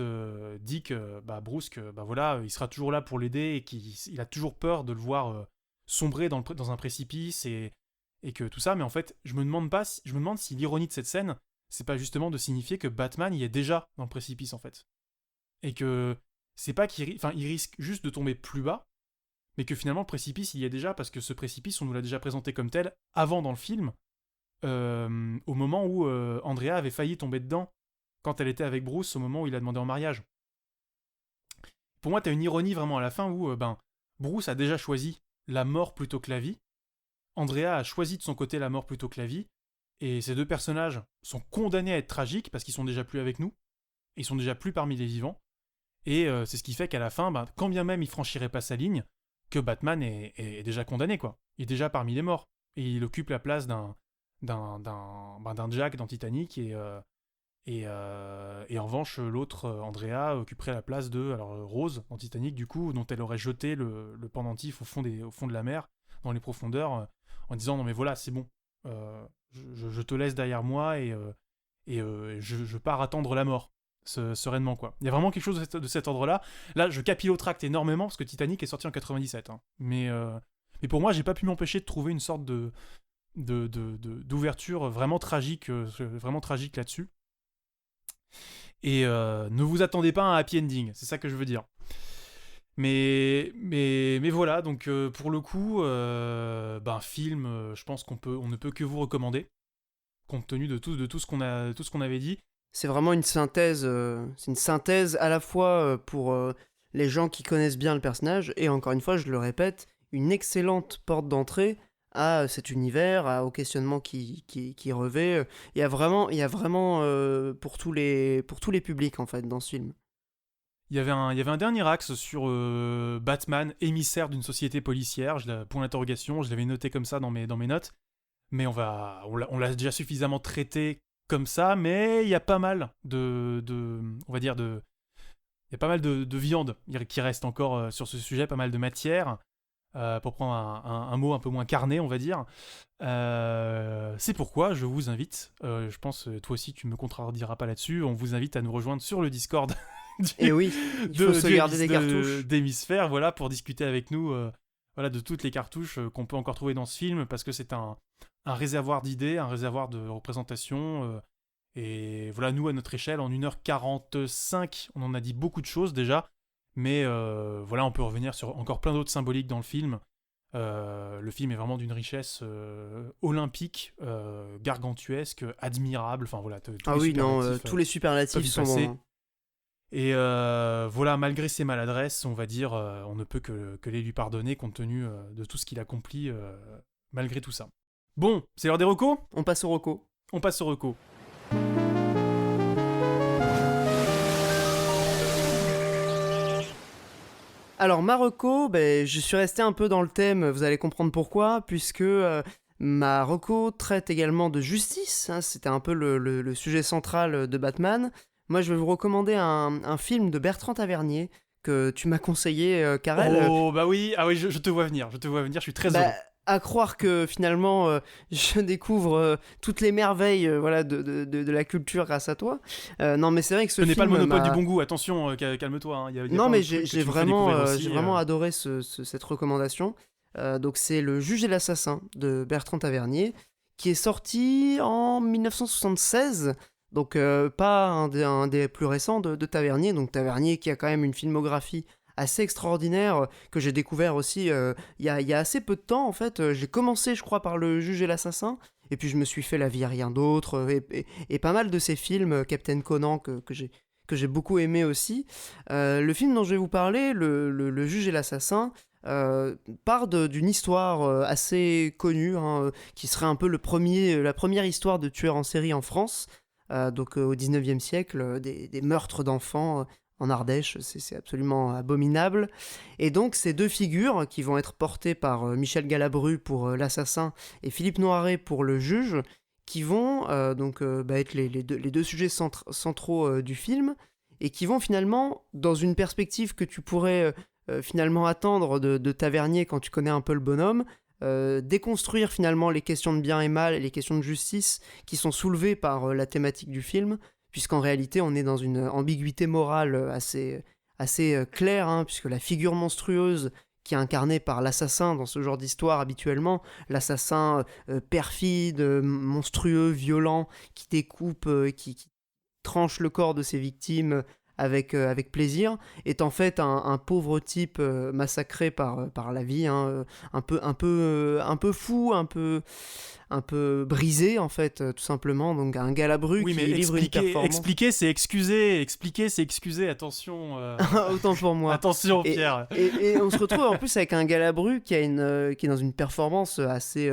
dit que Bruce, voilà, il sera toujours là pour l'aider et qu'il a toujours peur de le voir sombrer dans un précipice et que tout ça. Mais en fait, je me demande si l'ironie de cette scène, c'est pas justement de signifier que Batman y est déjà dans le précipice en fait, et que c'est pas il risque juste de tomber plus bas, mais que finalement le précipice il y est déjà, parce que ce précipice on nous l'a déjà présenté comme tel avant dans le film, au moment où Andrea avait failli tomber dedans quand elle était avec Bruce, au moment où il a demandé en mariage. Pour moi, t'as une ironie vraiment à la fin où Bruce a déjà choisi la mort plutôt que la vie. Andrea a choisi de son côté la mort plutôt que la vie. Et ces deux personnages sont condamnés à être tragiques parce qu'ils sont déjà plus avec nous. Ils sont déjà plus parmi les vivants. Et c'est ce qui fait qu'à la fin, quand bien même il franchirait pas sa ligne, que Batman est déjà condamné, quoi. Il est déjà parmi les morts. Et il occupe la place d'un Jack dans Titanic et en revanche, l'autre, Andrea, occuperait la place de Rose dans Titanic, du coup, dont elle aurait jeté le pendentif au fond de la mer, dans les profondeurs, en disant non mais voilà, c'est bon, je te laisse derrière moi et je pars attendre la mort, sereinement quoi. Il y a vraiment quelque chose de cet ordre-là. Là, je capillotracte énormément parce que Titanic est sorti en 97, hein. Mais pour moi, j'ai pas pu m'empêcher de trouver une sorte d'ouverture vraiment tragique là-dessus. Et ne vous attendez pas à un happy ending, c'est ça que je veux dire. Mais voilà, donc pour le coup, film, je pense on ne peut que vous recommander, compte tenu de tout ce qu'on avait dit. C'est vraiment une synthèse, à la fois pour les gens qui connaissent bien le personnage, et encore une fois, je le répète, une excellente porte d'entrée à cet univers, au questionnement qui revêt. Il y a vraiment pour tous les publics en fait dans ce film. Il y avait un dernier axe sur Batman, émissaire d'une société policière, point d'interrogation, je l'avais noté comme ça dans mes notes, mais on l'a déjà suffisamment traité comme ça, mais il y a pas mal de viande qui reste encore sur ce sujet, pas mal de matière. Pour prendre un mot un peu moins carné, on va dire. C'est pourquoi je vous invite, je pense toi aussi tu me contrediras pas là-dessus, on vous invite à nous rejoindre sur le Discord et oui, il faut se garder des cartouches d'Hémisphère, voilà, pour discuter avec nous de toutes les cartouches qu'on peut encore trouver dans ce film, parce que c'est un réservoir d'idées, un réservoir de représentations, et voilà, nous à notre échelle, en 1h45, on en a dit beaucoup de choses déjà. Mais on peut revenir sur encore plein d'autres symboliques dans le film. Le film est vraiment d'une richesse olympique, gargantuesque, admirable. Enfin voilà, tous les superlatifs sont bons. Et malgré ses maladresses, on va dire, on ne peut que les lui pardonner compte tenu de tout ce qu'il accomplit malgré tout ça. Bon, c'est l'heure des recos ? On passe aux recos. Alors Marocco, je suis resté un peu dans le thème, vous allez comprendre pourquoi, puisque ma reco traite également de justice, hein, c'était un peu le sujet central de Batman. Moi je vais vous recommander un film de Bertrand Tavernier que tu m'as conseillé, Karel. Oh bah oui, je te vois venir, je suis très heureux. À croire que finalement je découvre toutes les merveilles de la culture grâce à toi. Non mais c'est vrai que ce film n'est pas le monopole du bon goût, attention, calme-toi. Hein. Non mais j'ai vraiment adoré cette recommandation. Donc c'est Le Juge et l'Assassin de Bertrand Tavernier, qui est sorti en 1976. Donc pas un des plus récents de Tavernier. Donc Tavernier qui a quand même une filmographie assez extraordinaire, que j'ai découvert aussi il y a assez peu de temps en fait. J'ai commencé je crois par Le Juge et l'Assassin, Et puis je me suis fait La vie à rien d'autre, et pas mal de ces films, Captain Conan, que j'ai beaucoup aimé aussi. Le film dont je vais vous parler, Le juge et l'assassin, part d'une histoire assez connue, hein, qui serait un peu la première histoire de tueur en série en France, donc au 19e siècle, des meurtres d'enfants en Ardèche, c'est absolument abominable. Et donc ces deux figures qui vont être portées par Michel Galabru pour l'assassin et Philippe Noiret pour le juge, qui vont être les deux sujets centraux du film, et qui vont finalement, dans une perspective que tu pourrais finalement attendre de Tavernier quand tu connais un peu le bonhomme, déconstruire finalement les questions de bien et mal et les questions de justice qui sont soulevées par la thématique du film, puisqu'en réalité on est dans une ambiguïté morale assez claire, hein, puisque la figure monstrueuse qui est incarnée par l'assassin dans ce genre d'histoire habituellement, l'assassin perfide, monstrueux, violent, qui découpe, qui tranche le corps de ses victimes avec plaisir, est en fait un pauvre type massacré par la vie, hein, un peu fou, un peu brisé en fait, tout simplement. Donc un Galabru Oui, qui mais livre une performance. expliquer, c'est excuser, attention. Autant pour moi. Attention, Pierre. Et on se retrouve en plus avec un Galabru qui est dans une performance assez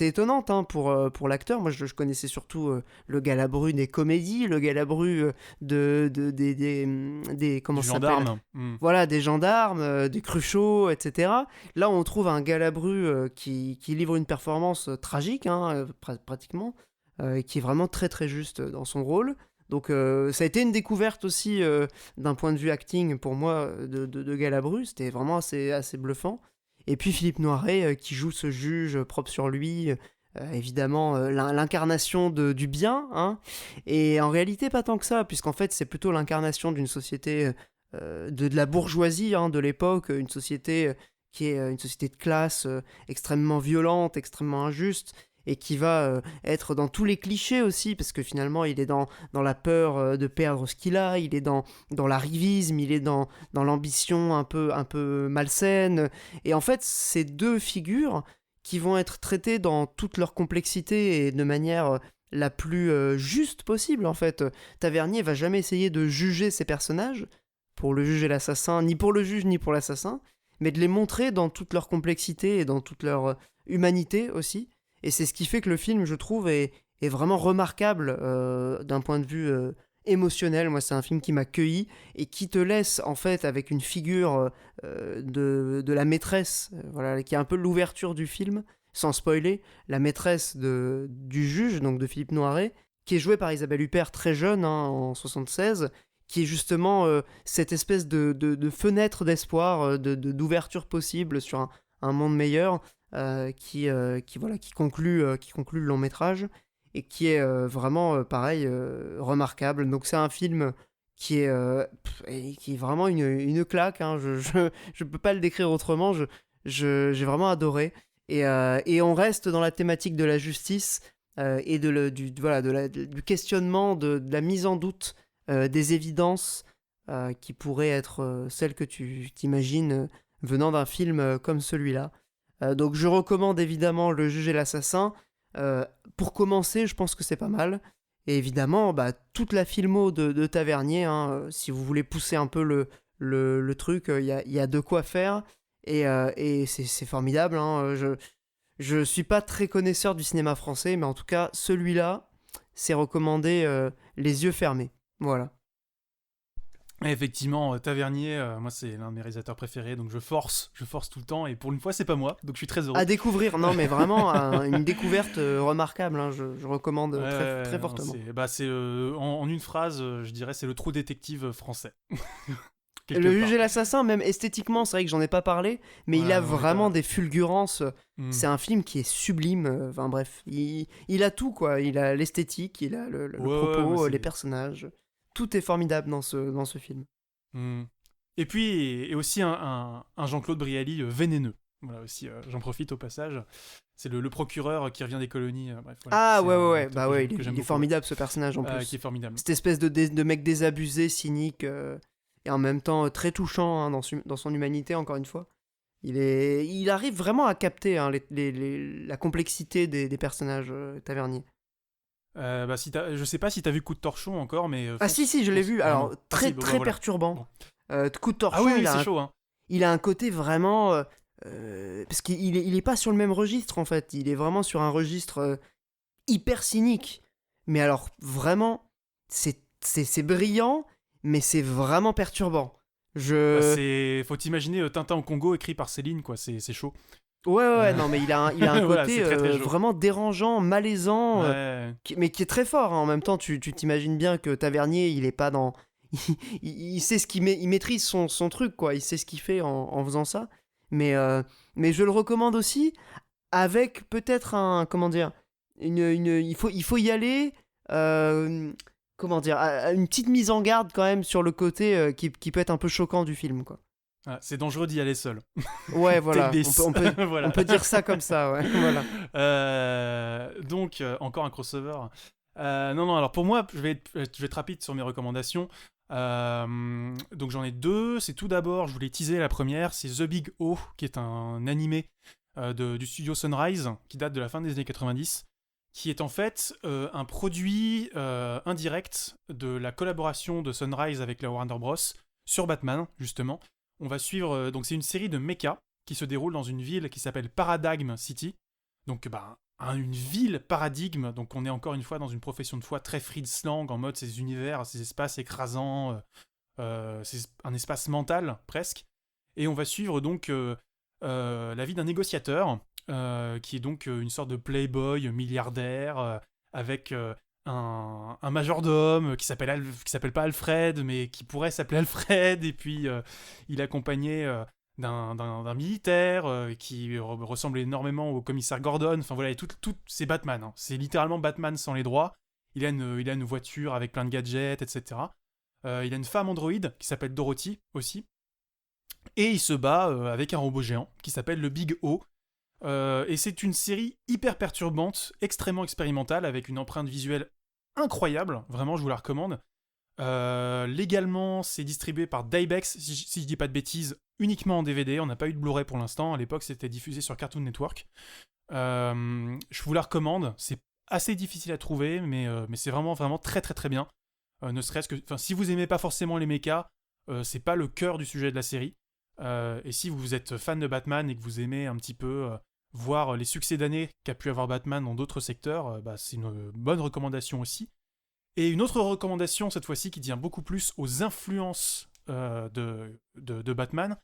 étonnante, hein, pour l'acteur. Moi, je connaissais surtout le Galabru des comédies, le Galabru des comment ça s'appelle, gendarmes. voilà, des gendarmes, des Cruchot, etc. Là, on trouve un Galabru qui livre une performance tragique, hein, pratiquement, et qui est vraiment très très juste dans son rôle. Donc ça a été une découverte aussi d'un point de vue acting pour moi de Galabru, c'était vraiment assez bluffant. Et puis Philippe Noiret qui joue ce juge propre sur lui, évidemment l'incarnation du bien, hein, et en réalité pas tant que ça, puisqu'en fait c'est plutôt l'incarnation d'une société de la bourgeoisie, hein, de l'époque, une société qui est une société de classe extrêmement violente, extrêmement injuste, et qui va être dans tous les clichés aussi, parce que finalement il est dans la peur de perdre ce qu'il a, il est dans l'arrivisme, il est dans l'ambition un peu malsaine, et en fait ces deux figures qui vont être traitées dans toute leur complexité et de manière la plus juste possible en fait. Tavernier va jamais essayer de juger ses personnages, pour le juge et l'assassin, ni pour le juge ni pour l'assassin, mais de les montrer dans toute leur complexité et dans toute leur humanité aussi. Et c'est ce qui fait que le film, je trouve, est vraiment remarquable d'un point de vue émotionnel. Moi, c'est un film qui m'a cueilli et qui te laisse, en fait, avec une figure de la maîtresse, voilà, qui est un peu l'ouverture du film, sans spoiler, la maîtresse du juge, donc de Philippe Noiret, qui est jouée par Isabelle Huppert très jeune, hein, en 76, qui est justement cette espèce de fenêtre d'espoir, d'ouverture possible sur un monde meilleur, qui conclut le long métrage, et qui est vraiment pareil, remarquable. Donc c'est un film qui est vraiment une claque, hein. Je peux pas le décrire autrement. J'ai vraiment adoré, et on reste dans la thématique de la justice, et du questionnement, de la mise en doute des évidences qui pourraient être celles que tu t'imagines venant d'un film comme celui-là. Donc je recommande évidemment Le juge et l'assassin. Pour commencer, je pense que c'est pas mal. Et évidemment, toute la filmo de Tavernier, hein, si vous voulez pousser un peu le truc, il y a de quoi faire. Et c'est formidable, hein. Je suis pas très connaisseur du cinéma français, mais en tout cas, celui-là, c'est recommandé les yeux fermés. Voilà. Effectivement, Tavernier, moi c'est l'un de mes réalisateurs préférés, donc je force tout le temps, et pour une fois c'est pas moi, donc je suis très heureux. À découvrir, non mais vraiment une découverte remarquable, hein, je recommande très fortement. En une phrase, je dirais, c'est le True Détective français. Le juge et l'assassin, même esthétiquement, c'est vrai que j'en ai pas parlé, mais il a vraiment des fulgurances. C'est un film qui est sublime. Enfin bref, il a tout, quoi. Il a l'esthétique, il a le propos, les personnages. Tout est formidable dans ce film. Et puis, et aussi un Jean-Claude Brialy vénéneux. Voilà, aussi, j'en profite au passage. C'est le procureur qui revient des colonies. Bref, voilà. Il est formidable, ce personnage en plus. Qui est formidable. Cette espèce de mec désabusé, cynique, et en même temps très touchant, hein, dans son humanité, encore une fois. Il arrive vraiment à capter hein, la complexité des personnages Tavernier. Je sais pas si t'as vu Coup de Torchon encore, mais Ah si, je l'ai vu. Alors, vraiment. très Voilà. perturbant. Bon. Coup de Ah Torchon, oui, c'est chaud, hein. il a un côté vraiment... parce qu'il est pas sur le même registre, en fait. Il est vraiment sur un registre hyper cynique. Mais alors, vraiment, c'est brillant, mais c'est vraiment perturbant. Faut t'imaginer Tintin au Congo écrit par Céline, quoi. C'est chaud. Ouais, non, mais il a un Voilà, côté c'est très, très chaud. vraiment dérangeant, malaisant, Ouais. mais qui est très fort. Hein. En même temps, tu t'imagines bien que Tavernier, il est pas dans... il sait ce qu'il il maîtrise son truc, quoi. Il sait ce qu'il fait en faisant ça. Mais je le recommande aussi avec peut-être un... Comment dire il faut y aller... comment dire une petite mise en garde quand même sur le côté qui peut être un peu choquant du film, quoi. Ah, c'est dangereux d'y aller seul. Ouais, voilà. Voilà. On peut dire ça comme ça, ouais. Voilà. Donc, encore un crossover. Non, alors pour moi, je vais être rapide sur mes recommandations. Donc j'en ai deux. C'est tout d'abord, je voulais teaser la première, c'est The Big O, qui est un animé du studio Sunrise, qui date de la fin des années 90, qui est en fait un produit indirect de la collaboration de Sunrise avec la Warner Bros. Sur Batman, justement. On va suivre, donc c'est une série de mechas qui se déroule dans une ville qui s'appelle Paradigm City. Donc une ville paradigme, donc on est encore une fois dans une profession de foi très Fritz Lang, en mode ces univers, ces espaces écrasants, c'est un espace mental presque. Et on va suivre donc la vie d'un négociateur, qui est donc une sorte de playboy milliardaire, avec un majordome qui s'appelle pas Alfred, mais qui pourrait s'appeler Alfred, et puis il est accompagné d'un militaire qui ressemble énormément au commissaire Gordon. Enfin voilà, et tout c'est Batman, hein. C'est littéralement Batman sans les droits. Il a une voiture avec plein de gadgets, etc. Il a une femme androïde qui s'appelle Dorothy aussi. Et il se bat avec un robot géant qui s'appelle le Big O. Et c'est une série hyper perturbante, extrêmement expérimentale, avec une empreinte visuelle incroyable. Vraiment, je vous la recommande. Légalement, c'est distribué par Dybex, si je dis pas de bêtises, uniquement en DVD. On n'a pas eu de Blu-ray pour l'instant. À l'époque, c'était diffusé sur Cartoon Network. Je vous la recommande. C'est assez difficile à trouver, mais c'est vraiment, vraiment très, très, très bien. Ne serait-ce que, si vous aimez pas forcément les mechas, c'est pas le cœur du sujet de la série. Et si vous êtes fan de Batman et que vous aimez un petit peu voir les succès d'année qu'a pu avoir Batman dans d'autres secteurs, c'est une bonne recommandation aussi. Et une autre recommandation, cette fois-ci, qui tient beaucoup plus aux influences de Batman,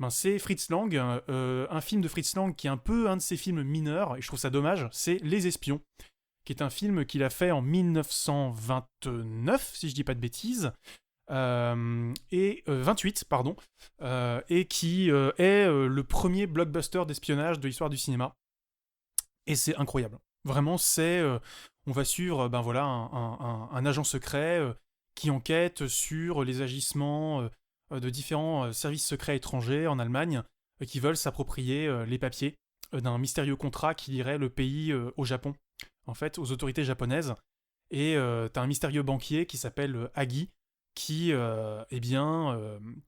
c'est Fritz Lang, un film de Fritz Lang qui est un peu un de ses films mineurs, et je trouve ça dommage, c'est Les Espions, qui est un film qu'il a fait en 1929, si je dis pas de bêtises, et 28, pardon, et qui est le premier blockbuster d'espionnage de l'histoire du cinéma. Et c'est incroyable. Vraiment, on va suivre un agent secret qui enquête sur les agissements de différents services secrets étrangers en Allemagne qui veulent s'approprier les papiers d'un mystérieux contrat qui lierait le pays au Japon, en fait, aux autorités japonaises. Et t'as un mystérieux banquier qui s'appelle Agi qui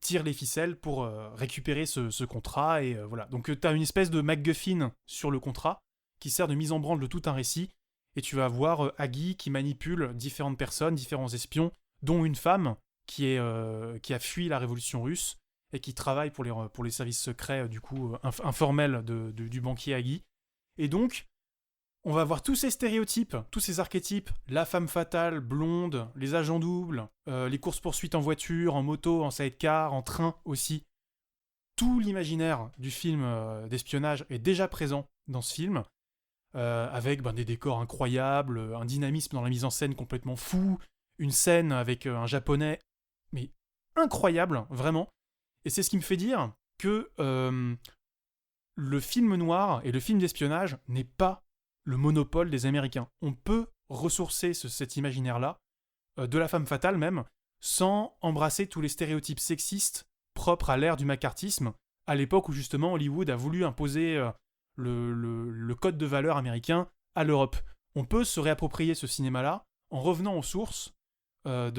tire les ficelles pour récupérer ce contrat. Et voilà. Donc t'as une espèce de MacGuffin sur le contrat qui sert de mise en branle de tout un récit. Et tu vas avoir Agi qui manipule différentes personnes, différents espions, dont une femme qui a fui la révolution russe et qui travaille pour les services secrets informels du banquier Agi. Et donc, on va avoir tous ces stéréotypes, tous ces archétypes, la femme fatale, blonde, les agents doubles, les courses-poursuites en voiture, en moto, en sidecar, en train aussi. Tout l'imaginaire du film d'espionnage est déjà présent dans ce film, avec des décors incroyables, un dynamisme dans la mise en scène complètement fou, une scène avec un japonais, mais incroyable, vraiment. Et c'est ce qui me fait dire que le film noir et le film d'espionnage n'est pas le monopole des Américains. On peut ressourcer cet imaginaire-là, de la femme fatale même, sans embrasser tous les stéréotypes sexistes propres à l'ère du macartisme, à l'époque où justement Hollywood a voulu imposer le code de valeurs américain à l'Europe. On peut se réapproprier ce cinéma-là en revenant aux sources, en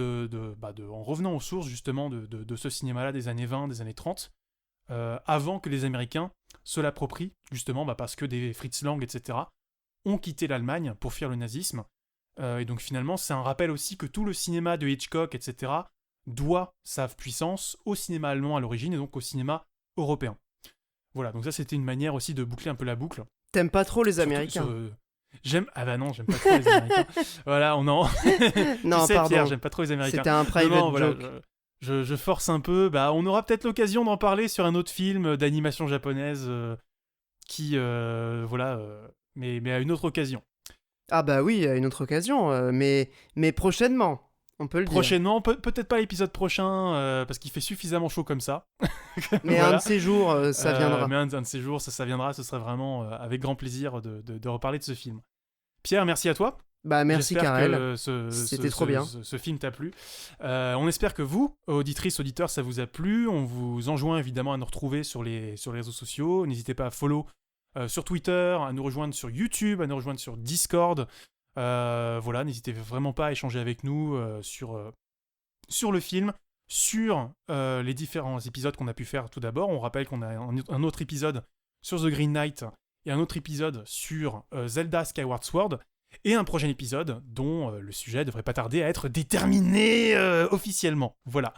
revenant aux sources justement de ce cinéma-là des années 20, des années 30, avant que les Américains se l'approprient, justement parce que des Fritz Lang, etc., ont quitté l'Allemagne pour fuir le nazisme. Et donc finalement, c'est un rappel aussi que tout le cinéma de Hitchcock, etc., doit sa puissance au cinéma allemand à l'origine et donc au cinéma européen. Voilà, donc ça c'était une manière aussi de boucler un peu la boucle. T'aimes pas trop les Américains? J'aime... Ah bah non, j'aime pas trop les Américains. Voilà, on en... Non, tu sais, pardon. Pierre, j'aime pas trop les Américains. C'était un private Non, voilà, joke. je force un peu. Bah, on aura peut-être l'occasion d'en parler sur un autre film d'animation japonaise mais à une autre occasion. Ah bah oui, à une autre occasion, mais prochainement, on peut le dire. Prochainement, peut-être pas l'épisode prochain, parce qu'il fait suffisamment chaud comme ça. Mais Voilà. un de ces jours, ça viendra. Mais un de ces jours, ça viendra, ce serait vraiment avec grand plaisir de reparler de ce film. Pierre, merci à toi. Bah merci J'espère Karel, que c'était trop bien. Ce film t'a plu. On espère que vous, auditrices, auditeurs, ça vous a plu. On vous enjoint évidemment à nous retrouver sur les réseaux sociaux. N'hésitez pas à follow sur Twitter, à nous rejoindre sur YouTube, à nous rejoindre sur Discord. Voilà, n'hésitez vraiment pas à échanger avec nous sur le film, sur les différents épisodes qu'on a pu faire tout d'abord. On rappelle qu'on a un autre épisode sur The Green Knight et un autre épisode sur Zelda Skyward Sword. Et un prochain épisode dont le sujet devrait pas tarder à être déterminé officiellement. Voilà.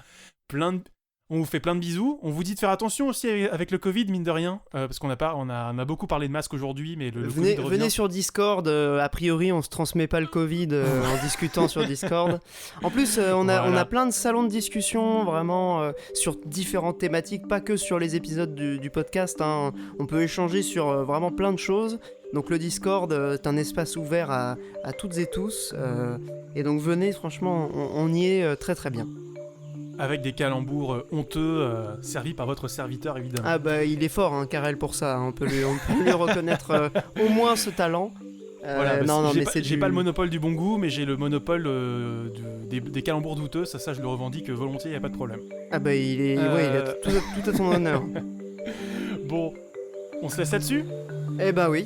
On vous fait plein de bisous. On vous dit de faire attention aussi avec le Covid, mine de rien. Parce qu'on a beaucoup parlé de masques aujourd'hui, mais le Covid revient. Venez sur Discord. A priori, on se transmet pas le Covid en discutant sur Discord. En plus, on a plein de salons de discussion vraiment sur différentes thématiques, pas que sur les épisodes du podcast. Hein. On peut échanger sur vraiment plein de choses. Donc le Discord est un espace ouvert à toutes et tous. Et donc venez, franchement, on y est très très bien. Avec des calembours honteux servis par votre serviteur, évidemment. Ah bah il est fort, hein, Karel, pour ça. Hein. On peut lui reconnaître au moins ce talent. Voilà, j'ai pas le monopole. monopole du bon goût, mais j'ai le monopole des calembours douteux. Ça je le revendique volontiers, y a pas de problème. Ah bah il a tout à ton honneur. Bon, on se laisse là-dessus ? Eh bah oui,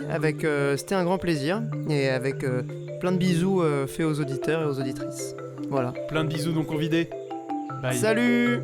c'était un grand plaisir et avec plein de bisous faits aux auditeurs et aux auditrices. Voilà. Plein de bisous non convidés. Bye. Salut!